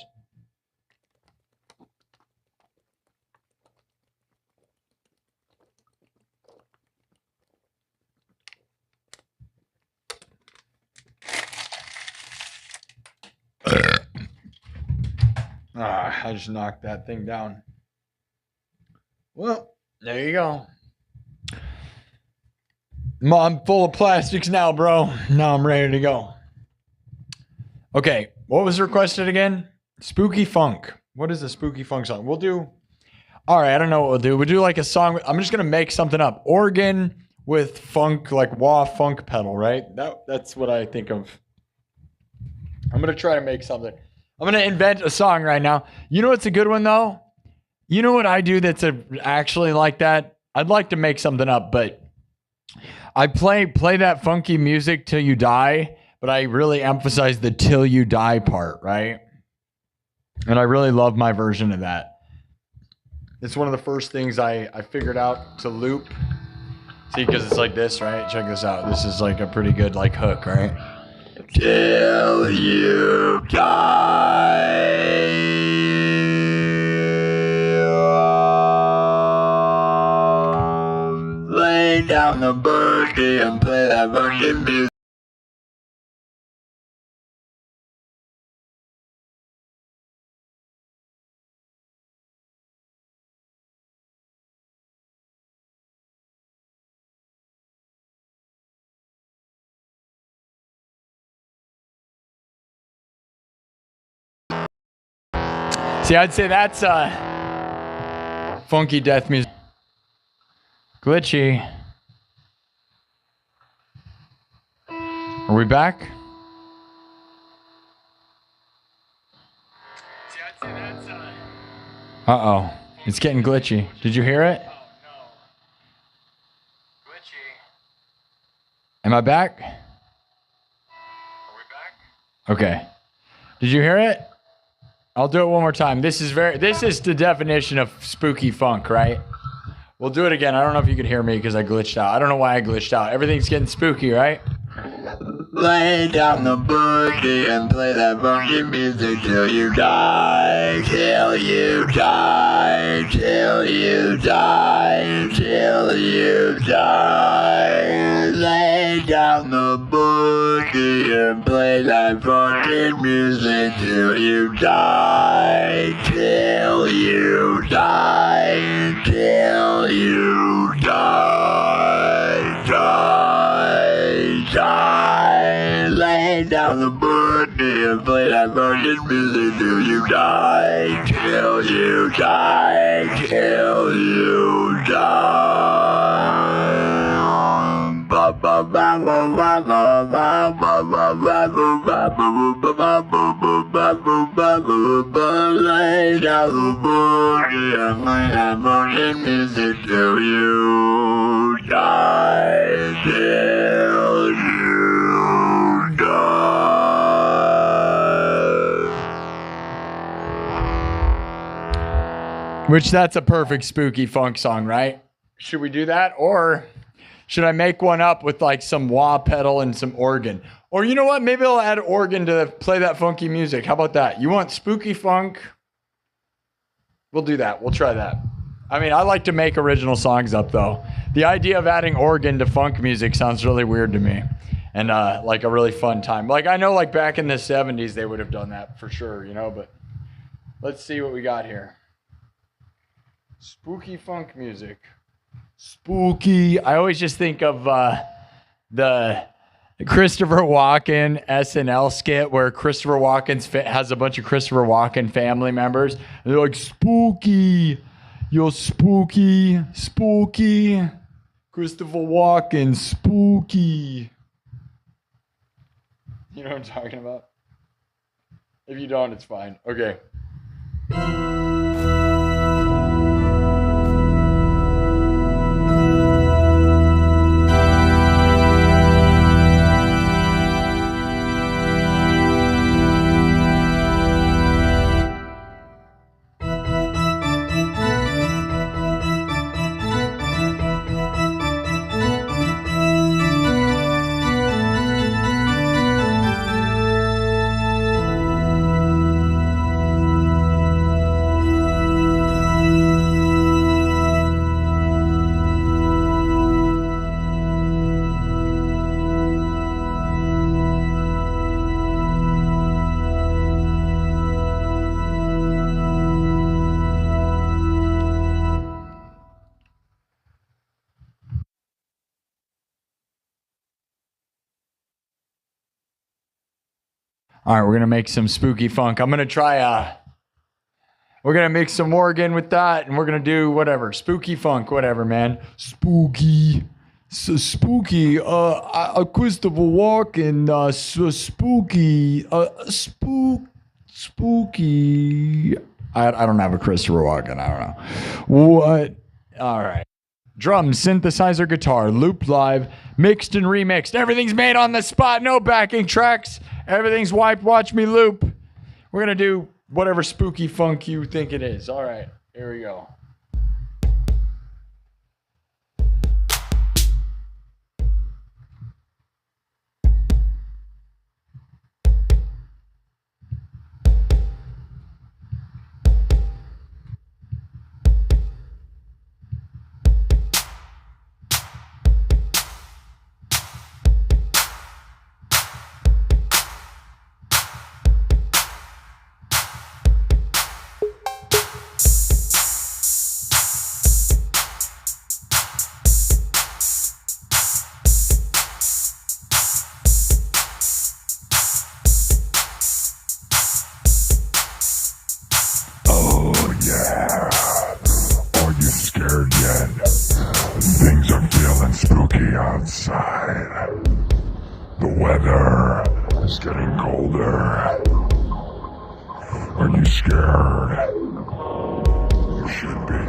I just knocked that thing down. Well, there you go. I'm full of plastics now, bro. Now I'm ready to go. Okay, what was requested again? Spooky funk. What is the spooky funk song? We'll do... All right, I don't know what we'll do. We'll do like a song. I'm just going to make something up. Organ with funk, like wah funk pedal, right? That's what I think of. I'm going to try to make something. I'm going to invent a song right now. You know what's a good one, though? You know what I do that's actually like that? I'd like to make something up, but I play that funky music till you die, but I really emphasize the till you die part, right? And I really love my version of that. It's one of the first things I figured out to loop. See, because it's like this, right? Check this out. This is like a pretty good like hook, right? Till you die. Lay down the boogie and play that fucking music. See, I'd say that's funky death music. Glitchy. Are we back? See, I'd say that's Uh-oh. It's getting glitchy. Did you hear it? Oh, no. Glitchy. Am I back? Are we back? Okay. Did you hear it? I'll do it one more time. This is the definition of spooky funk, right? We'll do it again. I don't know if you could hear me because I glitched out. I don't know why I glitched out. Everything's getting spooky, right? Lay down the boogie and play that funky music till you die, till you die, till you die, till you die. Lay down the boogie and play that funky music till you die, till you die, till you die, die. Lay down the boogie and play that fucking music till you die, till you die, till you die. Lay down the boogie and play that fucking music till you die, till you die. Which that's a perfect spooky funk song, right? Should we do that? Or should I make one up with like some wah pedal and some organ? Or you know what? Maybe I'll add organ to play that funky music. How about that? You want spooky funk? We'll do that. We'll try that. I mean, I like to make original songs up though. The idea of adding organ to funk music sounds really weird to me. And like a really fun time. Like I know like back in the 70s they would have done that for sure, you know, but let's see what we got here. Spooky funk music. Spooky. I always just think of the Christopher Walken SNL skit where Christopher Walken has a bunch of Christopher Walken family members. And they're like, spooky. Yo, spooky. Spooky. Christopher Walken, spooky. You know what I'm talking about? If you don't, it's fine. Okay. All right, we're going to make some spooky funk. I'm going to try, we're going to mix some organ with that, and we're going to do whatever, spooky funk, whatever, man. Spooky. So spooky. Christopher Walken, spooky. Spooky. I don't have a Christopher Walken. I don't know. What? All right. Drums, synthesizer, guitar, looped live, mixed and remixed. Everything's made on the spot. No backing tracks. Everything's wiped. Watch me loop. We're going to do whatever spooky funk you think it is. All right. Here we go. Things are feeling spooky outside. The weather is getting colder. Are you scared? You should be.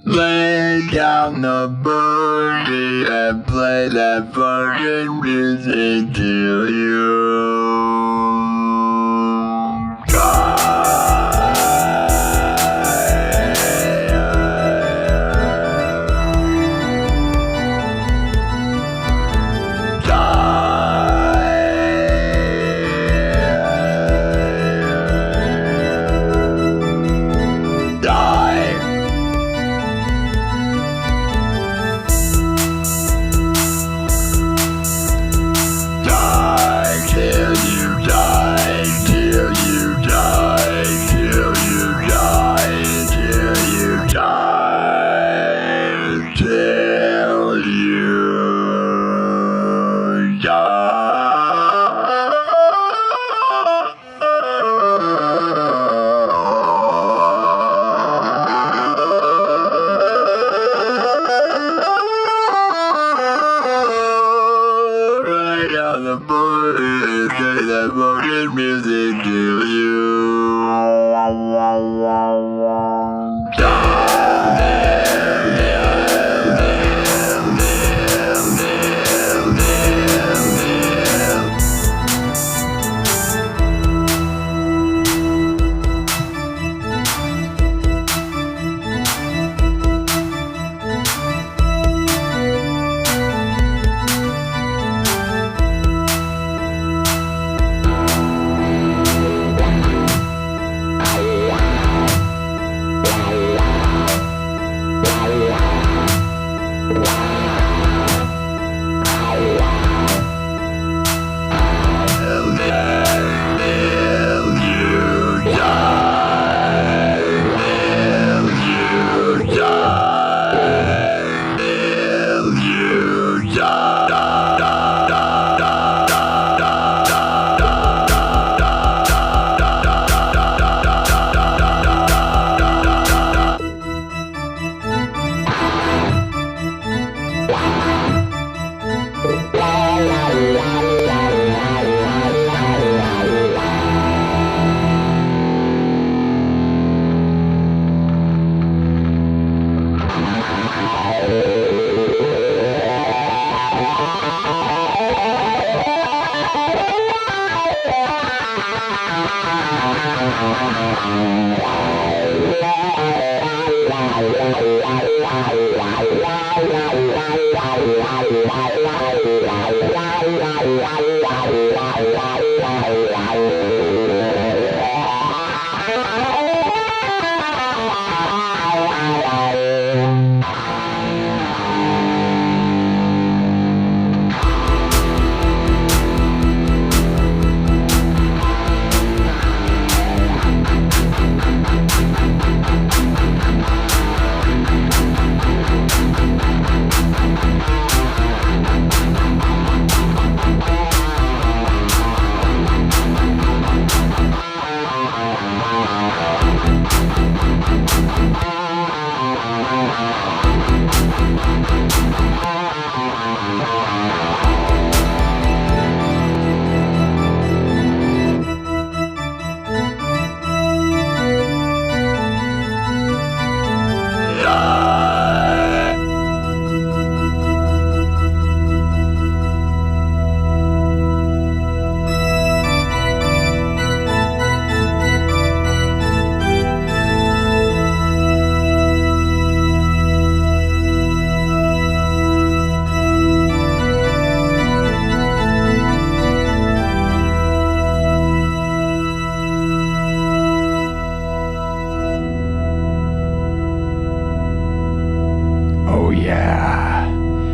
Lay down the booty and play that fucking music till you music till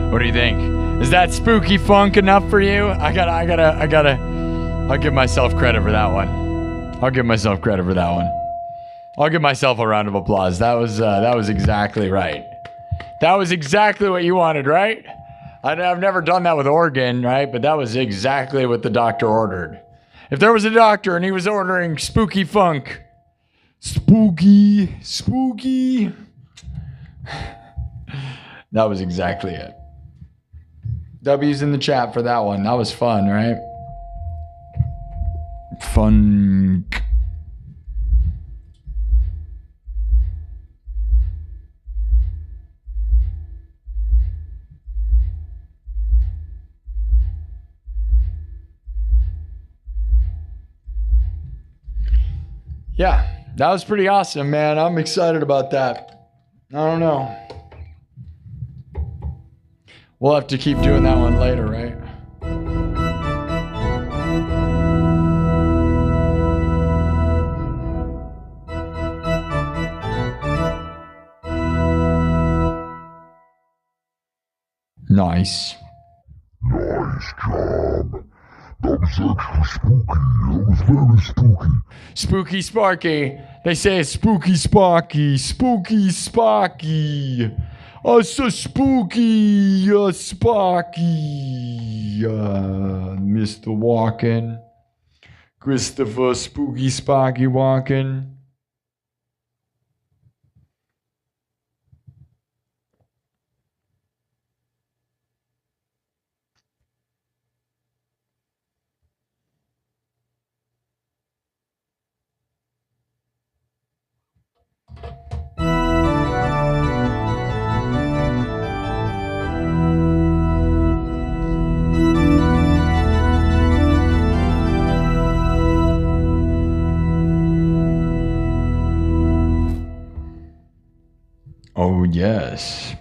What do you think? Is that spooky funk enough for you? I'll give myself credit for that one. I'll give myself a round of applause. That was exactly right. That was exactly what you wanted, right? I've never done that with organ, right? But that was exactly what the doctor ordered. If there was a doctor and he was ordering spooky funk, spooky, that was exactly it. W's in the chat for that one. That was fun, right? Fun. 。Yeah, that was pretty awesome, man. I'm excited about that. I don't know. We'll have to keep doing that one later, right? Nice. Nice job. That was extra spooky. That was very spooky. Spooky Sparky. They say it's spooky Sparky. Spooky Sparky. Oh, so spooky Sparky. Mr. Walken. Christopher Spooky Sparky Walken. Oh, yes.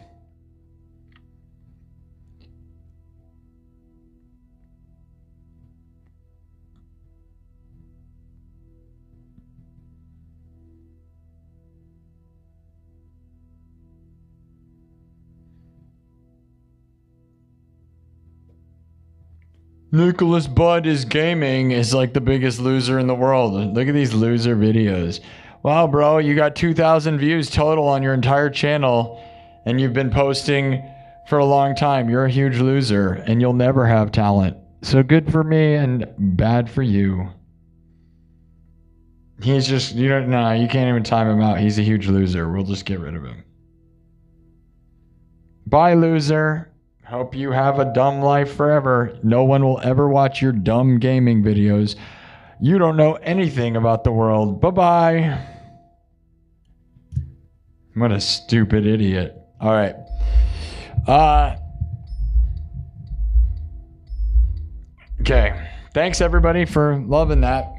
Nicholas Budd is gaming is like the biggest loser in the world. Look at these loser videos. Wow, bro, you got 2,000 views total on your entire channel, and you've been posting for a long time. You're a huge loser, and you'll never have talent. So good for me and bad for you. He's just, you can't even time him out. He's a huge loser. We'll just get rid of him. Bye, loser. Hope you have a dumb life forever. No one will ever watch your dumb gaming videos. You don't know anything about the world. Bye-bye. What a stupid idiot. All right. Okay. Thanks, everybody, for loving that.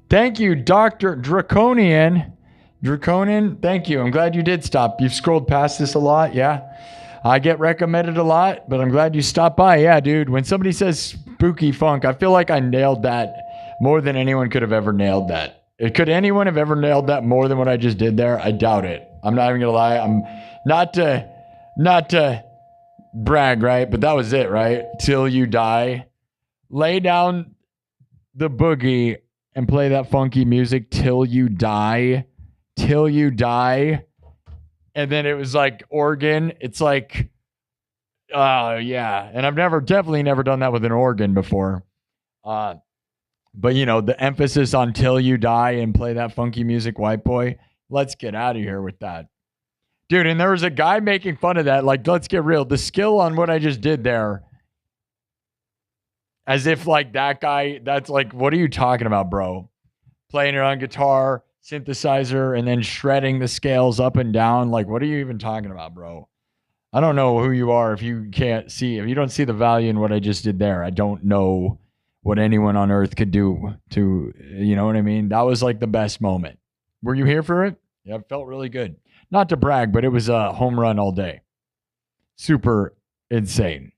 Thank you, Dr. Draconian. Draconian, thank you. I'm glad you did stop. You've scrolled past this a lot, yeah? I get recommended a lot, but I'm glad you stopped by. Yeah, dude, when somebody says spooky funk, I feel like I nailed that more than anyone could have ever nailed that. Could anyone have ever nailed that more than what I just did there? I doubt it. I'm not even going to lie. I'm not to brag, right? But that was it, right? Till you die. Lay down the boogie and play that funky music till you die. Till you die. And then it was like organ. It's like, yeah. And I've definitely never done that with an organ before. But the emphasis on till you die and play that funky music, white boy. Let's get out of here with that. Dude, and there was a guy making fun of that. Like, let's get real. The skill on what I just did there. As if like that guy, that's like, what are you talking about, bro? Playing it on guitar, synthesizer, and then shredding the scales up and down. Like, what are you even talking about, bro? I don't know who you are if you don't see the value in what I just did there. I don't know what anyone on earth could do to, you know what I mean? That was like the best moment. Were you here for it? Yeah, it felt really good. Not to brag, but it was a home run all day. Super insane.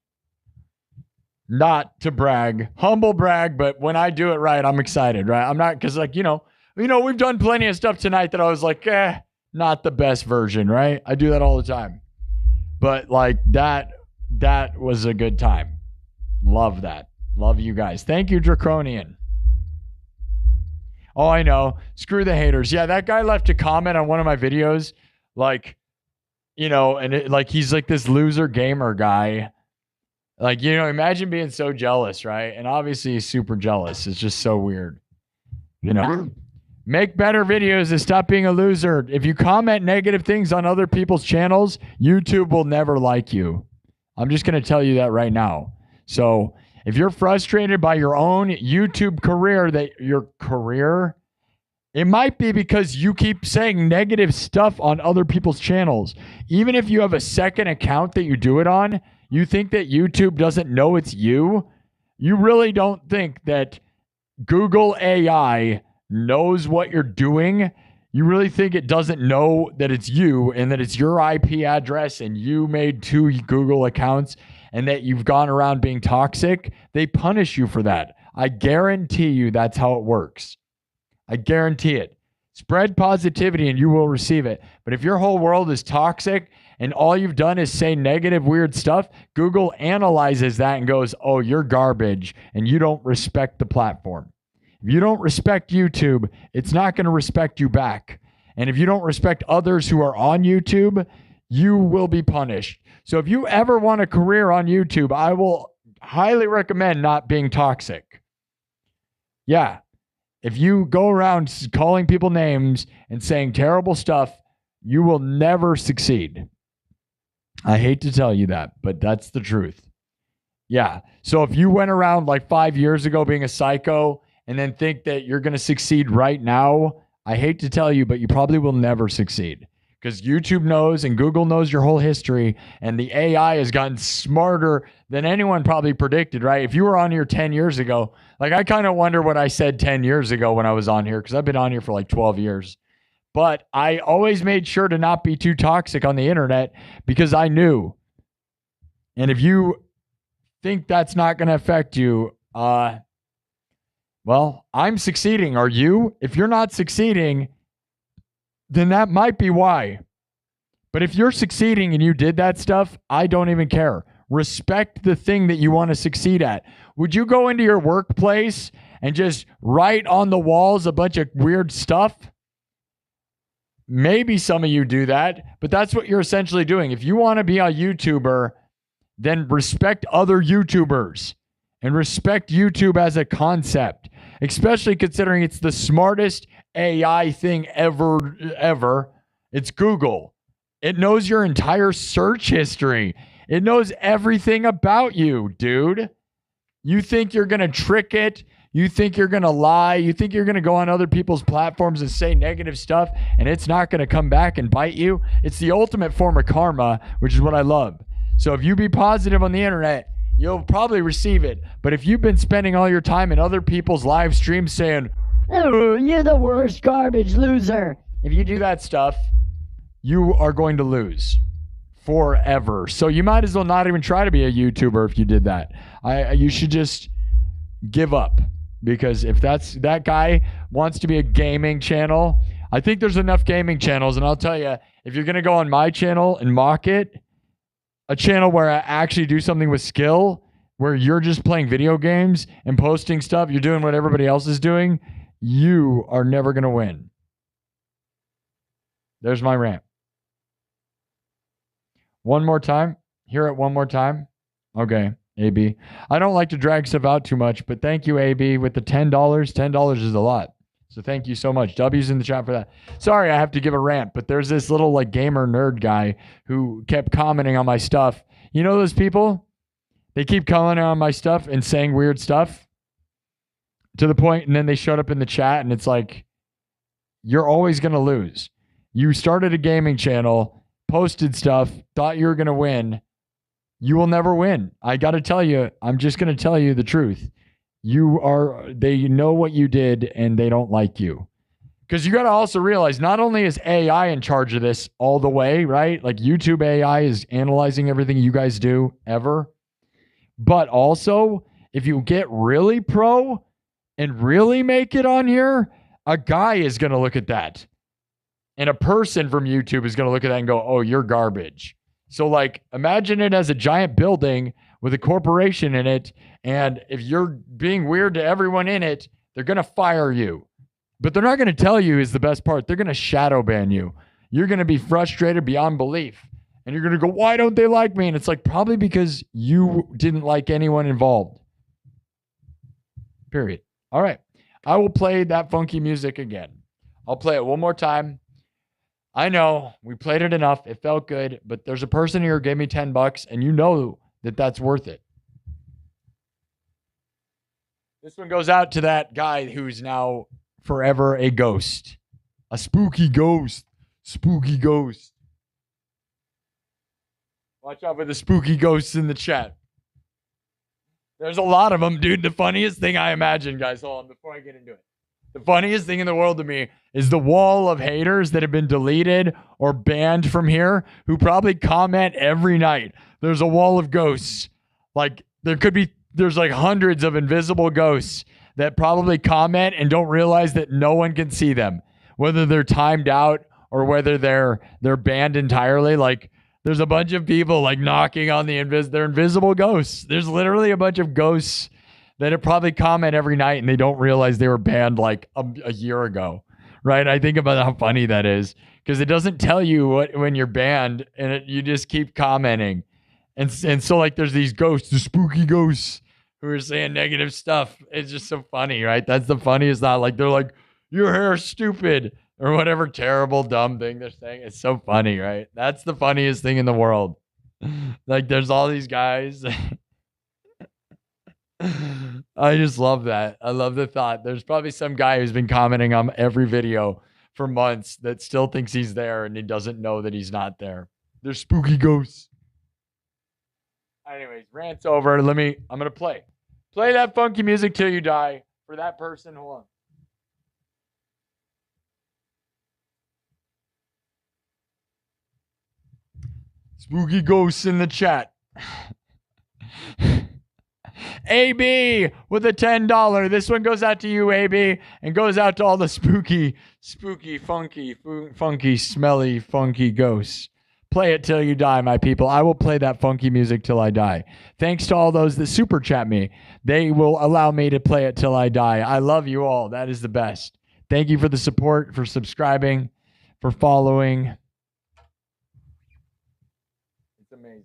Not to brag, humble brag, but when I do it right, I'm excited, right? I'm not, because like, we've done plenty of stuff tonight that I was like, not the best version, right? I do that all the time. But like that was a good time. Love that. Love you guys. Thank you, Draconian. Oh, I know. Screw the haters. Yeah, that guy left a comment on one of my videos. Like, and he's like this loser gamer guy. Like, imagine being so jealous, right? And obviously he's super jealous. It's just so weird. Make better videos and stop being a loser. If you comment negative things on other people's channels, YouTube will never like you. I'm just going to tell you that right now. So if you're frustrated by your own YouTube career, it might be because you keep saying negative stuff on other people's channels. Even if you have a second account that you do it on, you think that YouTube doesn't know it's you? You really don't think that Google AI knows what you're doing? You really think it doesn't know that it's you and that it's your IP address and you made 2 Google accounts and that you've gone around being toxic? They punish you for that. I guarantee you that's how it works. I guarantee it. Spread positivity and you will receive it. But if your whole world is toxic and all you've done is say negative, weird stuff, Google analyzes that and goes, oh, you're garbage and you don't respect the platform. If you don't respect YouTube, it's not going to respect you back. And if you don't respect others who are on YouTube, you will be punished. So if you ever want a career on YouTube, I will highly recommend not being toxic. Yeah. If you go around calling people names and saying terrible stuff, you will never succeed. I hate to tell you that, but that's the truth. Yeah. So if you went around like 5 years ago being a psycho and then think that you're going to succeed right now, I hate to tell you, but you probably will never succeed because YouTube knows and Google knows your whole history, and the AI has gotten smarter than anyone probably predicted, right? If you were on here 10 years ago, like I kind of wonder what I said 10 years ago when I was on here because I've been on here for like 12 years. But I always made sure to not be too toxic on the internet because I knew. And if you think that's not going to affect you, well, I'm succeeding. Are you? If you're not succeeding, then that might be why. But if you're succeeding and you did that stuff, I don't even care. Respect the thing that you want to succeed at. Would you go into your workplace and just write on the walls a bunch of weird stuff? Maybe some of you do that, but that's what you're essentially doing. If you want to be a YouTuber, then respect other YouTubers and respect YouTube as a concept, especially considering it's the smartest AI thing ever. It's Google. It knows your entire search history. It knows everything about you, dude. You think you're going to trick it? You think you're going to lie? You think you're going to go on other people's platforms and say negative stuff and it's not going to come back and bite you? It's the ultimate form of karma, which is what I love. So if you be positive on the internet, you'll probably receive it. But if you've been spending all your time in other people's live streams saying, oh, you're the worst garbage loser. If you do that stuff, you are going to lose forever. So you might as well not even try to be a YouTuber if you did that. You should just give up. Because if that guy wants to be a gaming channel, I think there's enough gaming channels. And I'll tell you, if you're going to go on my channel and mock it, a channel where I actually do something with skill, where you're just playing video games and posting stuff, you're doing what everybody else is doing, you are never going to win. There's my rant. One more time. Hear it one more time. Okay. AB. I don't like to drag stuff out too much, but thank you, AB, with the $10. $10 is a lot. So thank you so much. W's in the chat for that. Sorry, I have to give a rant, but there's this little like gamer nerd guy who kept commenting on my stuff. You know those people? They keep commenting on my stuff and saying weird stuff to the point, and then they showed up in the chat, and it's like, you're always going to lose. You started a gaming channel, posted stuff, thought you were going to win. You will never win. I got to tell you, I'm just going to tell you the truth. They know what you did and they don't like you. Because you got to also realize not only is AI in charge of this all the way, right? Like YouTube AI is analyzing everything you guys do ever. But also, if you get really pro and really make it on here, a guy is going to look at that. And a person from YouTube is going to look at that and go, oh, you're garbage. So like, imagine it as a giant building with a corporation in it. And if you're being weird to everyone in it, they're going to fire you. But they're not going to tell you is the best part. They're going to shadow ban you. You're going to be frustrated beyond belief. And you're going to go, why don't they like me? And it's like, probably because you didn't like anyone involved. Period. All right. I will play that funky music again. I'll play it one more time. I know we played it enough. It felt good, but there's a person here who gave me $10 and you know that that's worth it. This one goes out to that guy who's now forever a ghost, a spooky ghost, spooky ghost. Watch out for the spooky ghosts in the chat. There's a lot of them, dude. The funniest thing I imagine, guys, hold on before I get into it. The funniest thing in the world to me is the wall of haters that have been deleted or banned from here who probably comment every night. There's a wall of ghosts. Like there's like hundreds of invisible ghosts that probably comment and don't realize that no one can see them, whether they're timed out or whether they're banned entirely. Like there's a bunch of people like knocking on they're invisible ghosts. There's literally a bunch of ghosts that probably comment every night and they don't realize they were banned like a year ago, right? I think about how funny that is because it doesn't tell you when you're banned and you just keep commenting. And so like there's these ghosts, the spooky ghosts who are saying negative stuff. It's just so funny, right? That's the funniest thought. Like they're like, your hair's stupid or whatever terrible dumb thing they're saying. It's so funny, right? That's the funniest thing in the world. Like there's all these guys. I just love that. I love the thought. There's probably some guy who's been commenting on every video for months that still thinks he's there and he doesn't know that he's not there. They're spooky ghosts. Anyways, rant's over. I'm going to play that funky music till you die for that person. Hold on. Spooky ghosts in the chat. AB with a $10. This one goes out to you, AB, and goes out to all the spooky, funky, smelly, funky ghosts. Play it till you die, my people. I will play that funky music till I die. Thanks to all those that super chat me. They will allow me to play it till I die. I love you all. That is the best. Thank you for the support, for subscribing, for following. It's amazing.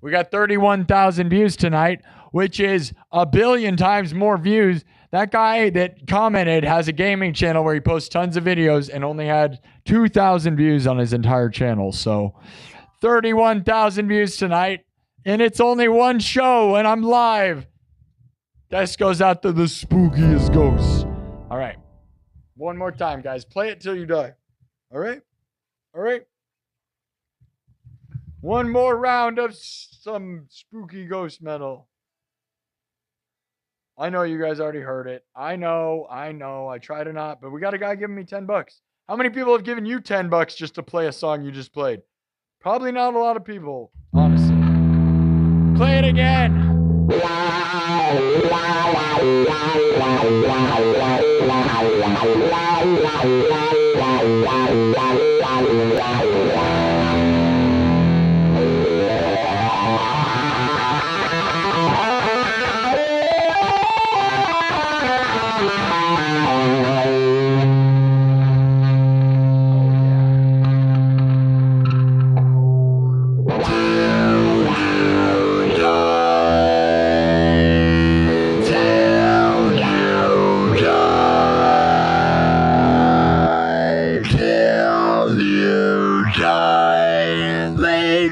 We got 31,000 views tonight, which is a billion times more views. That guy that commented has a gaming channel where he posts tons of videos and only had 2,000 views on his entire channel. So 31,000 views tonight, and it's only one show, and I'm live. This goes out to the spookiest ghosts. All right. One more time, guys. Play it till you die. All right? All right? One more round of some spooky ghost metal. I know you guys already heard it. I know. I try to not, but we got a guy giving me $10. How many people have given you $10 just to play a song you just played? Probably not a lot of people, honestly. Play it again.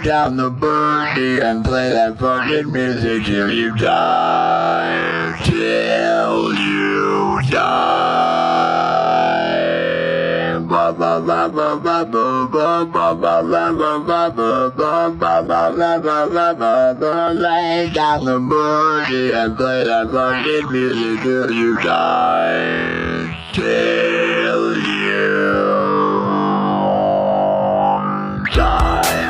Down the birdie and play that fucking music till you die. Till you die. Ba ba ba ba ba ba ba ba ba ba ba ba ba ba ba ba ba ba. Lay down the birdie and play that fucking music till you die. Till you die.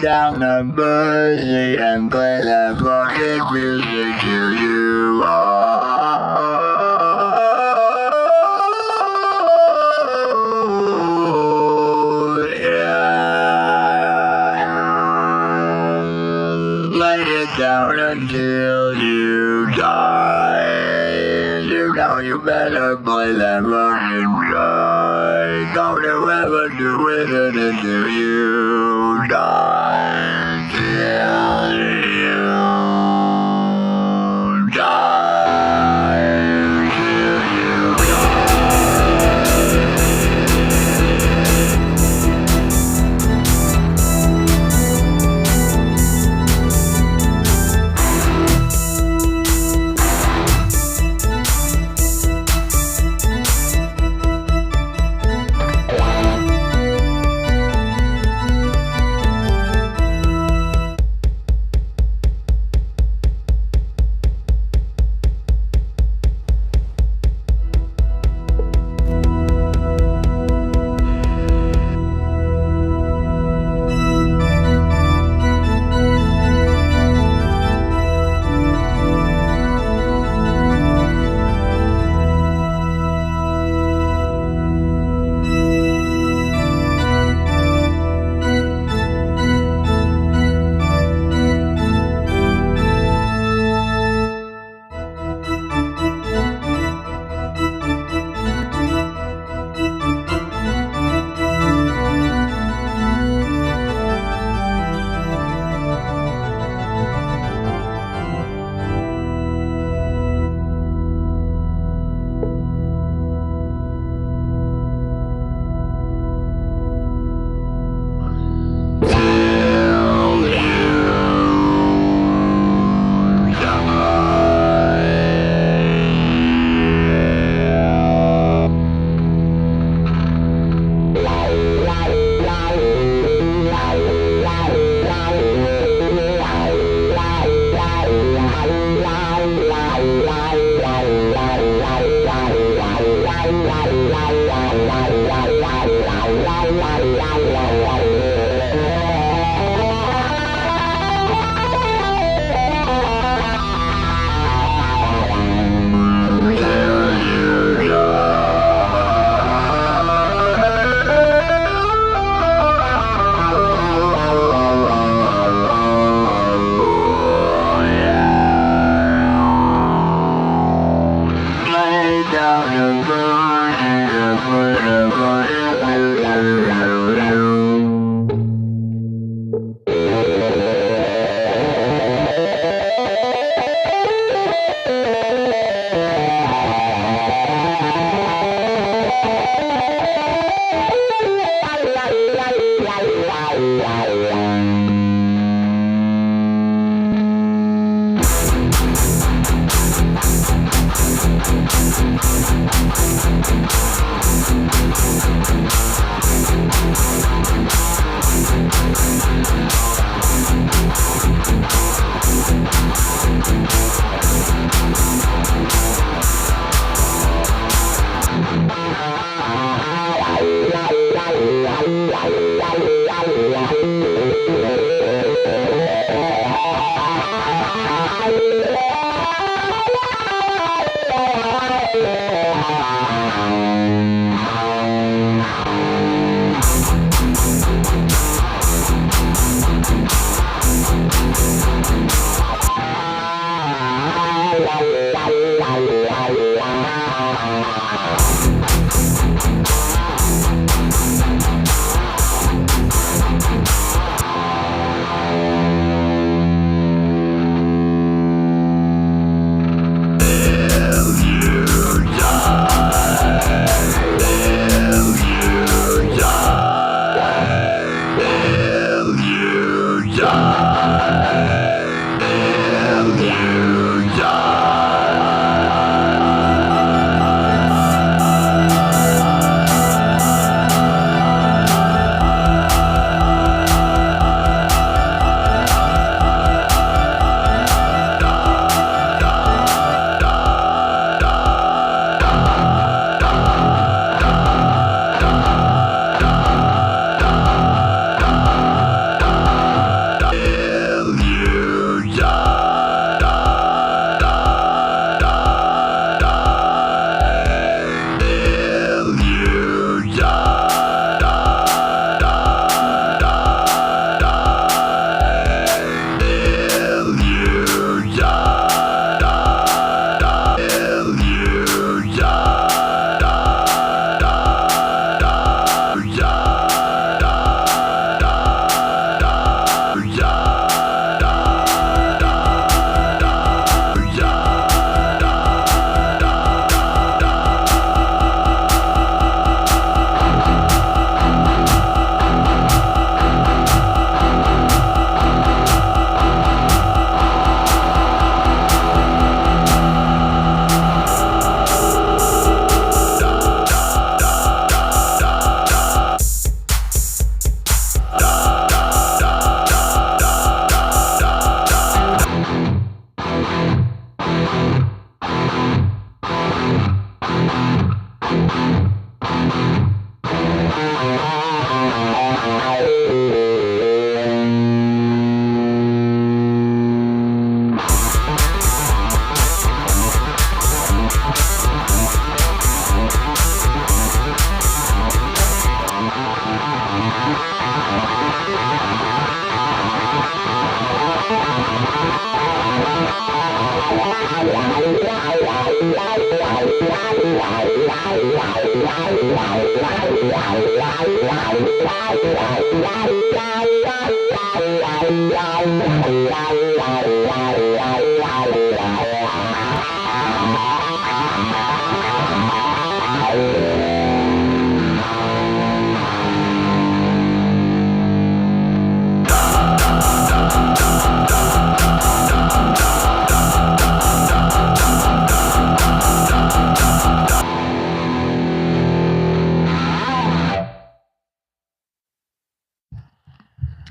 Down the bursy and play that fucking music till you lay it down until you die. You know you better play that fucking guy. Don't you ever do it until you die. Till you die. Till you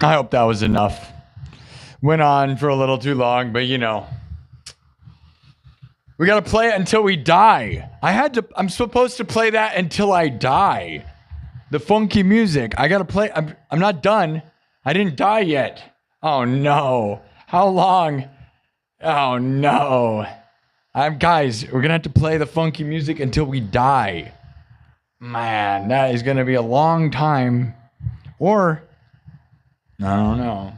I hope that was enough. Went on for a little too long, but you know. We gotta play it until we die. I'm supposed to play that until I die. The funky music. I gotta play. I'm not done. I didn't die yet. Oh no. How long? Oh no. Guys, we're gonna have to play the funky music until we die. Man, that is gonna be a long time. Or, I don't know.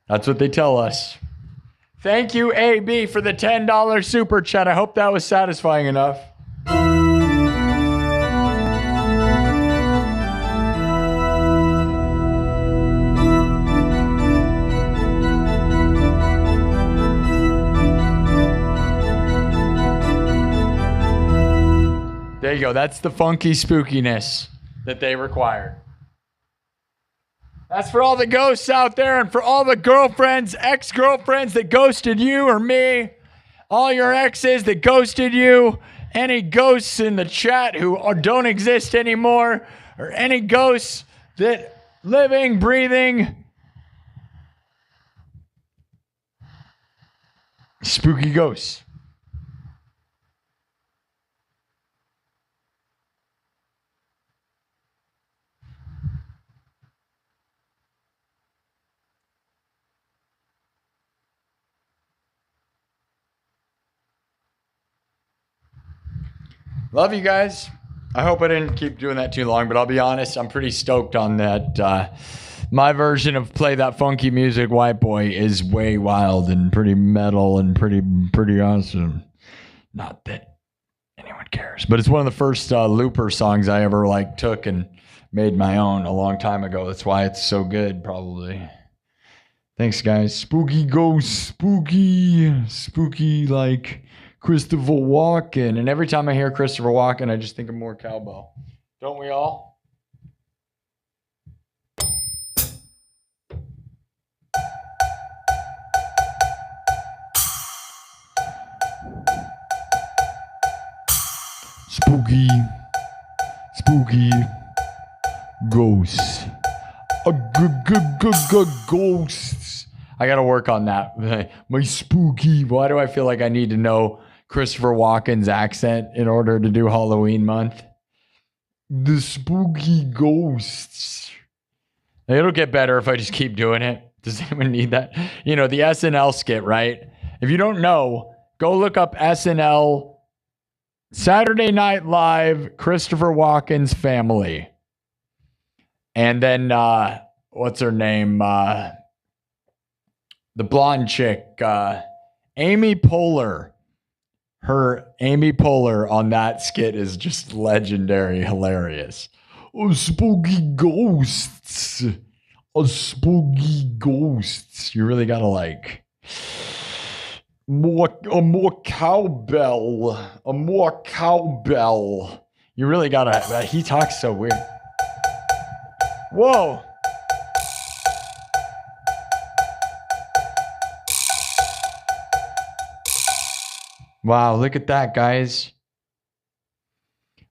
That's what they tell us. Thank you, AB, for the $10 super chat. I hope that was satisfying enough. There you go. That's the funky spookiness that they required. That's for all the ghosts out there and for all the girlfriends, ex-girlfriends that ghosted you or me. All your exes that ghosted you. Any ghosts in the chat who don't exist anymore. Or any ghosts that living, breathing. Spooky ghosts. Love you guys. I hope I didn't keep doing that too long, but I'll be honest, I'm pretty stoked on that. My version of Play That Funky Music, White Boy, is way wild and pretty metal and pretty awesome. Not that anyone cares, but it's one of the first Looper songs I ever took and made my own a long time ago. That's why it's so good, probably. Thanks, guys. Spooky ghosts, spooky like Christopher Walken. And every time I hear Christopher Walken, I just think of more cowbell. Don't we all? Spooky ghosts. Ghosts. I gotta work on that. My spooky. Why do I feel like I need to know Christopher Walken's accent in order to do Halloween month? The spooky ghosts. It'll get better if I just keep doing it. Does anyone need that? You know, the SNL skit, right? If you don't know, go look up SNL Saturday Night Live, Christopher Walken's family. And then, what's her name? The blonde chick, Amy Poehler. Her Amy Poehler on that skit is just legendary, hilarious. Oh, spooky ghosts. Oh, spooky ghosts. You really gotta more cowbell. A more cowbell. You really gotta. He talks so weird. Whoa. Wow, look at that, guys.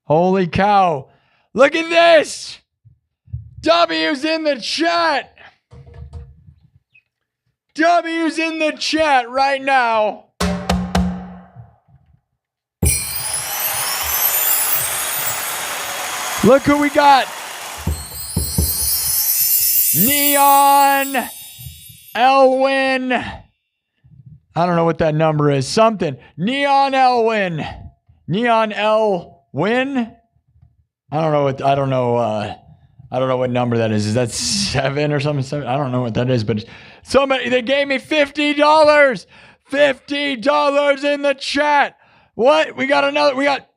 Holy cow. Look at this. W's in the chat. W's in the chat right now. Look who we got. Neon Elwin. I don't know what that number is. Something. Neon Elwin. Neon Elwin? I don't know what number that is. Is that 7 or something? 7? I don't know what that is, but somebody, they gave me $50. $50 in the chat. What? We got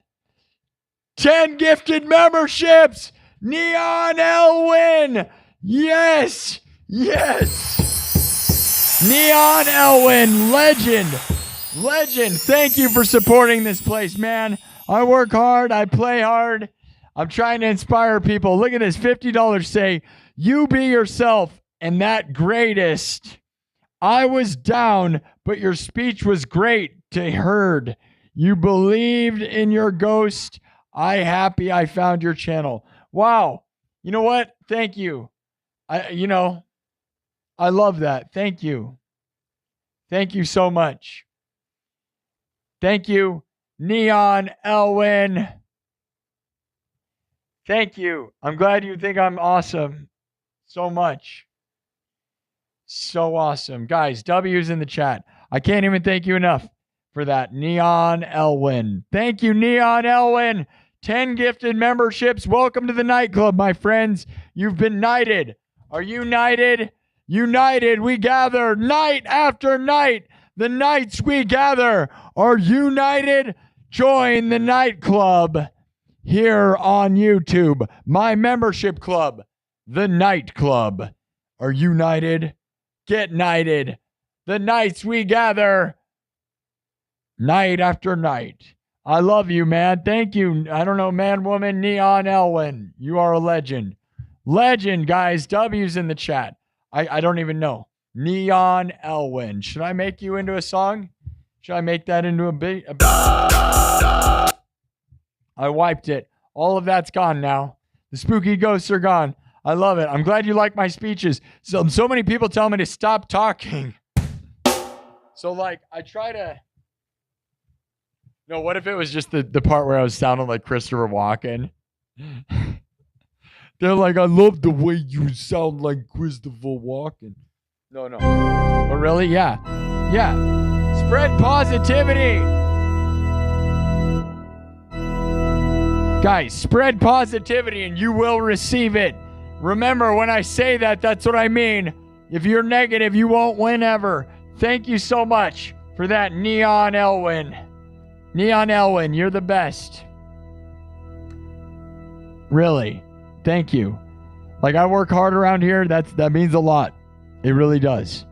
10 gifted memberships. Neon Elwin. Yes. Neon Elwin, legend. Thank you for supporting this place, man. I work hard. I play hard. I'm trying to inspire people. Look at this, $50. Say, you be yourself and that greatest. I was down, but your speech was great to heard. You believed in your ghost. I happy I found your channel. Wow. You know what? Thank you. I love that. Thank you. Thank you so much. Thank you, Neon Elwin. Thank you. I'm glad you think I'm awesome so much. So awesome. Guys, W's in the chat. I can't even thank you enough for that. Neon Elwin. Thank you, Neon Elwin. 10 gifted memberships. Welcome to the nightclub, my friends. You've been knighted. Are you knighted? United we gather night after night. The nights we gather are united join the nightclub here on YouTube. My membership club, the Night Club. Are united? Get knighted. The nights we gather, night after night. I love you, man. Thank you. I don't know, man, woman, Neon Elwin. You are a legend. Legend, guys. W's in the chat. I don't even know. Neon Elwin. Should I make you into a song? Should I make that into a bit? I wiped it. All of that's gone now. The spooky ghosts are gone. I love it. I'm glad you like my speeches. So many people tell me to stop talking. So, like, I try to... No, what if it was just the part where I was sounding like Christopher Walken? They're like, I love the way you sound like Christopher Walken. No. But really? Yeah. Yeah. Spread positivity. Guys, spread positivity and you will receive it. Remember, when I say that, that's what I mean. If you're negative, you won't win ever. Thank you so much for that, Neon Elwin. Neon Elwin, you're the best. Really. Thank you. Like, I work hard around here. That means a lot. It really does.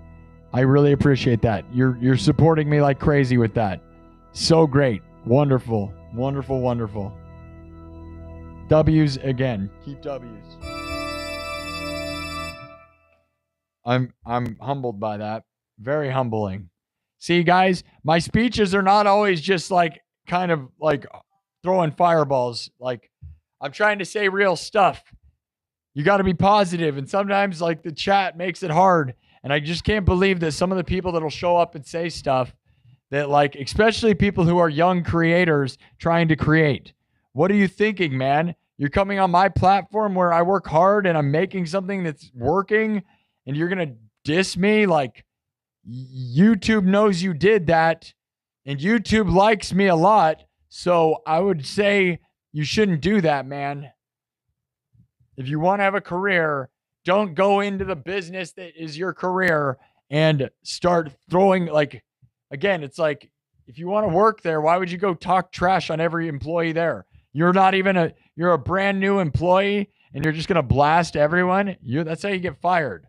I really appreciate that. You're supporting me like crazy with that. So great. Wonderful. Wonderful, wonderful. W's again. Keep W's. I'm humbled by that. Very humbling. See, guys, my speeches are not always just like kind of like throwing fireballs. Like, I'm trying to say real stuff. You got to be positive, and sometimes like the chat makes it hard. And I just can't believe that some of the people that'll show up and say stuff that, like, especially people who are young creators trying to create. What are you thinking, man? You're coming on my platform where I work hard and I'm making something that's working, and you're going to diss me? Like, YouTube knows you did that, and YouTube likes me a lot. So I would say you shouldn't do that, man. If you want to have a career, don't go into the business that is your career and start throwing, like, again, it's like, if you want to work there, why would you go talk trash on every employee there? You're a brand new employee and you're just going to blast everyone. That's how you get fired.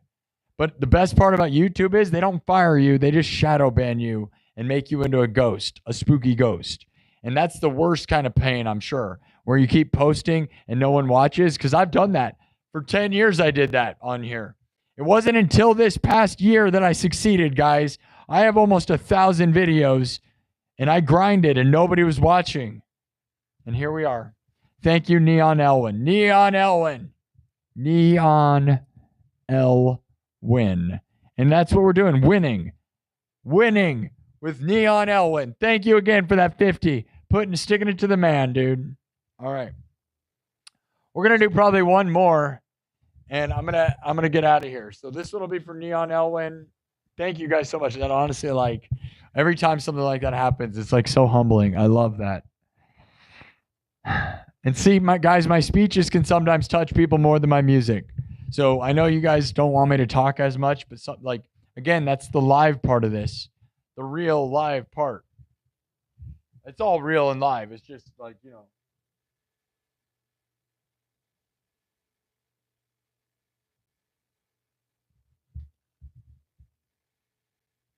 But the best part about YouTube is they don't fire you. They just shadow ban you and make you into a ghost, a spooky ghost. And that's the worst kind of pain, I'm sure, where you keep posting and no one watches. Because I've done that. For 10 years, I did that on here. It wasn't until this past year that I succeeded, guys. I have almost 1,000 videos, and I grinded, and nobody was watching. And here we are. Thank you, Neon Elwin. Neon Elwin. Neon Elwin. And that's what we're doing. Winning. Winning with Neon Elwin. Thank you again for that 50. Sticking it to the man, dude. All right. We're going to do probably one more. And I'm gonna get out of here. So this one will be for Neon Elwin. Thank you guys so much. That honestly, like, every time something like that happens, it's like so humbling. I love that. And see, my speeches can sometimes touch people more than my music. So I know you guys don't want me to talk as much, but again, that's the live part of this, the real live part. It's all real and live. It's just like, you know.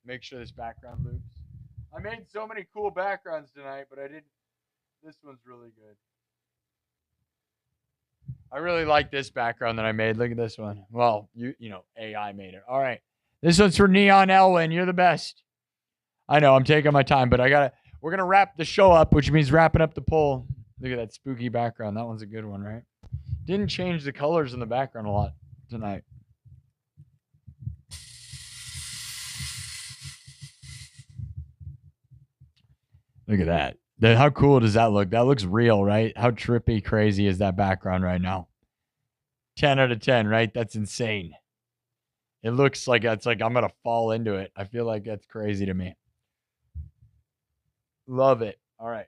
Make sure this background loops. I made so many cool backgrounds tonight, but I didn't. This one's really good. I really like this background that I made. Look at this one. Well, you know, AI made it. All right. This one's for Neon Elwin. You're the best. I know I'm taking my time, but we're going to wrap the show up, which means wrapping up the poll. Look at that spooky background. That one's a good one, right? Didn't change the colors in the background a lot tonight. Look at that. How cool does that look? That looks real, right? How trippy, crazy is that background right now? 10 out of 10, right? That's insane. It looks like I'm going to fall into it. I feel like that's crazy to me. Love it. All right.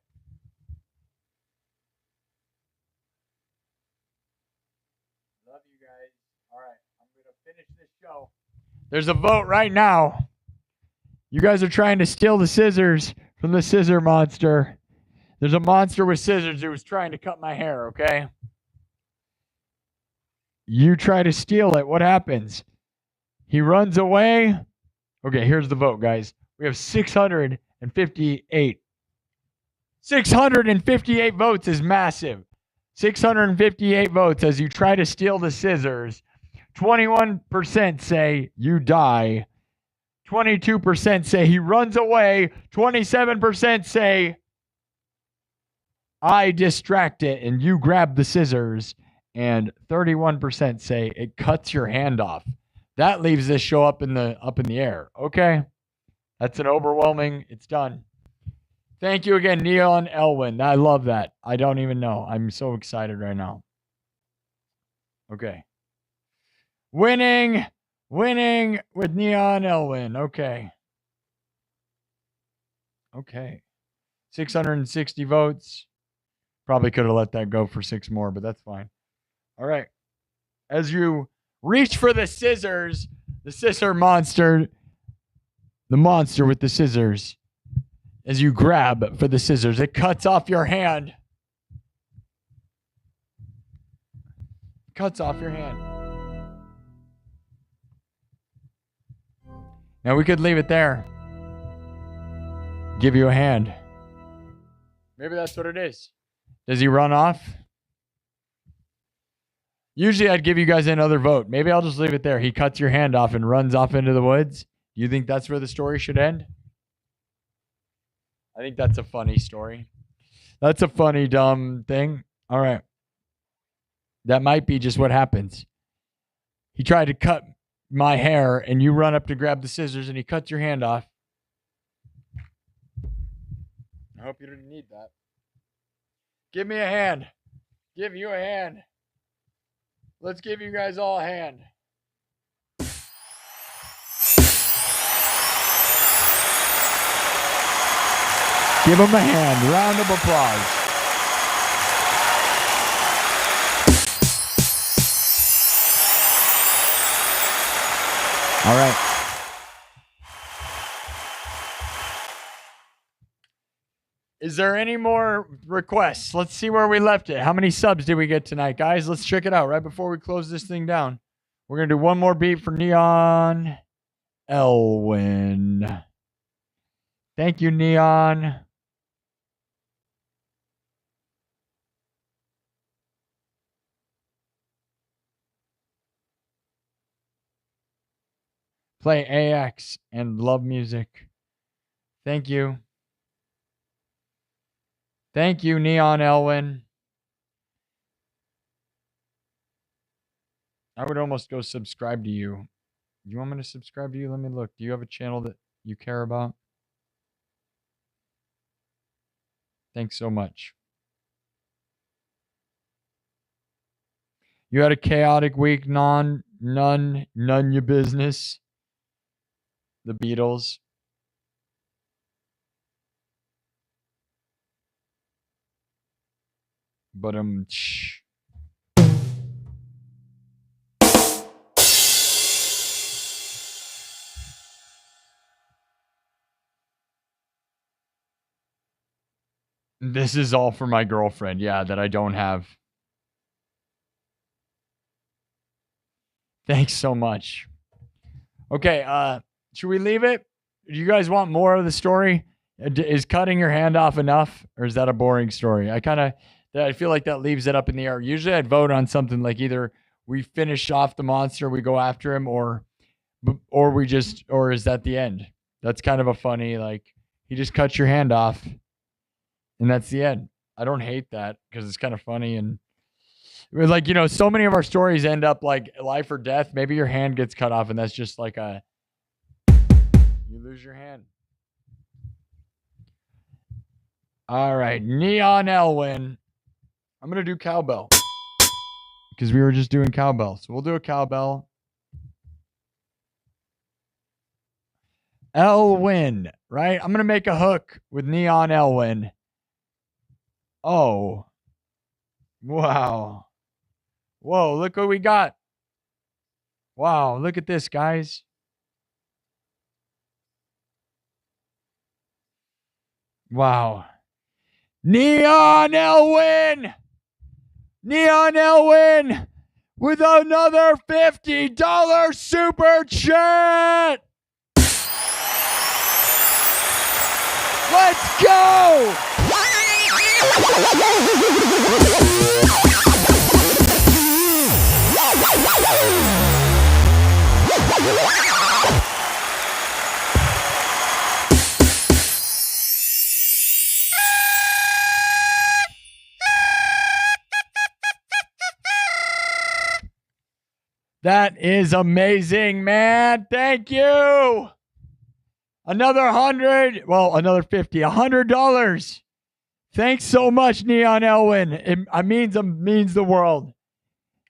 Love you guys. All right. I'm going to finish this show. There's a vote right now. You guys are trying to steal the scissors from the scissor monster. There's a monster with scissors who was trying to cut my hair, okay? You try to steal it. What happens? He runs away. Okay, here's the vote, guys. We have 658. 658 votes is massive. 658 votes as you try to steal the scissors. 21% say you die. 22% say he runs away. 27% say I distract it and you grab the scissors. And 31% say it cuts your hand off. That leaves this show up in the air. Okay. That's an overwhelming. It's done. Thank you again, Neon Elwin. I love that. I don't even know. I'm so excited right now. Okay. Winning with Neon Elwin. Okay. 660 votes. Probably could have let that go for 6 more, but that's fine. All right. As you reach for the scissors, the scissor monster, the monster with the scissors, as you grab for the scissors, it cuts off your hand. Cuts off your hand. Now we could leave it there. Give you a hand. Maybe that's what it is. Does he run off? Usually I'd give you guys another vote. Maybe I'll just leave it there. He cuts your hand off and runs off into the woods. You think that's where the story should end? I think that's a funny story. That's a funny, dumb thing. All right. That might be just what happens. He tried to cut my hair and you run up to grab the scissors and he cuts your hand off. I hope you didn't need that. Give me a hand. Give you a hand. Let's give you guys all a hand. Give him a hand. Round of applause. All right. Is there any more requests? Let's see where we left it. How many subs did we get tonight, guys? Let's check it out right before we close this thing down. We're going to do one more beat for Neon Elwin. Thank you, Neon. Play AX and love music. Thank you. Thank you, Neon Elwin. I would almost go subscribe to you. You want me to subscribe to you? Let me look. Do you have a channel that you care about? Thanks so much. You had a chaotic week, none your business. The Beatles. But this is all for my girlfriend, yeah, that I don't have. Thanks so much. Okay, should we leave it? Do you guys want more of the story? Is cutting your hand off enough, or is that a boring story? I feel like that leaves it up in the air. Usually I'd vote on something like either we finish off the monster, we go after him, or is that the end? That's kind of a funny, like, he just cuts your hand off and that's the end. I don't hate that because it's kind of funny. And like, so many of our stories end up like life or death. Maybe your hand gets cut off and that's just like you lose your hand. All right. Neon Elwin. I'm going to do cowbell because we were just doing cowbell. So we'll do a cowbell. Elwin, right? I'm going to make a hook with Neon Elwin. Oh. Wow. Whoa, look what we got. Wow, look at this, guys. Wow. Neon Elwin! Neon Elwin with another $50 super chat! Let's go! That is amazing, man. Thank you. Another 100, well, another 50, $100. Thanks so much, Neon Elwin. It means the world.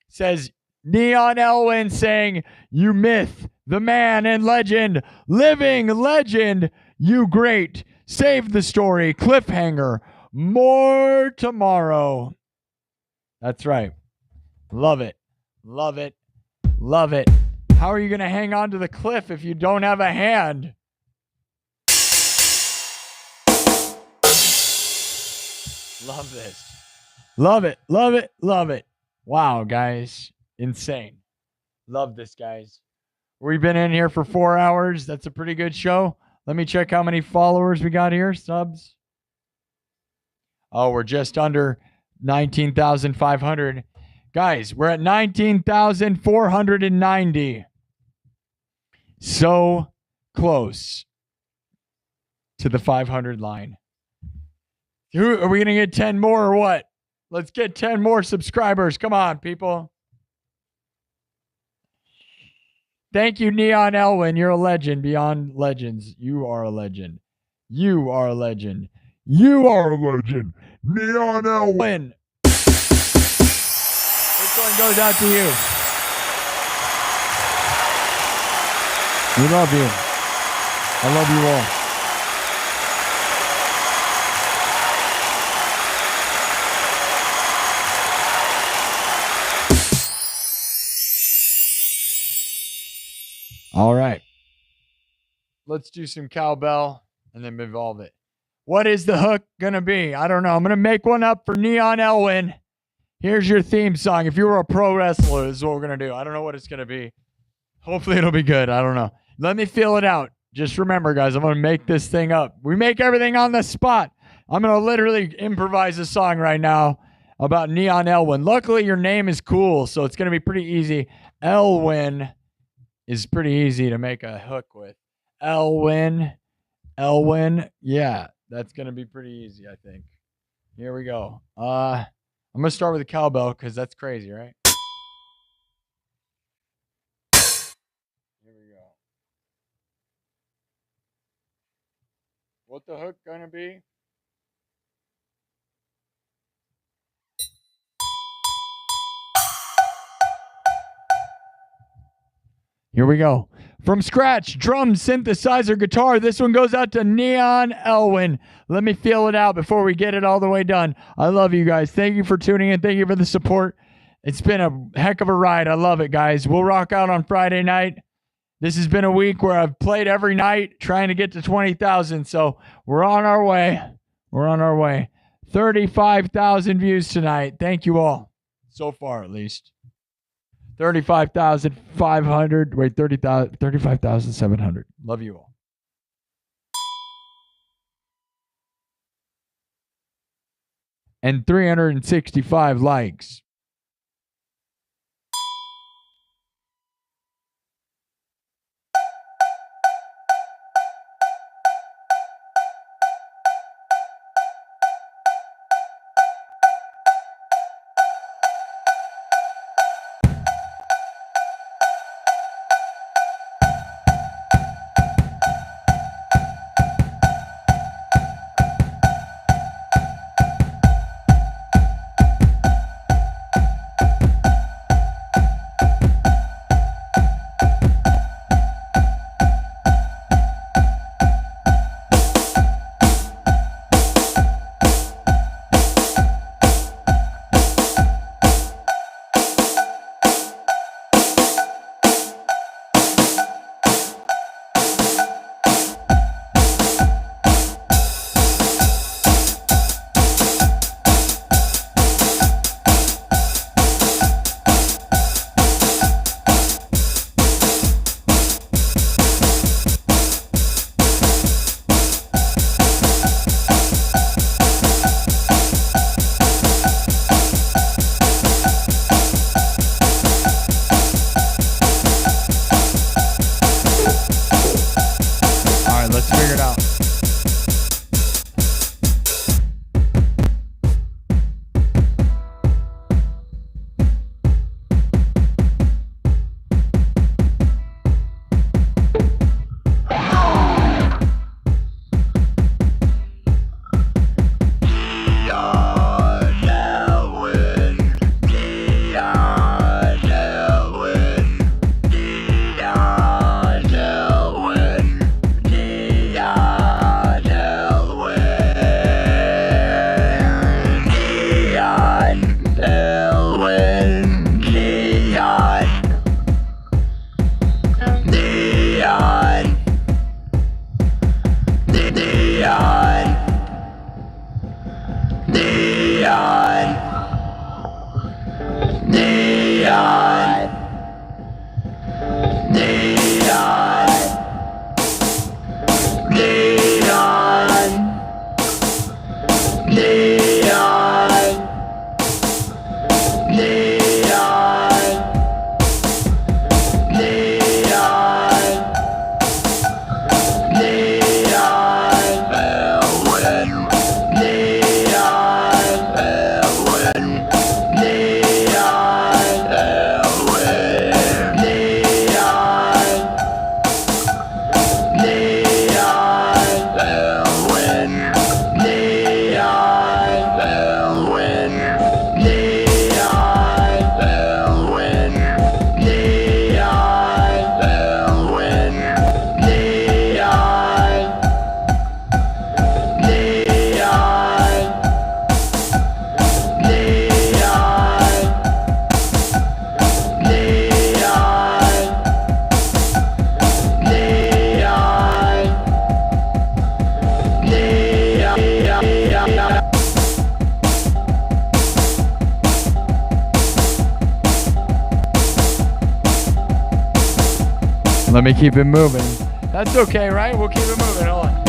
Says Neon Elwin saying, you myth, the man and legend, living legend, you great. Save the story, cliffhanger, more tomorrow. That's right. Love it. Love it. Love it. How are you going to hang on to the cliff if you don't have a hand? Love this. Love it. Love it. Love it. Wow, guys. Insane. Love this, guys. We've been in here for 4 hours. That's a pretty good show. Let me check how many followers we got here. Subs. Oh, we're just under 19,500. Guys, we're at 19,490. So close to the 500 line. Are we going to get 10 more or what? Let's get 10 more subscribers. Come on, people. Thank you, Neon Elwin. You're a legend beyond legends. You are a legend. You are a legend. You are a legend. Neon Elwin. This one goes out to you. We love you. I love you all. All right. Let's do some cowbell and then evolve it. What is the hook going to be? I don't know. I'm going to make one up for Neon Elwin. Here's your theme song. If you were a pro wrestler, this is what we're going to do. I don't know what it's going to be. Hopefully it'll be good. I don't know. Let me feel it out. Just remember, guys, I'm going to make this thing up. We make everything on the spot. I'm going to literally improvise a song right now about Neon Elwin. Luckily, your name is cool, so it's going to be pretty easy. Elwin is pretty easy to make a hook with. Elwin. Yeah, that's going to be pretty easy, I think. Here we go. I'm going to start with a cowbell because that's crazy, right? Here we go. What the hook going to be? Here we go. From scratch, drum, synthesizer, guitar. This one goes out to Neon Elwin. Let me feel it out before we get it all the way done. I love you guys. Thank you for tuning in. Thank you for the support. It's been a heck of a ride. I love it, guys. We'll rock out on Friday night. This has been a week where I've played every night trying to get to 20,000. So we're on our way. We're on our way. 35,000 views tonight. Thank you all. So far, at least. 35,500. Wait, 35,700. Love you all. And 365 likes. Let me keep it moving. That's okay, right? We'll keep it moving. Hold on.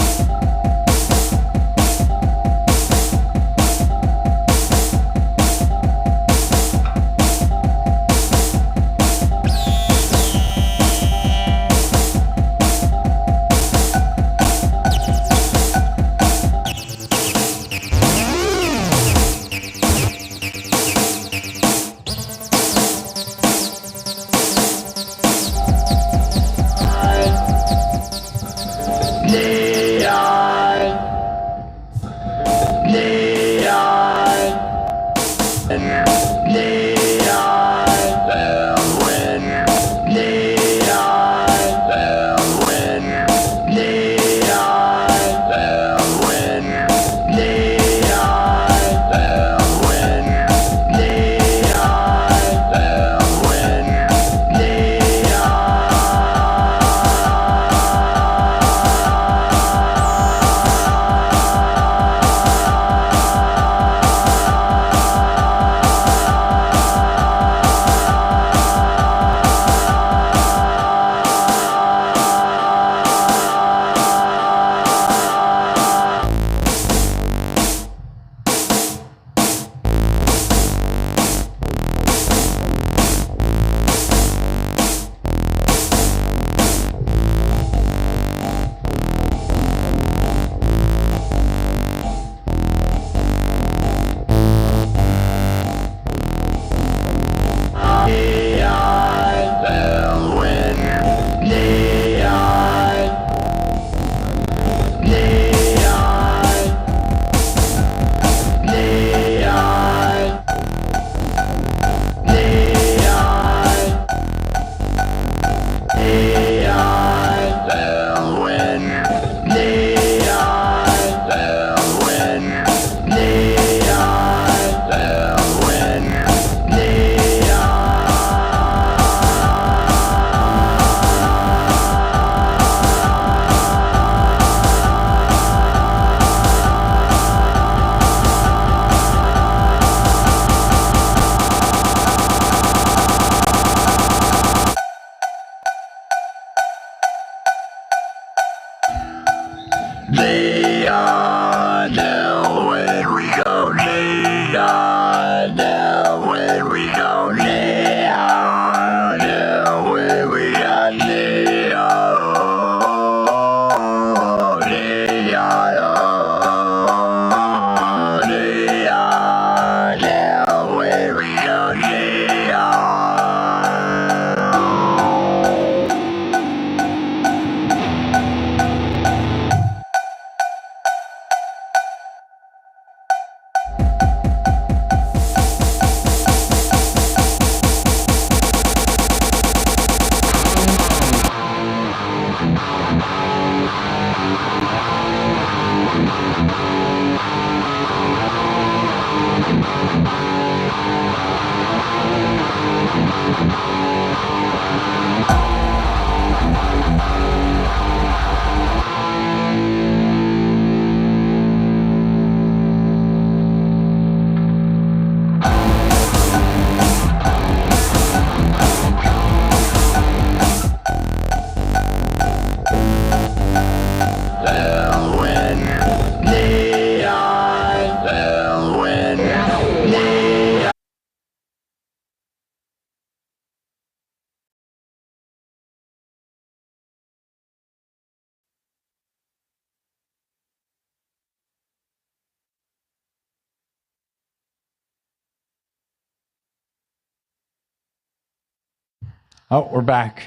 Oh, we're back.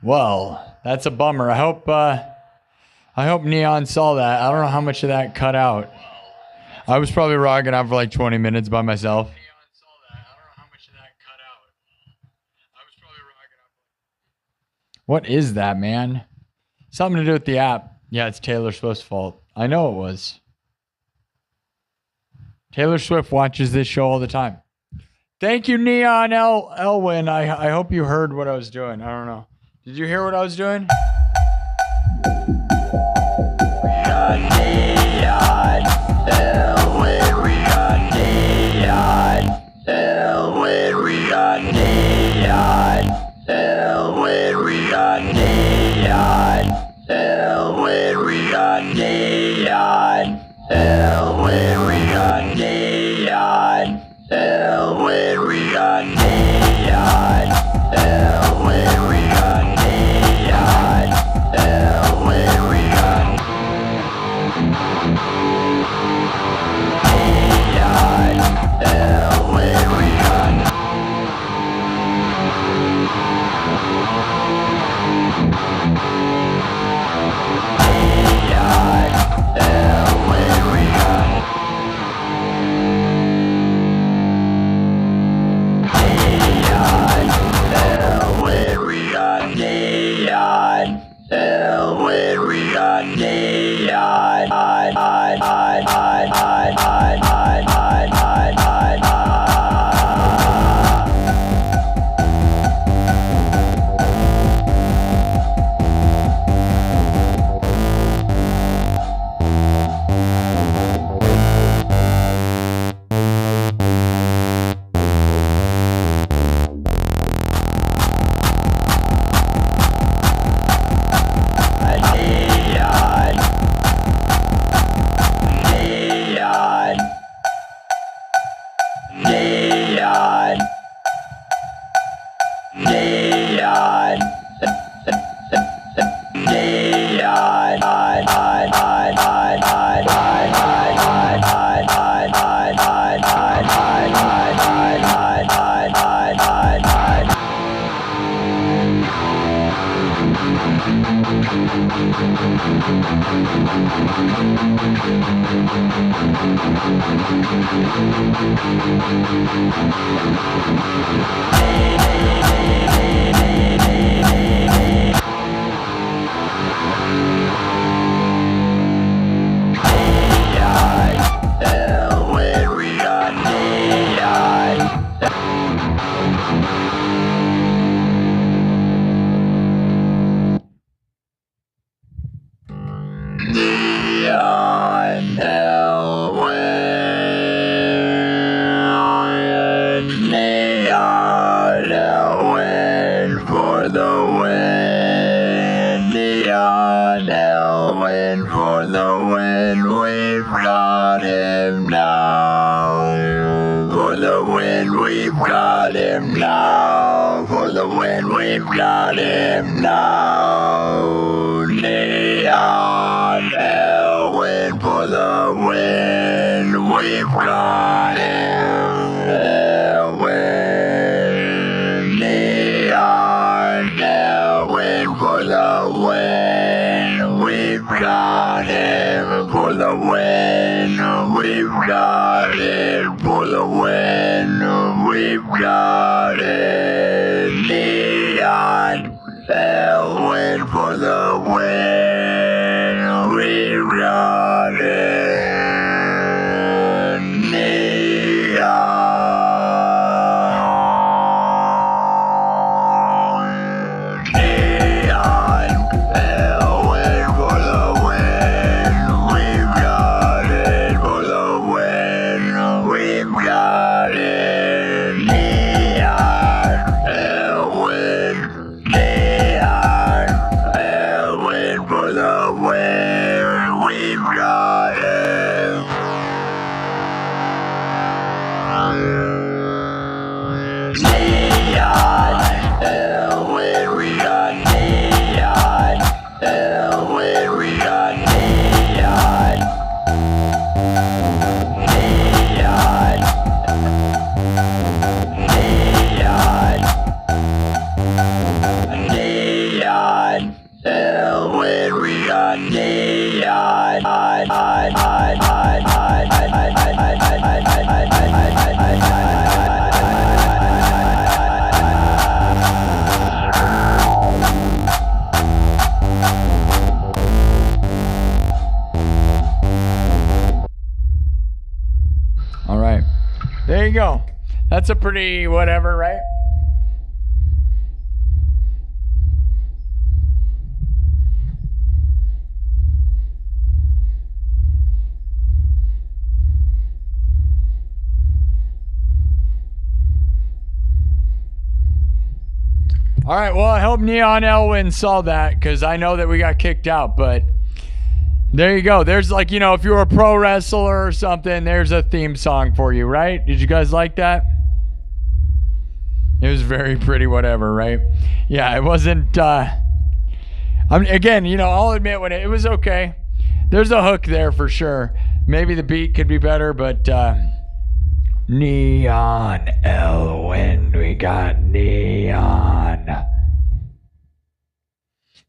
Well, that's a bummer. I hope Neon saw that. I don't know how much of that cut out. I was probably rocking out for like 20 minutes by myself. What is that, man? Something to do with the app. Yeah, it's Taylor Swift's fault. I know it was. Taylor Swift watches this show all the time. Thank you, Neon Elwin. I hope you heard what I was doing. I don't know. Did you hear what I was doing? got neon. Hell when we got neon. Hell when we got neon. Hell when we got neon. Hell when we got neon. Hell when we got neon. Hell when we got neon. Hell when we got neon. Hell when we got neon. There you go. That's a pretty whatever, right? All right, well, I hope Neon Elwin saw that because I know that we got kicked out, but there you go. There's like, you know, if you were a pro wrestler or something, there's a theme song for you, right? Did you guys like that? It was very pretty whatever, right? Yeah, it wasn't, again, you know, I'll admit when it was okay. There's a hook there for sure. Maybe the beat could be better, but Neon Elwin, we got Neon.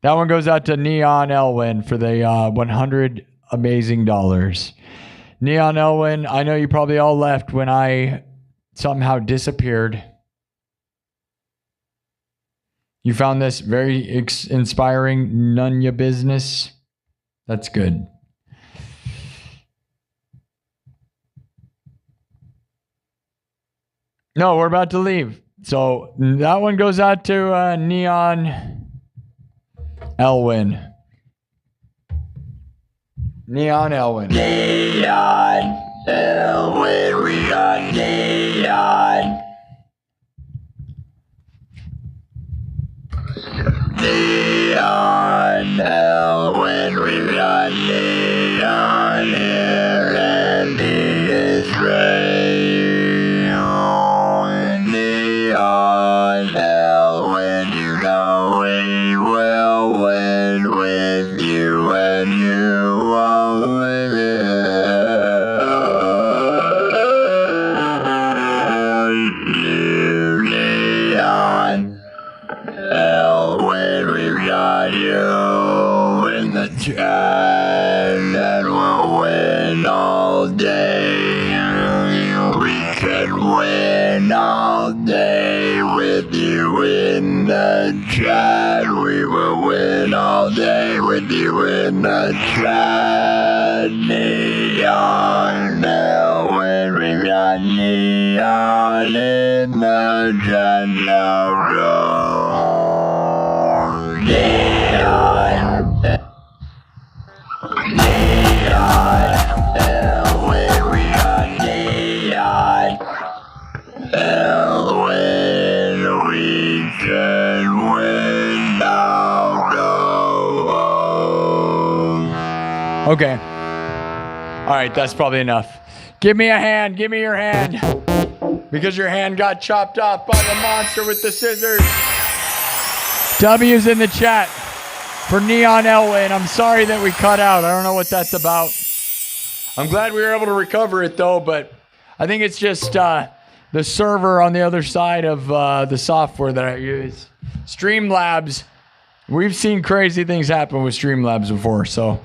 That one goes out to Neon Elwin for the 100 amazing dollars. Neon Elwin, I know you probably all left when I somehow disappeared. You found this very inspiring, none ya business. That's good. No, we're about to leave. So that one goes out to Neon Elwin. Neon Elwin. Neon Elwin, we got neon. Neon Elwin, we got neon here, and he is real. Neon Elwin, you know we will win with you, and you won't win. Neon Elwin, we got you in the chat, and we'll win all day. We can win all day with you in the chat. We will win all day with you in the chat. Neon Elwin, we got neon in the chat now. Neon Elwin, we got neon Elwin, we can win now. Okay. All right, that's probably enough. Give me a hand. Give me your hand. Because your hand got chopped off by the monster with the scissors. W's in the chat for Neon Elwin. I'm sorry that we cut out. I don't know what that's about. I'm glad we were able to recover it, though, but I think it's just the server on the other side of the software that I use. Streamlabs. We've seen crazy things happen with Streamlabs before, so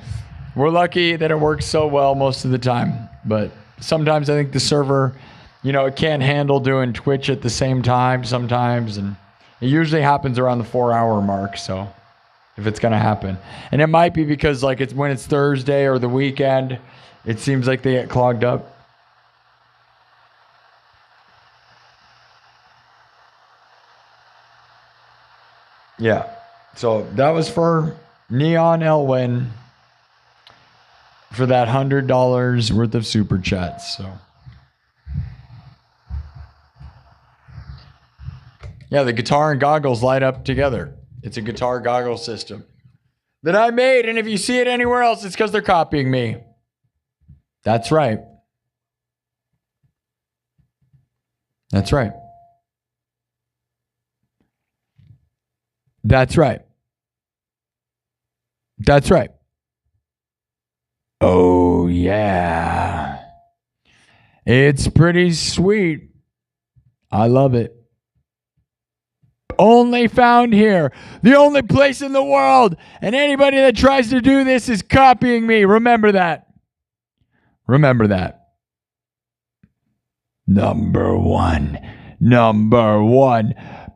we're lucky that it works so well most of the time. But sometimes I think the server, you know, it can't handle doing Twitch at the same time sometimes, and it usually happens around the 4-hour mark, so if it's going to happen. And it might be because like it's when it's Thursday or the weekend, it seems like they get clogged up. Yeah. So that was for Neon Elwin for that $100 worth of super chats. So yeah, the guitar and goggles light up together. It's a guitar goggle system that I made, and if you see it anywhere else, it's because they're copying me. That's right. That's right. That's right. That's right. Oh, yeah. It's pretty sweet. I love it. Only found here. The only place in the world. And anybody that tries to do this is copying me. Remember that. Remember that. Number one.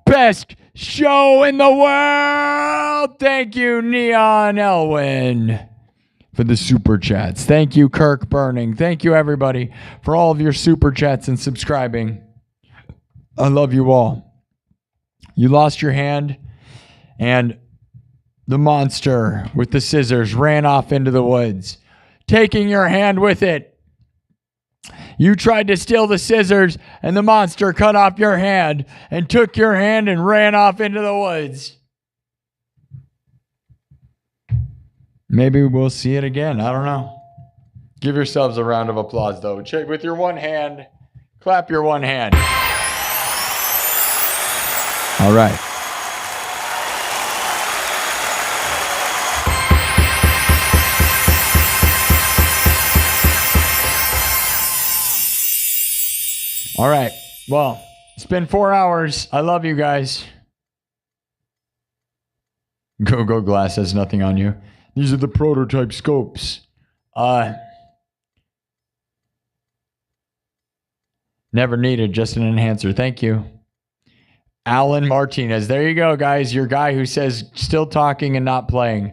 Best show in the world. Thank you, Neon Elwin, for the super chats. Thank you, Kirk Burning. Thank you, everybody, for all of your super chats and subscribing. I love you all. You lost your hand, and the monster with the scissors ran off into the woods, taking your hand with it. You tried to steal the scissors, and the monster cut off your hand and took your hand and ran off into the woods. Maybe we'll see it again. I don't know. Give yourselves a round of applause, though. Check with your one hand. Clap your one hand. All right. All right. Well, it's been 4 hours. I love you guys. Go Glass has nothing on you. These are the prototype scopes. Never needed, just an enhancer. Thank you. Alan Martinez. There you go, guys. Your guy who says still talking and not playing.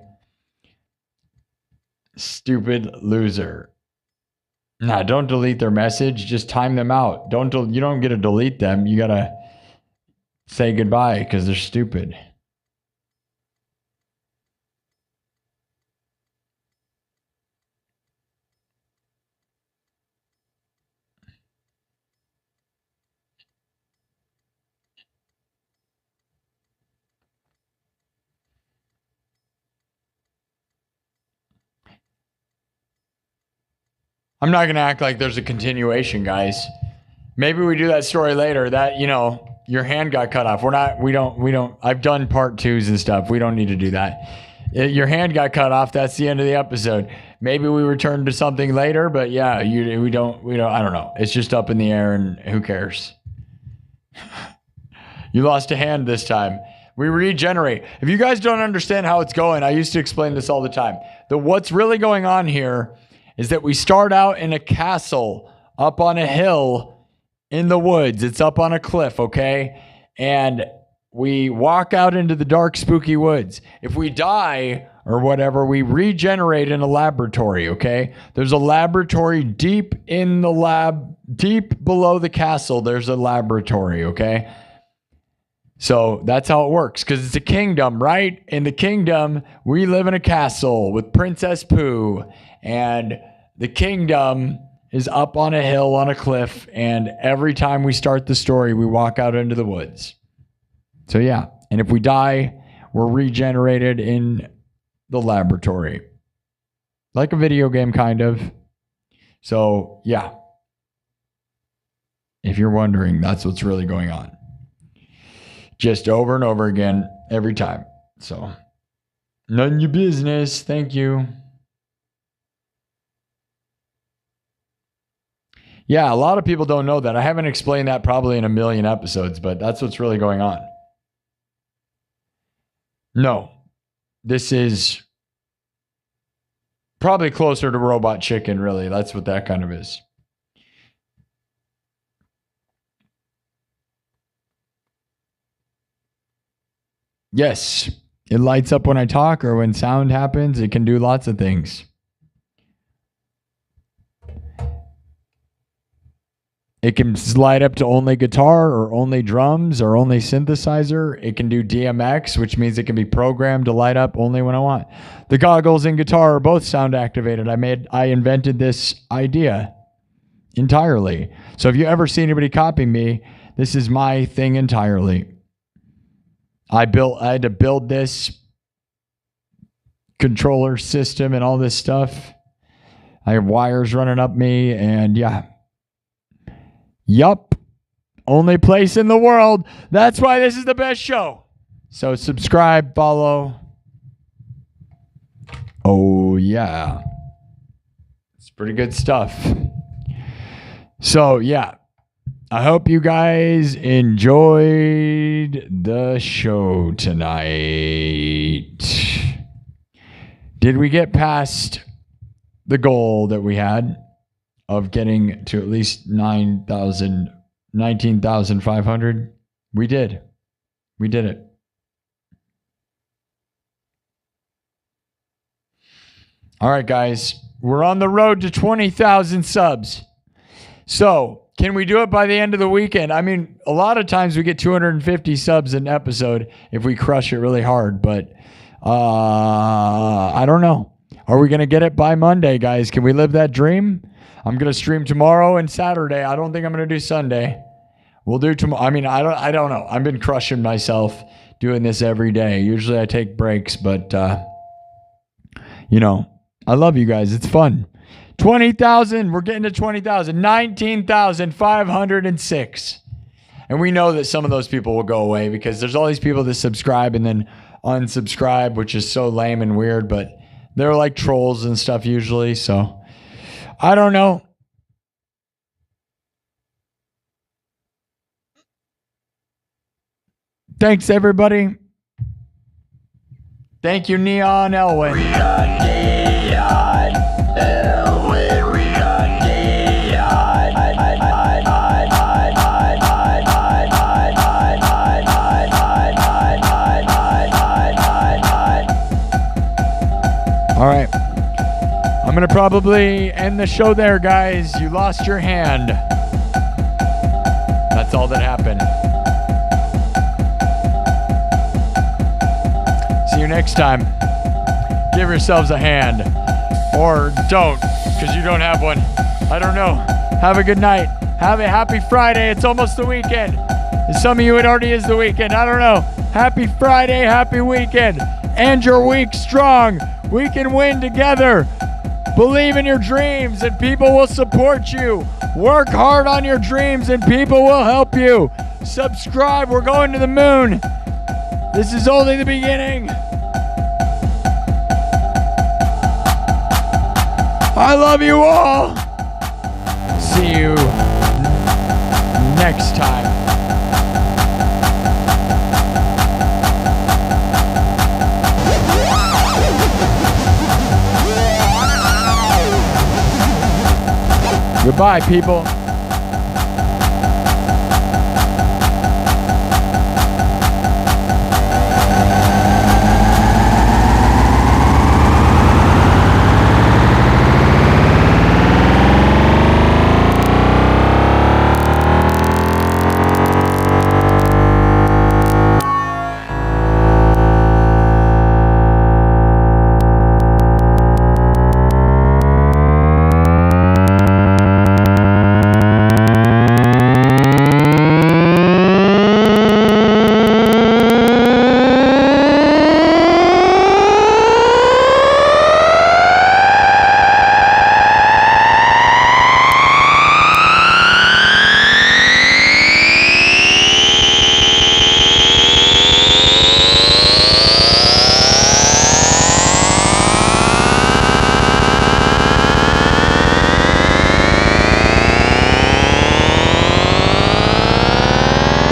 Stupid loser. Nah, don't delete their message. Just time them out. You don't get to delete them. You got to say goodbye because they're stupid. I'm not going to act like there's a continuation, guys. Maybe we do that story later that, your hand got cut off. We don't, I've done part 2s and stuff. We don't need to do that. Your hand got cut off. That's the end of the episode. Maybe we return to something later, but yeah, we don't, I don't know. It's just up in the air and who cares? You lost a hand this time. We regenerate. If you guys don't understand how it's going, I used to explain this all the time. What's really going on here is that we start out in a castle up on a hill in the woods. It's up on a cliff, okay? And we walk out into the dark, spooky woods. If we die or whatever, we regenerate in a laboratory, okay? There's a laboratory deep in the lab, deep below the castle, there's a laboratory, okay? So that's how it works, because it's a kingdom, right? In the kingdom, we live in a castle with Princess Pooh, and the kingdom is up on a hill on a cliff, and every time we start the story, we walk out into the woods. So yeah, and if we die, we're regenerated in the laboratory. Like a video game, kind of. So yeah. If you're wondering, that's what's really going on. Just over and over again, every time. So, none of your business. Thank you. Yeah, a lot of people don't know that. I haven't explained that probably in a million episodes, but that's what's really going on. No, this is probably closer to Robot Chicken, really. That's what that kind of is. Yes, it lights up when I talk or when sound happens. It can do lots of things. It can light up to only guitar or only drums or only synthesizer. It can do DMX, which means it can be programmed to light up only when I want. The goggles and guitar are both sound activated. I invented this idea entirely. So if you ever see anybody copy me, this is my thing entirely. I had to build this controller system and all this stuff. I have wires running up me, and yeah. Yup. Only place in the world. That's why this is the best show. So subscribe, follow. Oh, yeah. It's pretty good stuff. So, yeah. I hope you guys enjoyed the show tonight. Did we get past the goal that we had of getting to at least 19,500? We did. We did it. All right, guys. We're on the road to 20,000 subs. So, can we do it by the end of the weekend? I mean, a lot of times we get 250 subs an episode if we crush it really hard, but I don't know. Are we going to get it by Monday, guys? Can we live that dream? I'm going to stream tomorrow and Saturday. I don't think I'm going to do Sunday. We'll do tomorrow. I mean, I don't know. I've been crushing myself doing this every day. Usually I take breaks, but, you know, I love you guys. It's fun. 20,000. We're getting to 20,000. 19,506. And we know that some of those people will go away because there's all these people that subscribe and then unsubscribe, which is so lame and weird, but they're like trolls and stuff usually. So I don't know. Thanks, everybody. Thank you, Neon Elwin. We got neon, Elwin, we got neon. All right. I'm going to probably end the show there, guys. You lost your hand. That's all that happened. See you next time. Give yourselves a hand. Or don't, because you don't have one. I don't know. Have a good night. Have a happy Friday. It's almost the weekend. And some of you, it already is the weekend. I don't know. Happy Friday. Happy weekend. End your week strong. We can win together. Believe in your dreams and people will support you. Work hard on your dreams and people will help you. Subscribe. We're going to the moon. This is only the beginning. I love you all. See you next time. Goodbye, people.